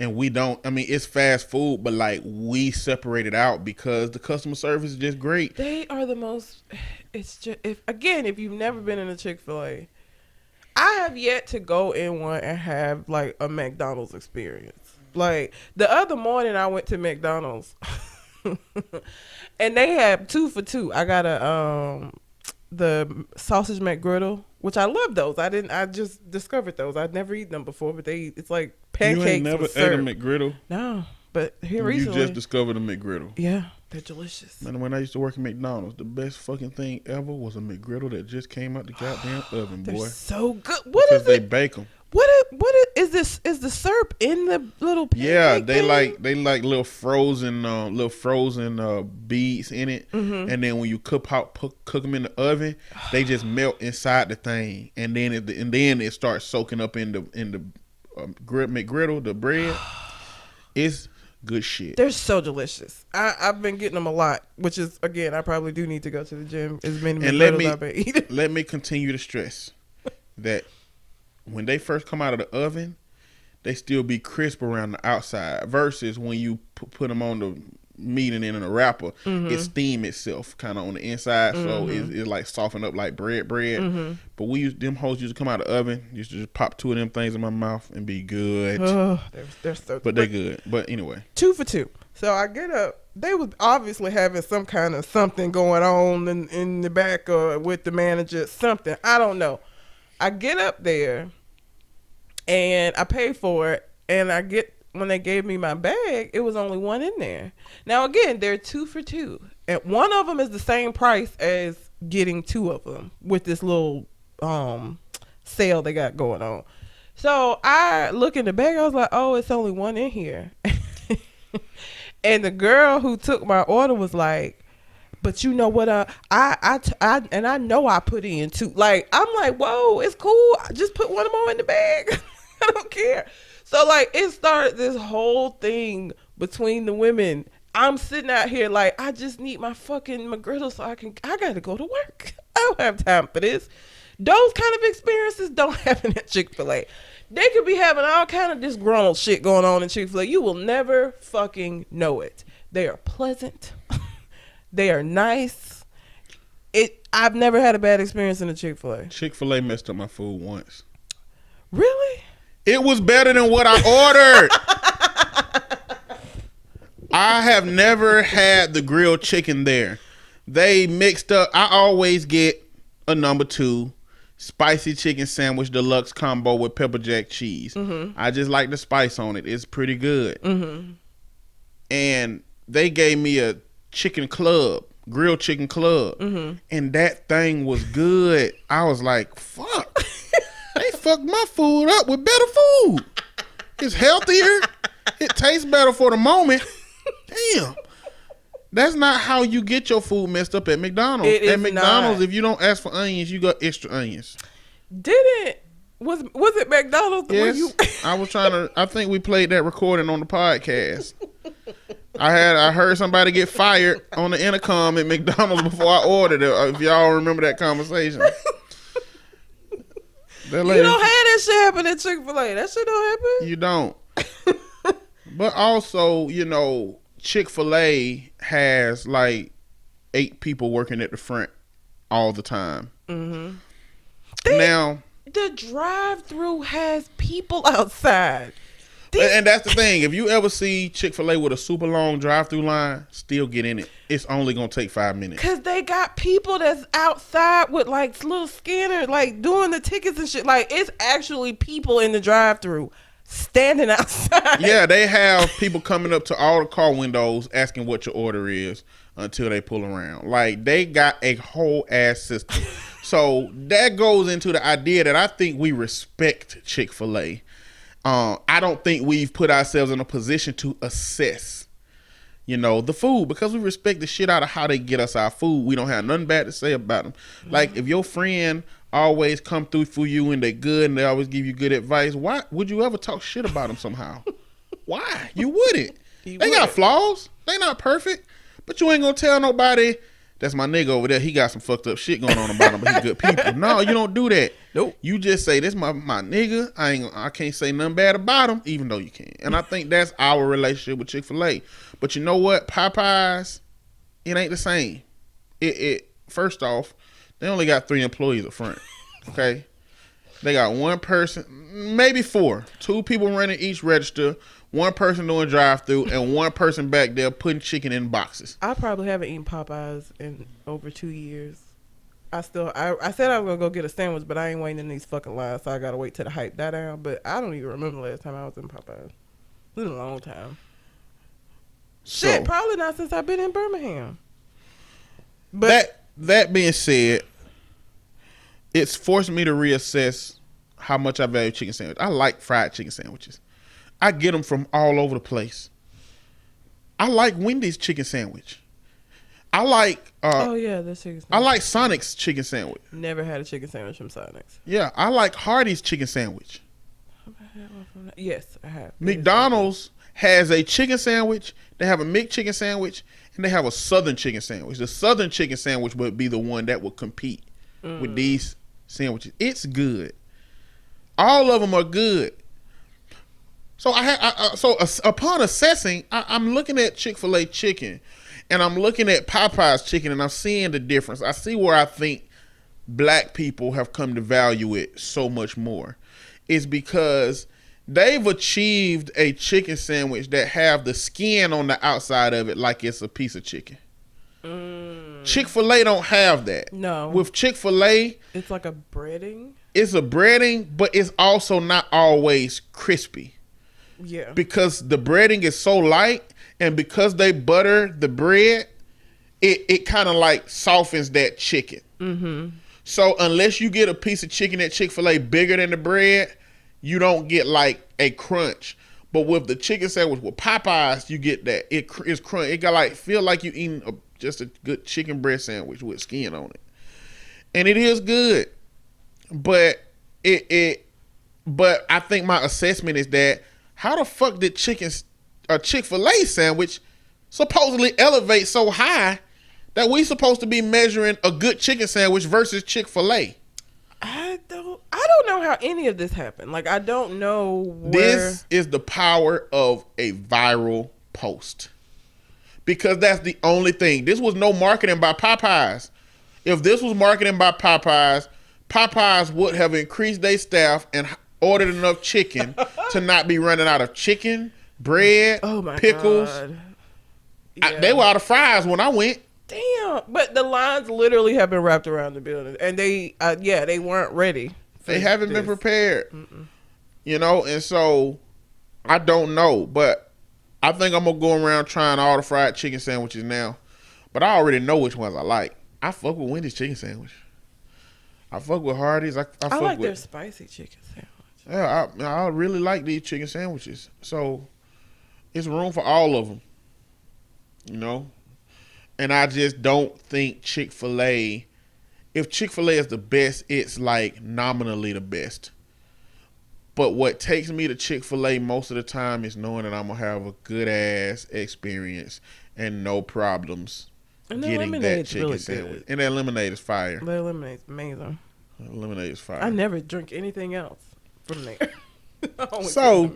C: And we don't, I mean, it's fast food, but like we separate it out because the customer service is just great.
B: They are the most, it's just, if you've never been in a Chick-fil-A, I have yet to go in one and have like a McDonald's experience. Like the other morning I went to McDonald's and they had 2 for $2. I got the sausage McGriddle, which I love those. I just discovered those. I'd never eaten them before, but it's like pancakes.
C: You ain't never ate a McGriddle?
B: No, but here
C: You
B: recently.
C: just discovered a McGriddle.
B: Yeah, they're delicious.
C: Man, when I used to work at McDonald's, the best fucking thing ever was a McGriddle that just came out the goddamn oven,
B: They're
C: boy.
B: so good. What
C: Because
B: is
C: they
B: it?
C: bake them.
B: What is this? Is the syrup in the little pancake
C: Yeah, they
B: thing?
C: like little frozen beads in it,
B: Mm-hmm.
C: and then when you cook them in the oven, they just melt inside the thing, and then it starts soaking up in the McGriddle, the bread. It's good shit.
B: They're so delicious. I've been getting them a lot, which is again, I probably do need to go to the gym as many
C: And
B: McGriddles I've been eating.
C: let me continue to stress that when they first come out of the oven, they still be crisp around the outside. Versus when you put them on the meat and then in a wrapper, it steam itself kind of on the inside, so it like soften up like bread. But them hoes used to come out of the oven, used to just pop 2 of them things in my mouth and be good.
B: Oh, they're so.
C: But they good. But anyway,
B: 2 for $2. So I get up. They was obviously having some kind of something going on in the back or with the manager. Something, I don't know. I get up there and I pay for it, and when they gave me my bag, it was only one in there. Now again, they're 2 for $2, and one of them is the same price as getting 2 of them with this little sale they got going on. So I look in the bag, I was like, oh, it's only one in here. And the girl who took my order was like, but you know what? I know I put in 2. Like, I'm like, whoa, it's cool. I just put one more in the bag. I don't care. So like, it started this whole thing between the women. I'm sitting out here like, I just need my fucking McGriddle so I gotta go to work. I don't have time for this. Those kind of experiences don't happen at Chick-fil-A. They could be having all kind of disgruntled shit going on in Chick-fil-A. You will never fucking know it. They are pleasant. They are nice. I've never had a bad experience in a Chick-fil-A.
C: Chick-fil-A messed up my food once.
B: Really?
C: It was better than what I ordered. I have never had the grilled chicken there. They mixed up. I always get a number 2 spicy chicken sandwich deluxe combo with pepper jack cheese. I just like the spice on it. It's pretty good. And they gave me a chicken club, grilled chicken club, and that thing was good. I was like, fuck. They fucked my food up with better food. It's healthier. It tastes better for the moment. Damn. That's not how you get your food messed up at McDonald's. At McDonald's, if you don't ask for onions, you got extra onions.
B: Was it McDonald's?
C: Yes. I think we played that recording on the podcast. I heard somebody get fired on the intercom at McDonald's before I ordered it. If y'all remember that conversation.
B: You don't have that shit happen at Chick-fil-A. That shit don't happen.
C: You don't. But also, Chick-fil-A has like 8 people working at the front all the time. Now,
B: the drive-thru has people outside.
C: And that's the thing. If you ever see Chick-fil-A with a super long drive-thru line, still get in it. It's only going to take 5 minutes.
B: Because they got people that's outside with like little scanner, like doing the tickets and shit. Like, it's actually people in the drive-thru standing outside.
C: Yeah, they have people coming up to all the car windows asking what your order is until they pull around. Like, they got a whole ass system. So that goes into the idea that I think we respect Chick-fil-A. I don't think we've put ourselves in a position to assess, the food, because we respect the shit out of how they get us our food. We don't have nothing bad to say about them. Like, if your friend always come through for you and they're good and they always give you good advice, why would you ever talk shit about them somehow? Why? You wouldn't. They got flaws. They not perfect. But you ain't gonna tell nobody that's my nigga over there. He got some fucked up shit going on about him, but he good people. No, you don't do that.
B: Nope.
C: You just say, this my nigga. I can't say nothing bad about him, even though you can. And I think that's our relationship with Chick-fil-A. But you know what? Popeyes, it ain't the same. It first off, they only got 3 employees up front. Okay? They got one person, maybe 4. 2 people running each register, 1 person doing drive-through, and 1 person back there putting chicken in boxes.
B: I probably haven't eaten Popeyes in over 2 years. I said I was gonna go get a sandwich, but I ain't waiting in these fucking lines, so I gotta wait till the hype die down. But I don't even remember the last time I was in Popeyes. It's been a long time. Shit, probably not since I've been in Birmingham. But
C: that being said, it's forced me to reassess how much I value chicken sandwiches. I like fried chicken sandwiches. I get them from all over the place. I like Wendy's chicken sandwich. I like
B: the chicken sandwich.
C: I like Sonic's chicken sandwich.
B: Never had a chicken sandwich from Sonic's.
C: Yeah, I like Hardee's chicken sandwich.
B: Yes, I have.
C: McDonald's has a chicken sandwich. They have a McChicken sandwich, and they have a Southern chicken sandwich. The Southern chicken sandwich would be the one that would compete with these sandwiches. It's good. All of them are good. So upon assessing, I'm looking at Chick-fil-A chicken, and I'm looking at Popeye's chicken, and I'm seeing the difference. I see where I think black people have come to value it so much more. It's because they've achieved a chicken sandwich that have the skin on the outside of it like it's a piece of chicken. Chick-fil-A don't have that.
B: No.
C: With Chick-fil-A,
B: it's like a breading.
C: It's a breading, but it's also not always crispy.
B: Yeah. Because
C: the breading is so light, and because they butter the bread, it kind of like softens that chicken. Mm-hmm. So unless you get a piece of chicken at Chick-fil-A bigger than the bread, you don't get like a crunch. But with the chicken sandwich with Popeyes, you get that. It's crunch. It got like feel like you eating just a good chicken breast sandwich with skin on it, and it is good. But but I think my assessment is that how the fuck did a Chick-fil-A sandwich supposedly elevate so high that we supposed to be measuring a good chicken sandwich versus Chick-fil-A?
B: I don't know how any of this happened. Like, I don't know where.
C: This is the power of a viral post. Because that's the only thing. This was no marketing by Popeyes. If this was marketing by Popeyes, Popeyes would have increased their staff and ordered enough chicken to not be running out of chicken, bread, pickles.
B: God. Yeah.
C: They were out of fries when I went.
B: Damn. But the lines literally have been wrapped around the building. And they weren't ready.
C: They haven't been prepared. You know, and so I don't know. But I think I'm going to go around trying all the fried chicken sandwiches now. But I already know which ones I like. I fuck with Wendy's chicken sandwich. I fuck with Hardee's. I
B: like their spicy chicken sandwich.
C: Yeah, I really like these chicken sandwiches. So it's room for all of them. You know? And I just don't think Chick-fil-A, if Chick-fil-A is the best, it's like nominally the best. But what takes me to Chick-fil-A most of the time is knowing that I'm going to have a good ass experience and no problems getting that chicken
B: really
C: sandwich.
B: Good.
C: And that lemonade is fire.
B: The lemonade's amazing.
C: Lemonade is fire.
B: I never drink anything else from there.
C: So,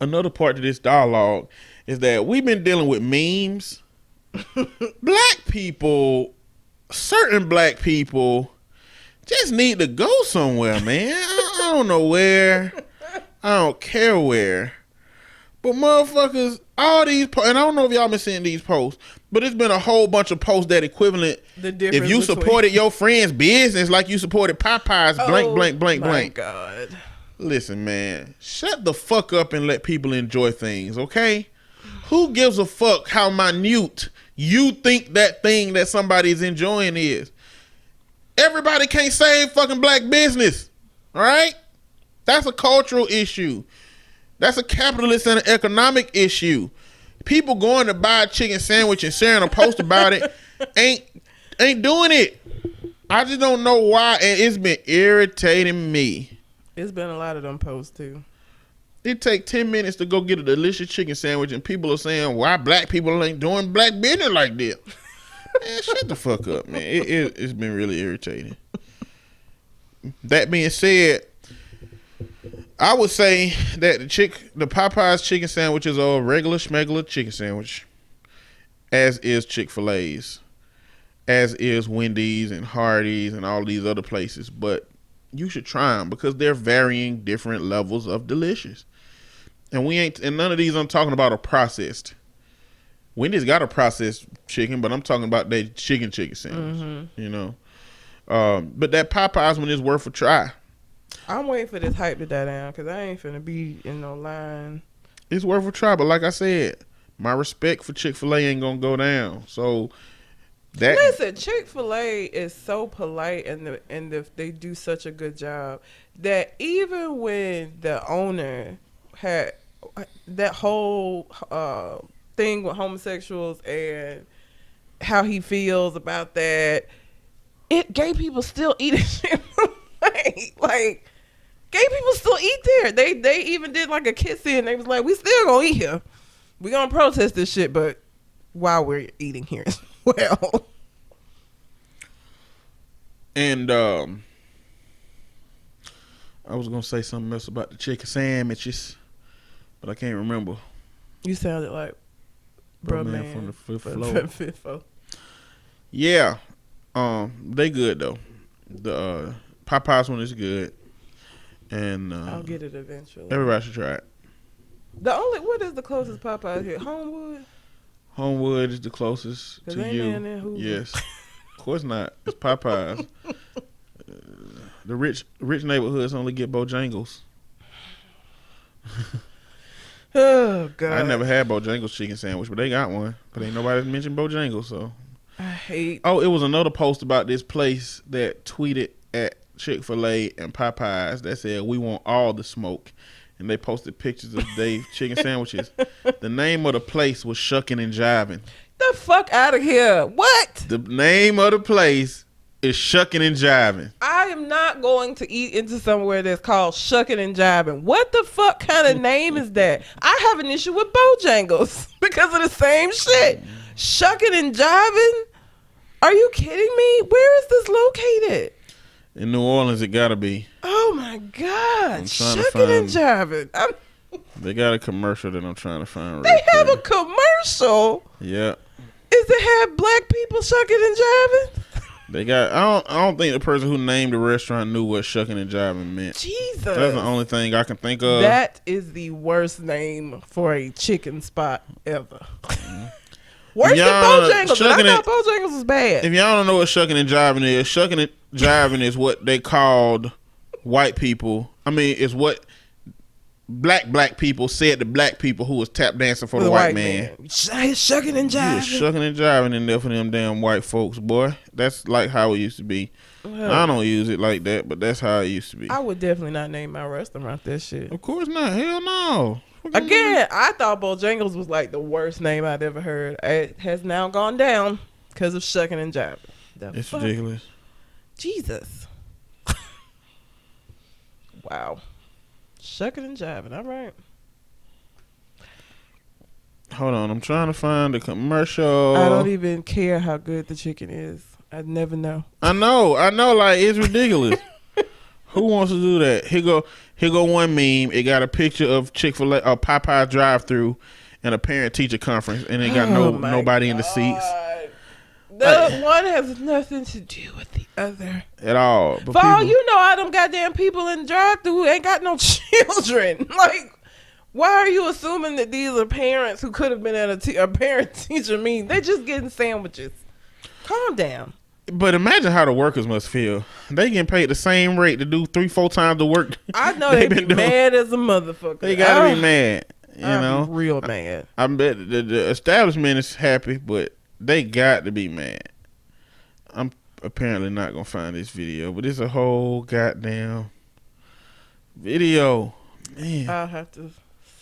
C: another part to this dialogue is that we've been dealing with memes. Black people, certain black people, just need to go somewhere, man. I don't know where. I don't care where. But motherfuckers, all these, and I don't know if y'all been seeing these posts, but it's been a whole bunch of posts that equivalent. If you supported your friend's business like you supported Popeyes, blank, blank, blank, blank.
B: Oh, my God.
C: Listen, man, shut the fuck up and let people enjoy things, okay? Who gives a fuck how minute you think that thing that somebody's enjoying is? Everybody can't save fucking black business, all right? That's a cultural issue. That's a capitalist and an economic issue. People going to buy a chicken sandwich and sharing a post about it ain't doing it. I just don't know why, and it's been irritating me.
B: It's been a lot of them posts too.
C: It take 10 minutes to go get a delicious chicken sandwich, and people are saying why black people ain't doing black business like this. Man, shut the fuck up, man. It's been really irritating. That being said, I would say that the Popeyes chicken sandwiches are a regular schmegular chicken sandwich, as is Chick-fil-A's, as is Wendy's and Hardee's and all these other places. But you should try them because they're varying different levels of delicious. And none of these I'm talking about are processed. Wendy's got a processed chicken, but I'm talking about that chicken sandwich. You know, but that Popeyes one is worth a try.
B: I'm waiting for this hype to die down because I ain't finna be in no line.
C: It's worth a try, but like I said, my respect for Chick-fil-A ain't gonna go down. So that
B: listen, Chick-fil-A is so polite and they do such a good job that even when the owner had that whole thing with homosexuals and how he feels about that, gay people still eat it. like gay people still eat there. They even did like a kiss in. They was like, we still gonna eat here. We gonna protest this shit, but while we're eating here as well.
C: And I was gonna say something else about the chicken sandwiches, but I can't remember.
B: You sounded like Bro Man
C: from the fifth floor. Yeah, they good though. The Popeyes one is good, and
B: I'll get it eventually.
C: Everybody should try it.
B: What is the closest Popeyes here? Homewood.
C: Homewood is the closest to you. Yes, of course not. It's Popeyes. The rich neighborhoods only get Bojangles.
B: Oh God!
C: I never had Bojangles chicken sandwich, but they got one. But ain't nobody mentioned Bojangles, so.
B: I hate.
C: Oh, it was another post about this place that tweeted at Chick-fil-A and Popeyes that said, "We want all the smoke," and they posted pictures of Dave's chicken sandwiches. The name of the place was Shuckin' and Jivin'.
B: The fuck out of here! What?
C: The name of the place is Shuckin' and Jivin'.
B: I am not going to eat into somewhere that's called Shuckin' and Jivin'. What the fuck kind of name is that? I have an issue with Bojangles because of the same shit. Shuckin' and Jivin'? Are you kidding me? Where is this located?
C: In New Orleans, it gotta be.
B: Oh my God!
C: I'm
B: Shuckin' and Jivin'.
C: They got a commercial that I'm trying to find.
B: They have a commercial.
C: Yeah.
B: Is it have black people shucking and jiving?
C: They got. I don't think the person who named the restaurant knew what shucking and jiving meant.
B: Jesus.
C: That's the only thing I can think of.
B: That is the worst name for a chicken spot ever. Worse than Bojangles. And I thought Bojangles was bad.
C: If y'all don't know what shucking and jiving is, shucking and jiving is what they called white people. I mean, it's what black people said to black people who was tap dancing for the white man.
B: Shucking and jiving.
C: You was shucking and jiving in there for them damn white folks, boy. That's like how it used to be. Well, I don't use it like that, but that's how it used to be.
B: I would definitely not name my restaurant that shit.
C: Of course not. Hell no.
B: Again, I thought Bojangles was like the worst name I'd ever heard. It has now gone down because of shucking and jiving.
C: It's ridiculous.
B: Jesus. Wow. Shucking and jiving. All right.
C: Hold on. I'm trying to find the commercial.
B: I don't even care how good the chicken is. I'd never know.
C: I know. Like, it's ridiculous. Who wants to do that? Here go one meme. It got a picture of Chick-fil-A, Popeye drive-through, and a parent-teacher conference, and it got nobody in the seats.
B: The one has nothing to do with the other
C: at all.
B: But for all you know, all them goddamn people in drive-through ain't got no children. Like, why are you assuming that these are parents who could have been at a parent-teacher meeting? They just getting sandwiches. Calm down.
C: But imagine how the workers must feel. They getting paid the same rate to do 3-4 times the work.
B: I know they be mad as a motherfucker.
C: They gotta be mad. You know,
B: real mad.
C: I bet the establishment is happy, but they got to be mad. I'm apparently not gonna find this video, but it's a whole goddamn video. Man,
B: I'll have to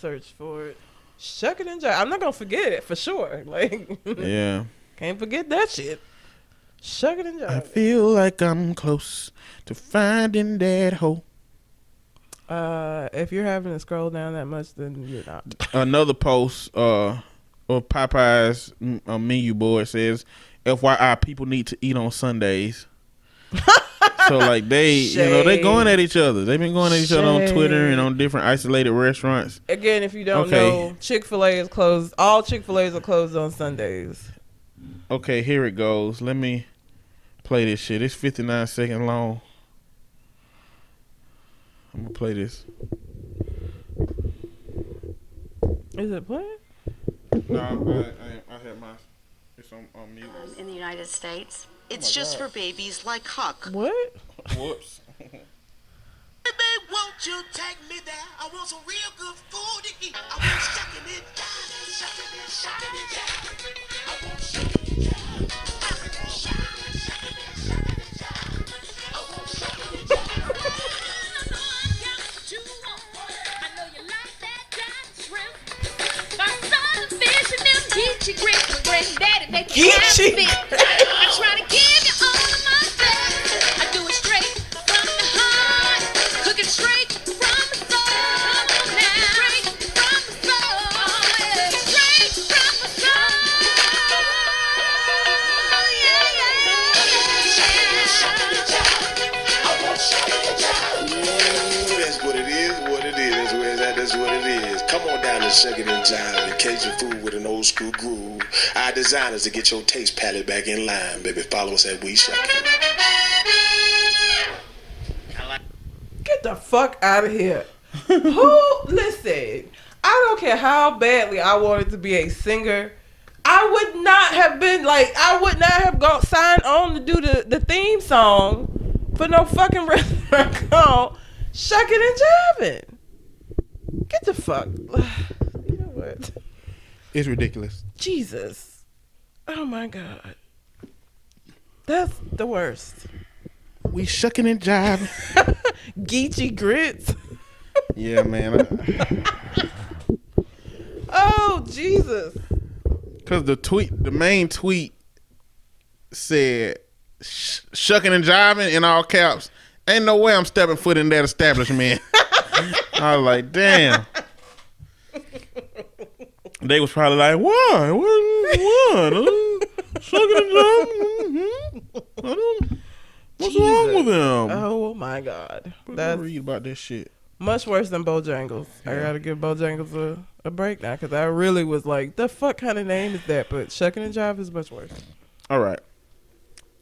B: search for it. Shucking and jiving. I'm not gonna forget it for sure. Like,
C: yeah,
B: can't forget that shit. Shucking and jiving.
C: I feel like I'm close to finding that hole.
B: If you're having to scroll down that much, then you're not.
C: Another post of Popeye's menu board says, FYI, people need to eat on Sundays. So like they going at each other. They've been going at each other on Twitter and on different isolated restaurants.
B: Again, if you don't know, Chick-fil-A is closed. All Chick-fil-A's are closed on Sundays.
C: Okay, here it goes. Let me play this shit. It's 59 seconds long. I'm gonna play this.
B: Is it playing?
C: No, I had my. It's on mute.
H: In the United States, it's just for babies like Huck.
B: What?
C: Whoops.
I: Baby, won't you take me there? I want some real good food to eat. I want shucking it down, shucking it, shucking it down. I want shucking it down, shucking it, shucking it, shucking it, shucking it down. I want shucking it down.
J: I know you like that giant shrimp. My son is fishing them Geechee grits with granddaddy. They can't fit. I try to give you all of my best. I do it straight from the heart. Cook it straight from the soul. Come on now. Straight from the soul. Straight from the soul.
I: That's what it is, what it is. Where's that? That's what it is. Come on down to Shuck It and Jive and Cajun food with an old school groove. Our designers to get your taste palette back in line, baby. Follow us at We Shuck It.
B: Get the fuck out of here. Listen, I don't care how badly I wanted to be a singer. I would not have been I would not have signed on to do the theme song for no fucking restaurant called Shuck It and Jivin'. Get the fuck. You know what?
C: It's ridiculous.
B: Jesus. Oh my God. That's the worst.
C: We shucking and jiving.
B: Geechee grits.
C: Yeah, man.
B: Oh, Jesus.
C: Because the main tweet said, shucking and jiving in all caps. Ain't no way I'm stepping foot in that establishment. I was like, damn. They was probably like, why? What? Shucking and jiving? What's wrong with them?
B: Oh my God.
C: That's read about this shit.
B: Much worse than Bojangles. Yeah. I gotta give Bojangles a break now because I really was like, the fuck kind of name is that? But Shucking and Jive is much worse.
C: All right.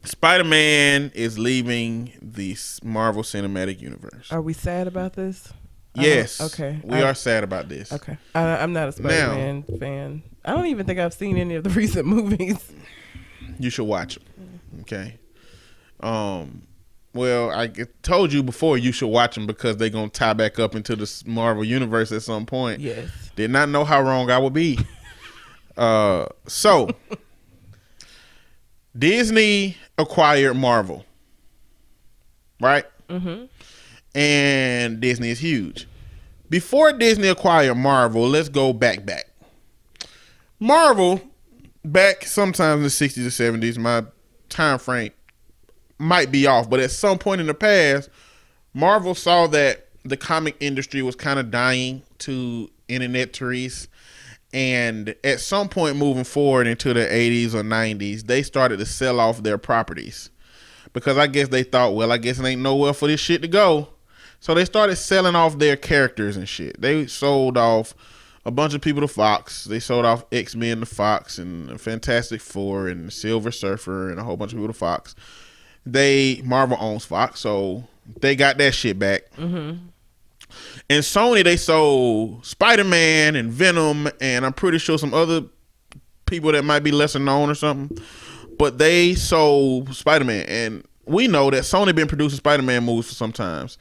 C: Spider-Man is leaving the Marvel Cinematic Universe.
B: Are we sad about this?
C: Yes.
B: Okay.
C: We are sad about this.
B: Okay. I'm not a Spider-Man fan. I don't even think I've seen any of the recent movies.
C: You should watch them. Okay. Well, I told you before you should watch them because they're going to tie back up into the Marvel Universe at some point.
B: Yes.
C: Did not know how wrong I would be. So, Disney acquired Marvel. Right? Mm-hmm. And Disney is huge. Before Disney acquired Marvel, let's go back. Marvel, back sometimes in the 60s or 70s, my time frame might be off, but at some point in the past, Marvel saw that the comic industry was kind of dying to internet trees, and at some point moving forward into the 80s or 90s, they started to sell off their properties because I guess they thought, well, I guess it ain't nowhere for this shit to go. So they started selling off their characters and shit. They sold off a bunch of people to Fox. They sold off X-Men to Fox and Fantastic Four and Silver Surfer and a whole bunch of people to Fox. Marvel owns Fox, so they got that shit back. Mm-hmm. And Sony, they sold Spider-Man and Venom, and I'm pretty sure some other people that might be lesser known or something. But they sold Spider-Man, and we know that Sony been producing Spider-Man movies for some times.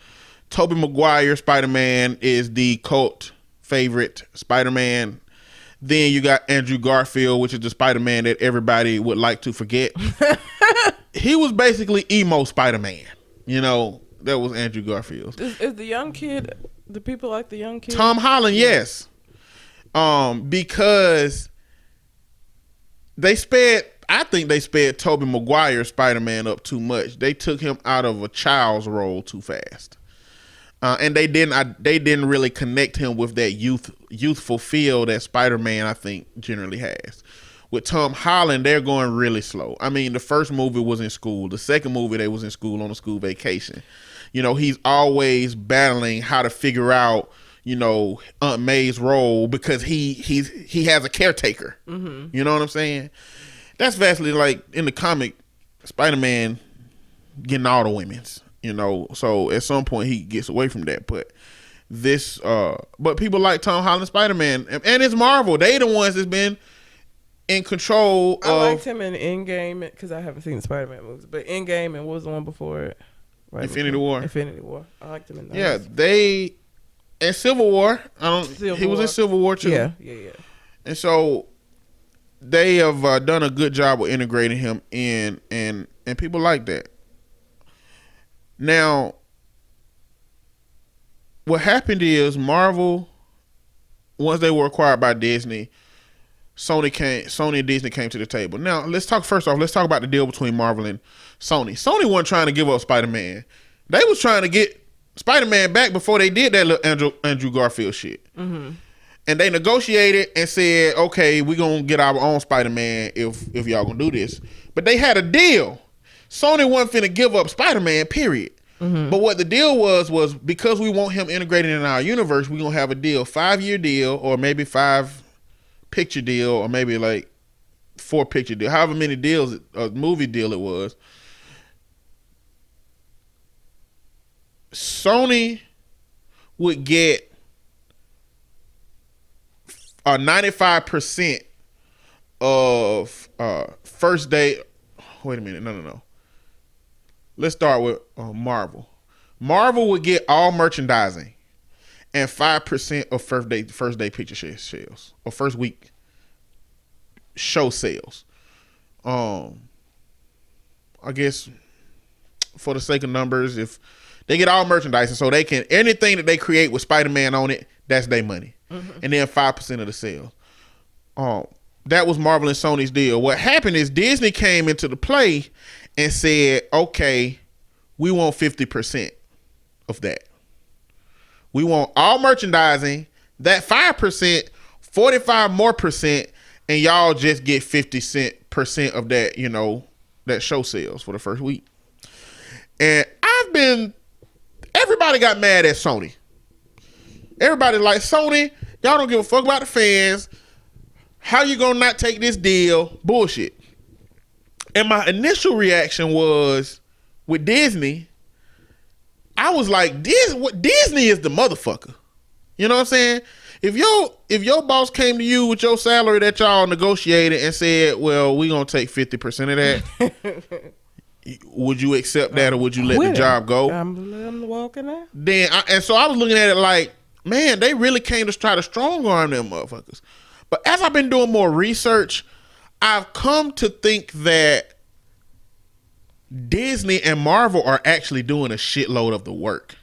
C: Tobey Maguire Spider-Man is the cult favorite Spider-Man. Then you got Andrew Garfield, which is the Spider-Man that everybody would like to forget. He was basically emo Spider-Man. You know, that was Andrew Garfield.
B: Is the young kid, the people like the young kid?
C: Tom Holland, yes. Because I think they sped Tobey Maguire Spider-Man up too much. They took him out of a child's role too fast. And they didn't really connect him with that youthful feel that Spider-Man, I think, generally has. With Tom Holland, they're going really slow. I mean, the first movie was in school. The second movie, they was in school on a school vacation. You know, he's always battling how to figure out, you know, Aunt May's role because he has a caretaker. Mm-hmm. You know what I'm saying? That's vastly like in the comic, Spider-Man getting all the women's, you know. So at some point he gets away from that. But this, but people like Tom Holland Spider-Man, and it's Marvel. They the ones that's been in control.
B: I liked him in Endgame because I haven't seen the Spider-Man movies, but Endgame and what was the one before it? Right
C: Infinity War.
B: Infinity War. I liked him in those.
C: Yeah, they and Civil War. He was in Civil War too.
B: Yeah.
C: And so they have done a good job of integrating him in, and people like that. Now, what happened is Marvel, once they were acquired by Disney, Sony and Disney came to the table. Now, let's talk about the deal between Marvel and Sony. Sony wasn't trying to give up Spider-Man. They was trying to get Spider-Man back before they did that little Andrew Garfield shit. Mm-hmm. And they negotiated and said, okay, we're going to get our own Spider-Man if y'all going to do this. But they had a deal. Sony wasn't finna give up Spider-Man, period. Mm-hmm. But what the deal was because we want him integrated in our universe, we're going to have a deal, 5-year deal, or maybe 5-picture deal, or maybe like 4-picture deal, however many deals, a movie deal it was. Sony would get 95% of first day. Wait a minute, no. Let's start with Marvel. Marvel would get all merchandising and 5% of first day picture sales or first week show sales. I guess for the sake of numbers, if they get all merchandise, and so they can anything that they create with Spider-Man on it, that's their money, and then 5% of the sales. That was Marvel and Sony's deal. What happened is Disney came into the play and said, "Okay, we want 50% of that. We want all merchandising, that 5%, 45 more percent, and y'all just get 50% of that. You know, that show sales for the first week." And everybody got mad at Sony. Everybody like, Sony, y'all don't give a fuck about the fans. How you gonna not take this deal? Bullshit. And my initial reaction was, with Disney, I was like, Disney is the motherfucker. You know what I'm saying? If your boss came to you with your salary that y'all negotiated and said, well, we gonna take 50% of that, would you accept that, or would you let the job go?
B: I'm walking out.
C: And so I was looking at it like, man, they really came to try to strong arm them motherfuckers. But as I've been doing more research, I've come to think that Disney and Marvel are actually doing a shitload of the work,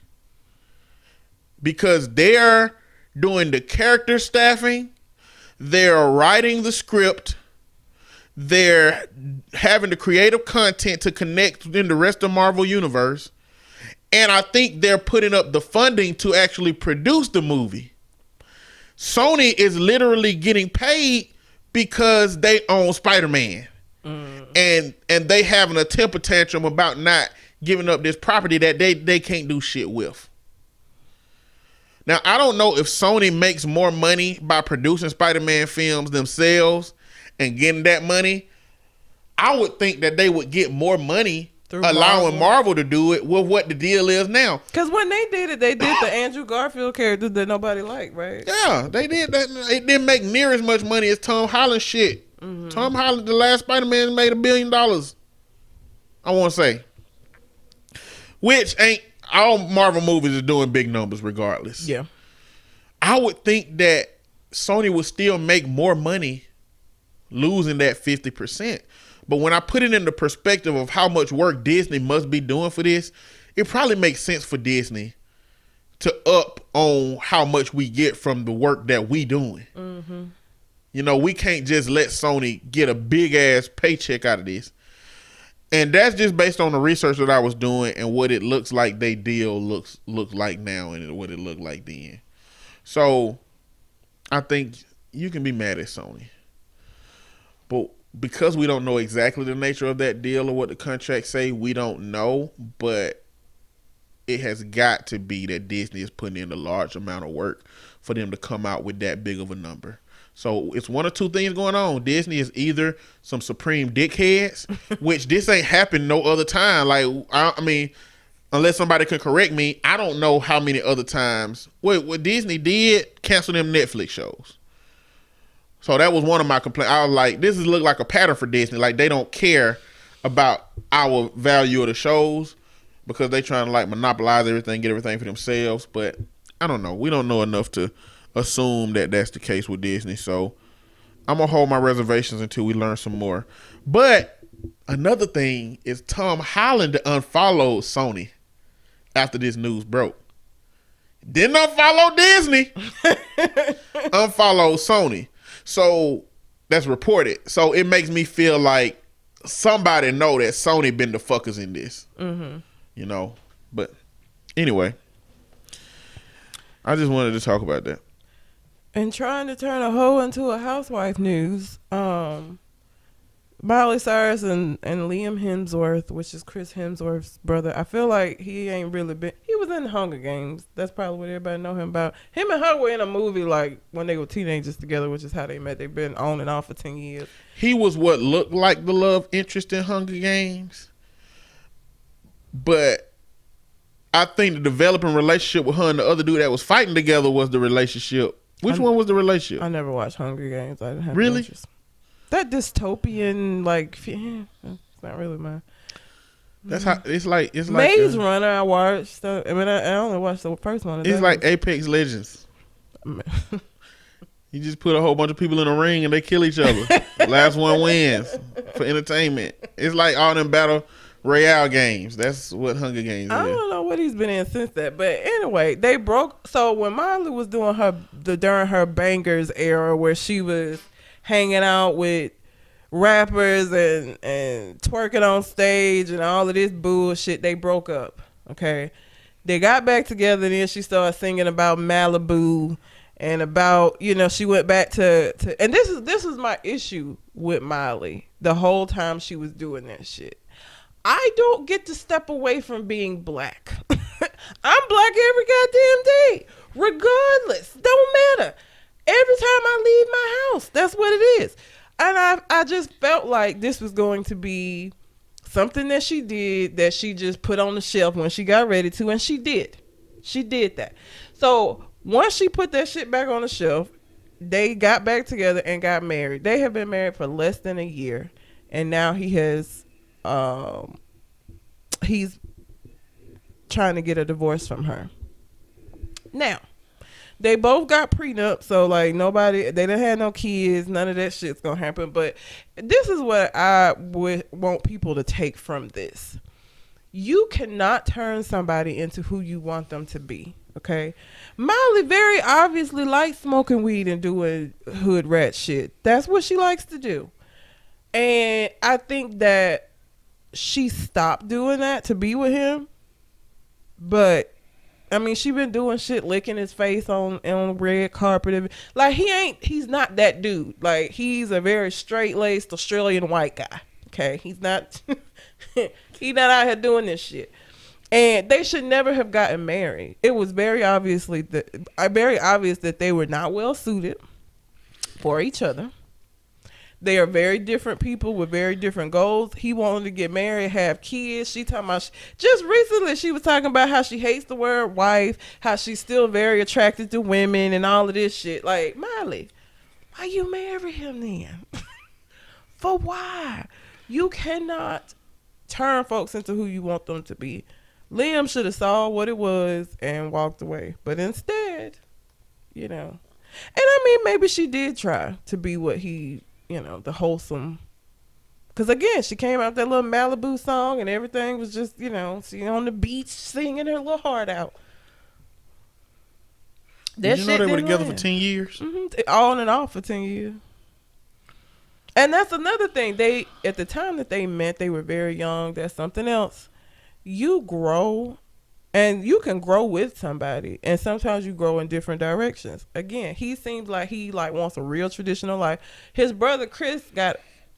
C: because they're doing the character staffing, they're writing the script, they're having the creative content to connect in the rest of Marvel universe, and I think they're putting up the funding to actually produce the movie. Sony is literally getting paid because they own Spider-Man. And they having a temper tantrum about not giving up this property that they can't do shit with. Now, I don't know if Sony makes more money by producing Spider-Man films themselves and getting that money. I would think that they would get more money through allowing Marvel to do it with what the deal is now.
B: Because when they did it, they did the Andrew Garfield character that nobody liked, right?
C: Yeah, they did that. It didn't make near as much money as Tom Holland shit. Mm-hmm. Tom Holland, the last Spider-Man, made $1 billion. I want to say. Which ain't, all Marvel movies are doing big numbers regardless.
B: Yeah.
C: I would think that Sony would still make more money losing that 50%. But when I put it in the perspective of how much work Disney must be doing for this, it probably makes sense for Disney to up on how much we get from the work that we doing. Mm-hmm. You know, we can't just let Sony get a big ass paycheck out of this. And that's just based on the research that I was doing and what it looks like they deal looks like now and what it looked like then. So I think you can be mad at Sony. But because we don't know exactly the nature of that deal or what the contracts say, we don't know. But it has got to be that Disney is putting in a large amount of work for them to come out with that big of a number. So it's one or two things going on. Disney is either some supreme dickheads, which this ain't happened no other time. Like, I mean, unless somebody can correct me, I don't know how many other times what Disney did cancel them Netflix shows. So that was one of my complaints. I was like, this is look like a pattern for Disney. Like, they don't care about our value of the shows because they trying to like monopolize everything, get everything for themselves. But I don't know. We don't know enough to assume that that's the case with Disney. So I'm going to hold my reservations until we learn some more. But another thing is Tom Holland unfollowed Sony after this news broke. Didn't unfollow Disney. Unfollowed Sony. So that's reported. So it makes me feel like somebody know that Sony been the fuckers in this. Mm-hmm. You know. But anyway, I just wanted to talk about that.
B: And trying to turn a hoe into a housewife news, Miley Cyrus and Liam Hemsworth, which is Chris Hemsworth's brother, I feel like he ain't really been, he was in the Hunger Games. That's probably what everybody know him about. Him and her were in a movie like when they were teenagers together, which is how they met. They've been on and off for 10 years.
C: He was what looked like the love interest in Hunger Games. But I think the developing relationship with her and the other dude that was fighting together was the relationship. Which one was the relationship?
B: I never watched Hunger Games. I didn't have
C: really
B: interest. That dystopian, like, it's not really mine.
C: That's how it's like. It's
B: Maze
C: like
B: Runner. I watched. I mean, I only watched the first one.
C: It's like Apex Legends. You just put a whole bunch of people in a ring and they kill each other. Last one wins for entertainment. It's like all them battle royale games. That's what Hunger Games is.
B: I don't know what he's been in since that, but anyway, they broke. So when Miley was doing during her bangers era, where she was hanging out with rappers and twerking on stage and all of this bullshit, they broke up. Okay, they got back together, and then she started singing about Malibu and about, you know, she went back to and this is my issue with Miley the whole time she was doing that shit. I don't get to step away from being black. I'm black every goddamn day, regardless. Don't matter. Every time I leave my house, that's what it is. And I just felt like this was going to be something that she did, that she just put on the shelf when she got ready to, and she did. She did that. So once she put that shit back on the shelf, they got back together and got married. They have been married for less than a year, and now he's trying to get a divorce from her. Now, they both got prenup, so like they didn't have no kids, none of that shit's gonna happen. But this is what I would want people to take from this. You cannot turn somebody into who you want them to be, okay? Miley very obviously likes smoking weed and doing hood rat shit. That's what she likes to do. And I think that she stopped doing that to be with him. But I mean, she been doing shit, licking his face on red carpet. Like, he's not that dude. Like, he's a very straight-laced Australian white guy. Okay, he's not he's not out here doing this shit. And they should never have gotten married. It was very obvious that they were not well suited for each other. They are very different people with very different goals. He wanted to get married, have kids. She talking about, just recently she was talking about how she hates the word wife, how she's still very attracted to women and all of this shit. Like, Miley, why you marry him then? For why? You cannot turn folks into who you want them to be. Liam should have saw what it was and walked away. But instead, you know. And I mean, maybe she did try to be what he, you know, the wholesome. Because again, she came out that little Malibu song and everything was just, you know, she on the beach singing her little heart out.
C: Did you know they were together for 10 years?
B: Mm-hmm. On and off for 10 years. And that's another thing. They, at the time that they met, they were very young. That's something else. You grow, and you can grow with somebody, and sometimes you grow in different directions. Again, he seems like he wants a real traditional life. His brother Chris got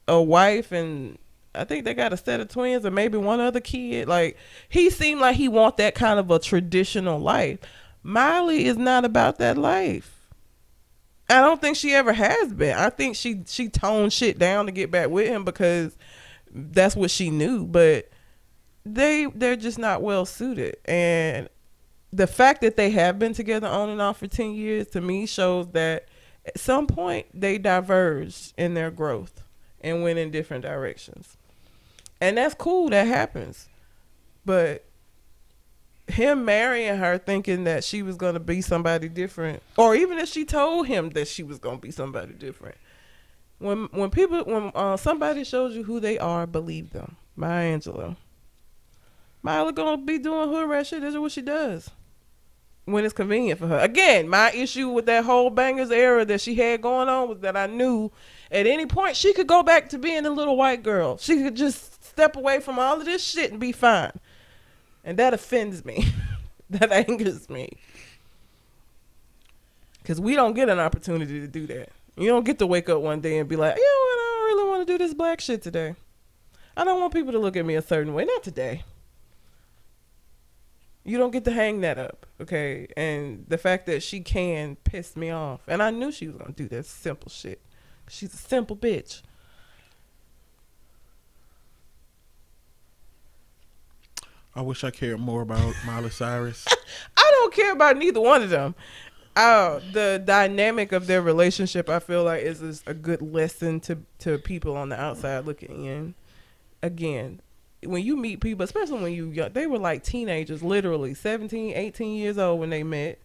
B: a wife, and I think they got a set of twins or maybe one other kid. Like, he seemed like he want that kind of a traditional life. Miley is not about that life. I don't think she ever has been. I think she toned shit down to get back with him because that's what she knew. But they're just not well suited. And the fact that they have been together on and off for 10 years to me shows that at some point they diverged in their growth and went in different directions. And that's cool, that happens. But him marrying her thinking that she was going to be somebody different, or even if she told him that she was going to be somebody different, when somebody shows you who they are, believe them. Maya Angelou. Miley gonna be doing hood rat shit. That's what she does when it's convenient for her. Again, my issue with that whole bangers era that she had going on was that I knew at any point she could go back to being a little white girl. She could just step away from all of this shit and be fine. And that offends me. That angers me. Because we don't get an opportunity to do that. You don't get to wake up one day and be like, you know what, I don't really want to do this black shit today. I don't want people to look at me a certain way. Not today. You don't get to hang that up, okay? And the fact that she can piss me off. And I knew she was going to do that simple shit. She's a simple bitch.
C: I wish I cared more about Miley Cyrus.
B: I don't care about neither one of them. The dynamic of their relationship, I feel like, is a good lesson to people on the outside looking in. Again, when you meet people, especially when you young, they were like teenagers, literally 17, 18 years old when they met.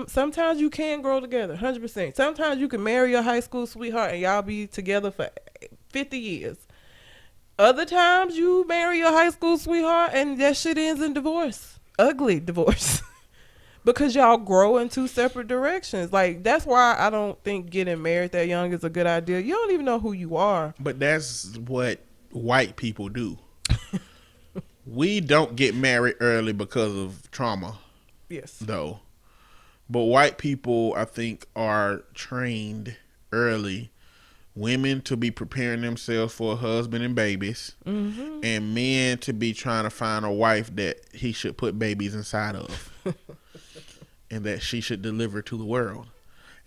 B: Sometimes you can grow together, 100%. Sometimes you can marry your high school sweetheart and y'all be together for 50 years. Other times you marry your high school sweetheart and that shit ends in divorce. Ugly divorce. Because y'all grow in two separate directions. Like, that's why I don't think getting married that young is a good idea. You don't even know who you are.
C: But that's what white people do. We don't get married early because of trauma.
B: Yes.
C: Though. But white people, I think, are trained early. Women to be preparing themselves for a husband and babies. Mm-hmm. And men to be trying to find a wife that he should put babies inside of. And that she should deliver to the world.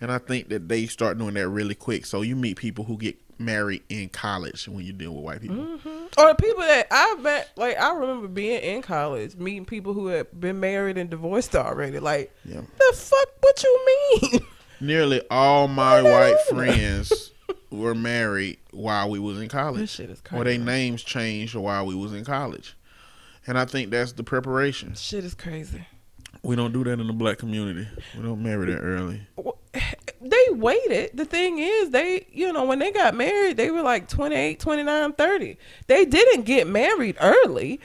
C: And I think that they start doing that really quick. So you meet people who get married in college when you deal with white people.
B: Mm-hmm. Or people that I've met, like, I remember being in college, meeting people who had been married and divorced already. Like, yeah. The fuck, what you mean?
C: Nearly all my white friends were married while we was in college.
B: This shit is crazy.
C: Or their names changed while we was in college. And I think that's the preparation.
B: Shit is crazy.
C: We don't do that in the black community. We don't marry that early.
B: They waited. The thing is, when they got married, they were like 28, 29, 30. They didn't get married early.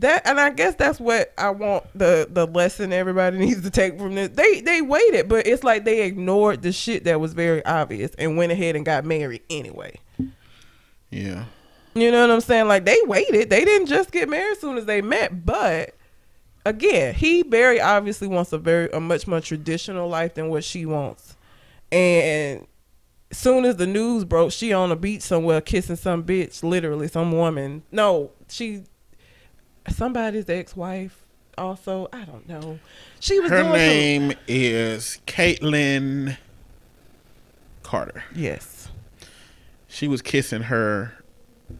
B: And I guess that's what I want the lesson everybody needs to take from this. They waited, but it's like they ignored the shit that was very obvious and went ahead and got married anyway.
C: Yeah.
B: You know what I'm saying? Like, they waited. They didn't just get married as soon as they met, but again, he very obviously wants a much more traditional life than what she wants. And soon as the news broke, she on a beach somewhere kissing some bitch, literally some woman. No, somebody's ex-wife also. I don't know.
C: Her name is Caitlyn Carter.
B: Yes. She
C: was kissing her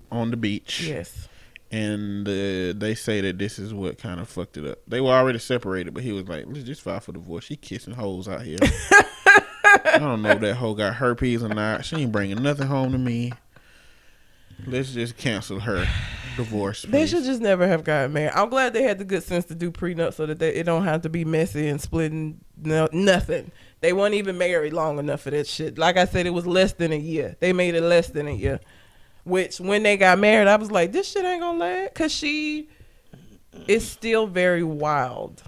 C: on the beach.
B: Yes.
C: And they say that this is what kind of fucked it up. They were already separated, but he was like, let's just file for divorce. She kissing hoes out here. I don't know if that hoe got herpes or not. She ain't bringing nothing home to me. Let's just cancel her divorce, please.
B: They should just never have gotten married. I'm glad they had the good sense to do prenup so that it don't have to be messy and splitting nothing. They weren't even married long enough for that shit. Like I said, it was less than a year. They made it less than a year. Which, when they got married, I was like, this shit ain't gonna last. Because she is still very wild.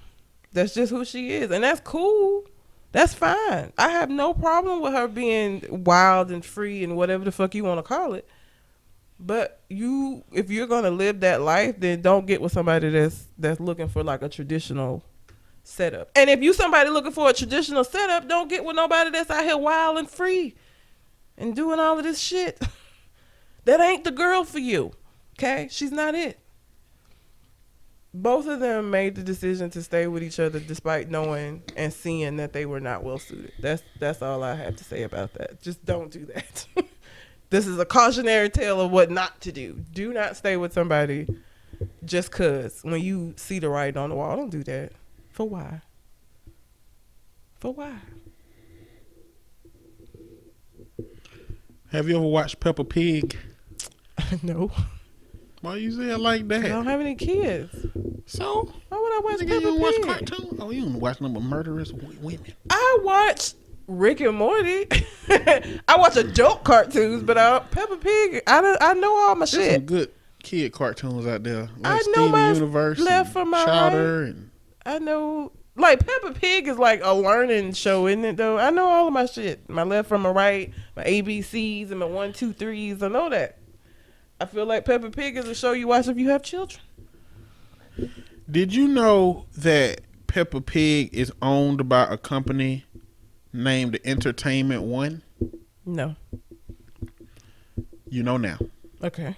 B: That's just who she is. And that's cool. That's fine. I have no problem with her being wild and free and whatever the fuck you want to call it. But if you're going to live that life, then don't get with somebody that's looking for like a traditional setup. And if you somebody looking for a traditional setup, don't get with nobody that's out here wild and free. and doing all of this shit, that ain't the girl for you. Okay? She's not it. Both of them made the decision to stay with each other despite knowing and seeing that they were not well suited. That's all I have to say about that. Just don't do that. This is a cautionary tale of what not to do. Do not stay with somebody just cause when you see the writing on the wall. Don't do that. For why? For why?
C: Have you ever watched Peppa Pig?
B: No.
C: Why you say it like that?
B: I don't have any kids.
C: So?
B: Why would I watch
C: Nigga,
B: Peppa
C: you don't watch
B: Pig?
C: cartoons? Oh, you don't watch number murderous women.
B: I watch Rick and Morty. I watch adult cartoons, but Peppa Pig, I know all my
C: There's
B: shit.
C: some good kid cartoons out there. Like
B: I know
C: Steven
B: my
C: Universe
B: left from my
C: Chowder
B: right.
C: and
B: I know, like Peppa Pig is like a learning show, isn't it? Though I know all of my shit. My left from my right, my ABCs and my 1, 2, 3s. I know that. I feel like Peppa Pig is a show you watch if you have children.
C: Did you know that Peppa Pig is owned by a company named Entertainment One?
B: No.
C: You know now.
B: Okay.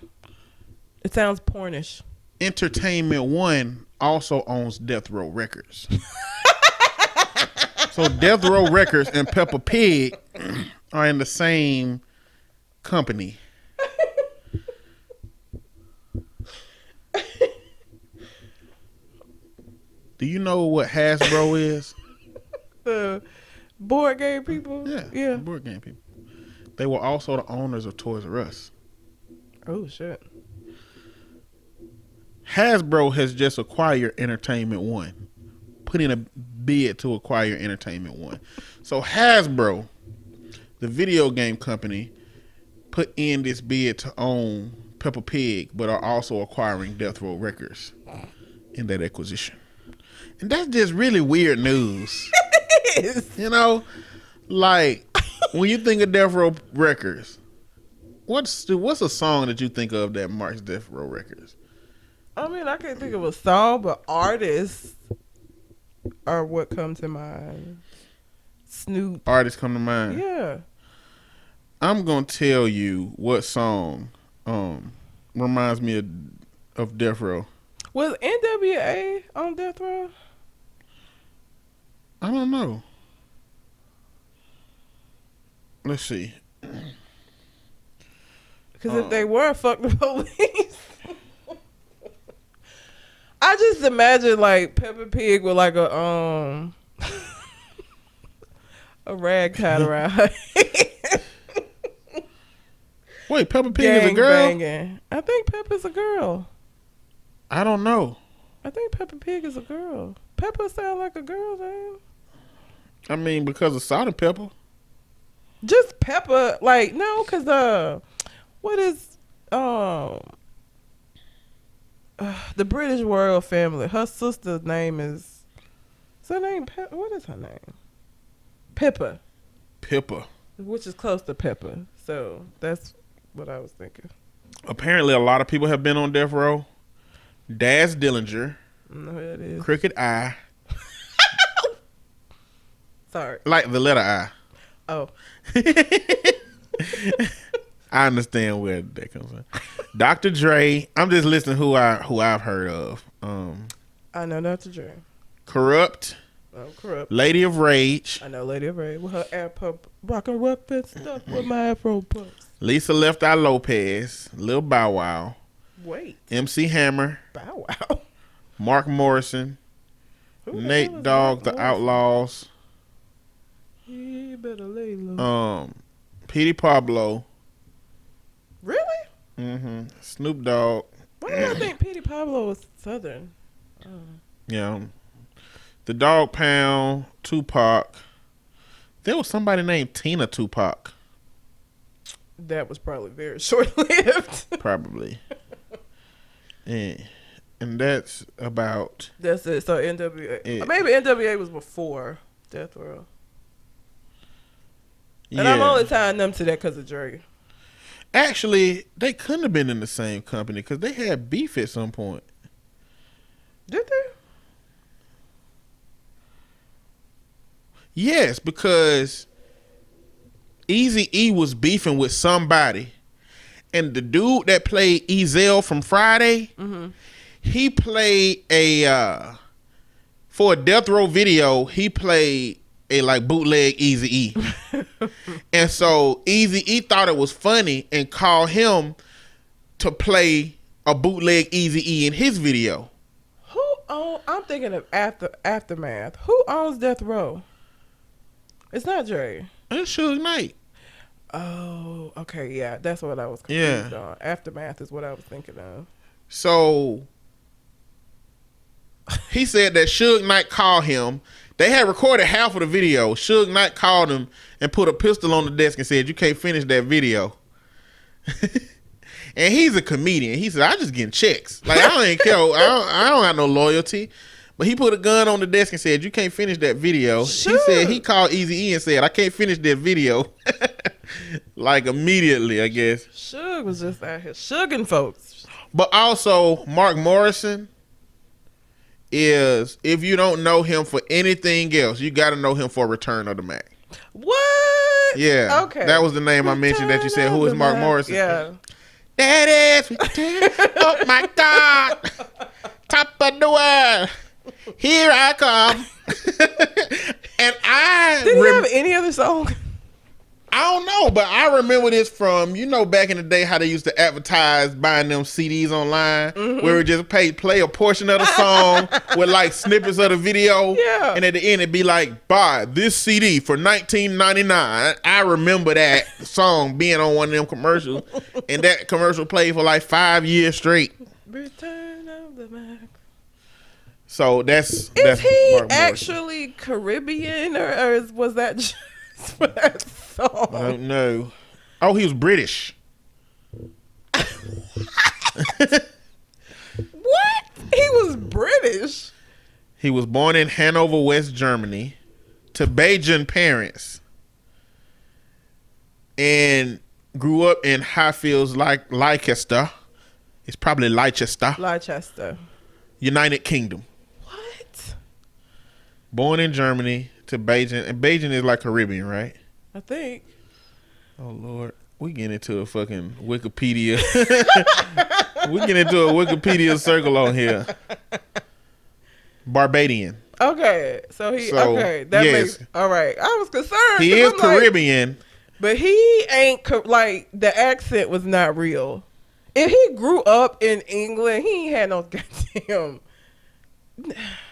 B: It sounds pornish.
C: Entertainment One also owns Death Row Records. So Death Row Records and Peppa Pig are in the same company. Do you know what Hasbro is?
B: The board game people?
C: Yeah. Board game people. They were also the owners of Toys R Us.
B: Oh, shit.
C: Hasbro has just acquired Entertainment One, put in a bid to acquire Entertainment One. So Hasbro, the video game company, put in this bid to own Peppa Pig, but are also acquiring Death Row Records in that acquisition. And that's just really weird news.
B: It is.
C: You know, like when you think of Death Row Records, what's a song that you think of that marks Death Row Records?
B: I mean, I can't think of a song, but artists are what come to mind. Snoop.
C: Artists come to mind.
B: Yeah.
C: I'm gonna tell you what song reminds me of Death Row.
B: Was NWA on Death Row?
C: I don't know. Let's see.
B: Because if they were, fuck the police. I just imagine like Peppa Pig with like a rag tied around her head.
C: Wait, Peppa Pig is a girl?
B: Banging. I think Peppa's a girl.
C: I don't know.
B: I think Peppa Pig is a girl. Peppa sound like a girl's name.
C: I mean, because of Salt and Pepper.
B: Just Peppa, like no, because what is the British royal family? Her sister's name is her name? What is her name? Pippa.
C: Pippa.
B: Which is close to Peppa. So that's what I was thinking.
C: Apparently, a lot of people have been on Death Row. Daz Dillinger.
B: I don't know who that is.
C: Crooked Eye.
B: Sorry.
C: Like the letter I.
B: Oh.
C: I understand where that comes from. Dr. Dre. I'm just listing who I've heard of.
B: I know Dr. Dre.
C: Corrupt.
B: Oh, Corrupt.
C: Lady of Rage.
B: I know Lady of Rage with her afro rockin' rough and stuff with my afro puffs.
C: Lisa Left Eye Lopez. Lil Bow Wow.
B: Wait.
C: MC Hammer.
B: Bow Wow.
C: Mark Morrison. Nate Dogg, The Outlaws.
B: You better lay low.
C: Petey Pablo.
B: Really?
C: Mm-hmm. Snoop Dogg.
B: Why do I think Petey Pablo was Southern?
C: Yeah. The Dog Pound. Tupac. There was somebody named Tina Tupac.
B: That was probably very short-lived.
C: Probably. And that's about...
B: That's it. So NWA. Maybe NWA was before Death Row. And I'm only tying them to that because of Dre.
C: Actually, they couldn't have been in the same company because they had beef at some point.
B: Did they?
C: Yes, because Eazy-E was beefing with somebody, and the dude that played Ezel from Friday, he played for a Death Row video, he played a like bootleg Eazy-E. And so Eazy-E thought it was funny and called him to play a bootleg Eazy-E in his video.
B: I'm thinking of Aftermath. Who owns Death Row? It's not Dre.
C: It's Suge Knight.
B: Oh, okay, yeah, that's what I was confused on. Aftermath is what I was thinking of.
C: So he said that Suge Knight called him. They had recorded half of the video. Suge Knight called him and put a pistol on the desk and said, "You can't finish that video." And he's a comedian. He said, "I just getting checks. Like, I don't even care. I don't have no loyalty." But he put a gun on the desk and said, "You can't finish that video." Sure. He said he called Eazy-E and said, "I can't finish that video." Like immediately, I guess.
B: Suge was just out here sugging folks.
C: But also, Mark Morrison is, if you don't know him for anything else, you got to know him for Return of the Mac.
B: What?
C: Yeah.
B: Okay.
C: That was the name I mentioned that you said, who is Mark Morrison?
B: Yeah.
C: That is Return. Oh my God. Top of the world. Here I come. And
B: did he have any other song?
C: I don't know, but I remember this from, back in the day how they used to advertise buying them CDs online, where it just play a portion of the song with like snippets of the video.
B: Yeah.
C: And at the end it'd be like, buy this CD for $19.99. I remember that song being on one of them commercials, and that commercial played for like 5 years straight.
B: Return of the Mac.
C: So that's
B: he
C: Mark Morrison.
B: actually Caribbean or was that just for that song?
C: I don't know. Oh, he was British.
B: What? He was British?
C: He was born in Hanover, West Germany, to Bajan parents, and grew up in Highfields, like Leicester. It's probably Leicester. United Kingdom.
B: What?
C: Born in Germany to Bajan, and Bajan is like Caribbean, right?
B: I think.
C: Oh Lord, we get into a fucking Wikipedia. We get into a Wikipedia circle on here. Barbadian.
B: Okay, so that makes all right. I was concerned.
C: He is Caribbean,
B: but he ain't like the accent was not real. If he grew up in England, he ain't had no goddamn,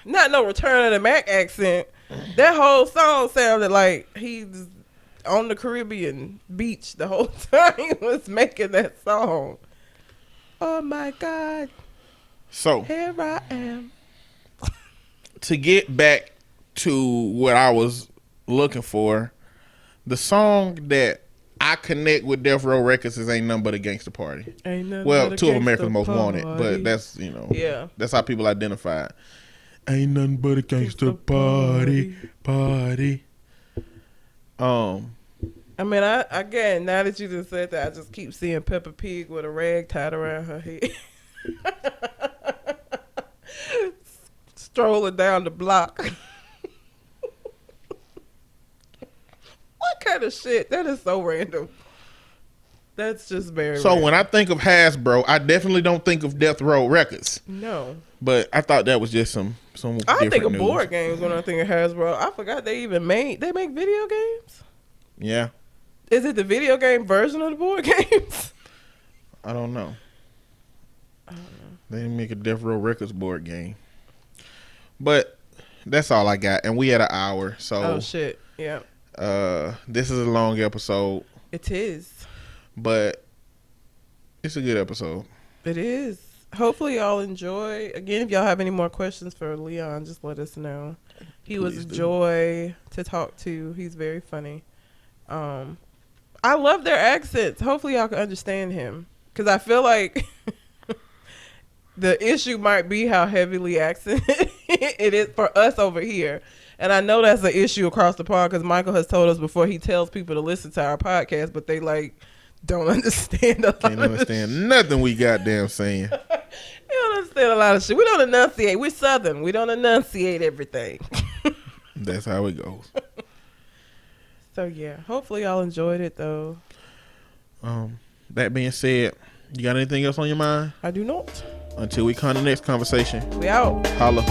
B: not no Return of the Mac accent. That whole song sounded like he's on the Caribbean beach the whole time he was making that song. Oh my God.
C: So
B: here I am.
C: To get back to what I was looking for, the song that I connect with Death Row Records is Ain't Nothing But a Gangsta Party. Well, Two of America's Most Wanted, but that's, that's how people identify it. Ain't nothing but a gangsta party.
B: I mean, again, now that you just said that, I just keep seeing Peppa Pig with a rag tied around her head. Strolling down the block. What kind of shit? That is so random. That's just very random.
C: When I think of Hasbro, I definitely don't think of Death Row Records.
B: No.
C: But I thought that was just some
B: I think of
C: news.
B: board games when I think of Hasbro. I forgot they make video games?
C: Yeah.
B: Is it the video game version of the board games?
C: I don't know. They didn't make a Death Row Records board game. But that's all I got. And we had an hour, so
B: oh shit. Yeah.
C: This is a long episode.
B: It is.
C: But it's a good episode.
B: It is. Hopefully y'all enjoy. Again, if y'all have any more questions for Leon, just let us know. He was a joy to talk to. He's very funny. I love their accents. Hopefully y'all can understand him. Because I feel like the issue might be how heavily accented it is for us over here. And I know that's an issue across the pond because Michael has told us before he tells people to listen to our podcast, but they don't understand a lot.
C: Can't understand nothing we goddamn saying.
B: You don't understand a lot of shit. We don't enunciate. We're Southern. We don't enunciate everything.
C: That's how it goes.
B: So yeah, hopefully y'all enjoyed it though.
C: That being said, you got anything else on your mind?
B: I do not.
C: Until we come to the next conversation.
B: We out.
C: Holla.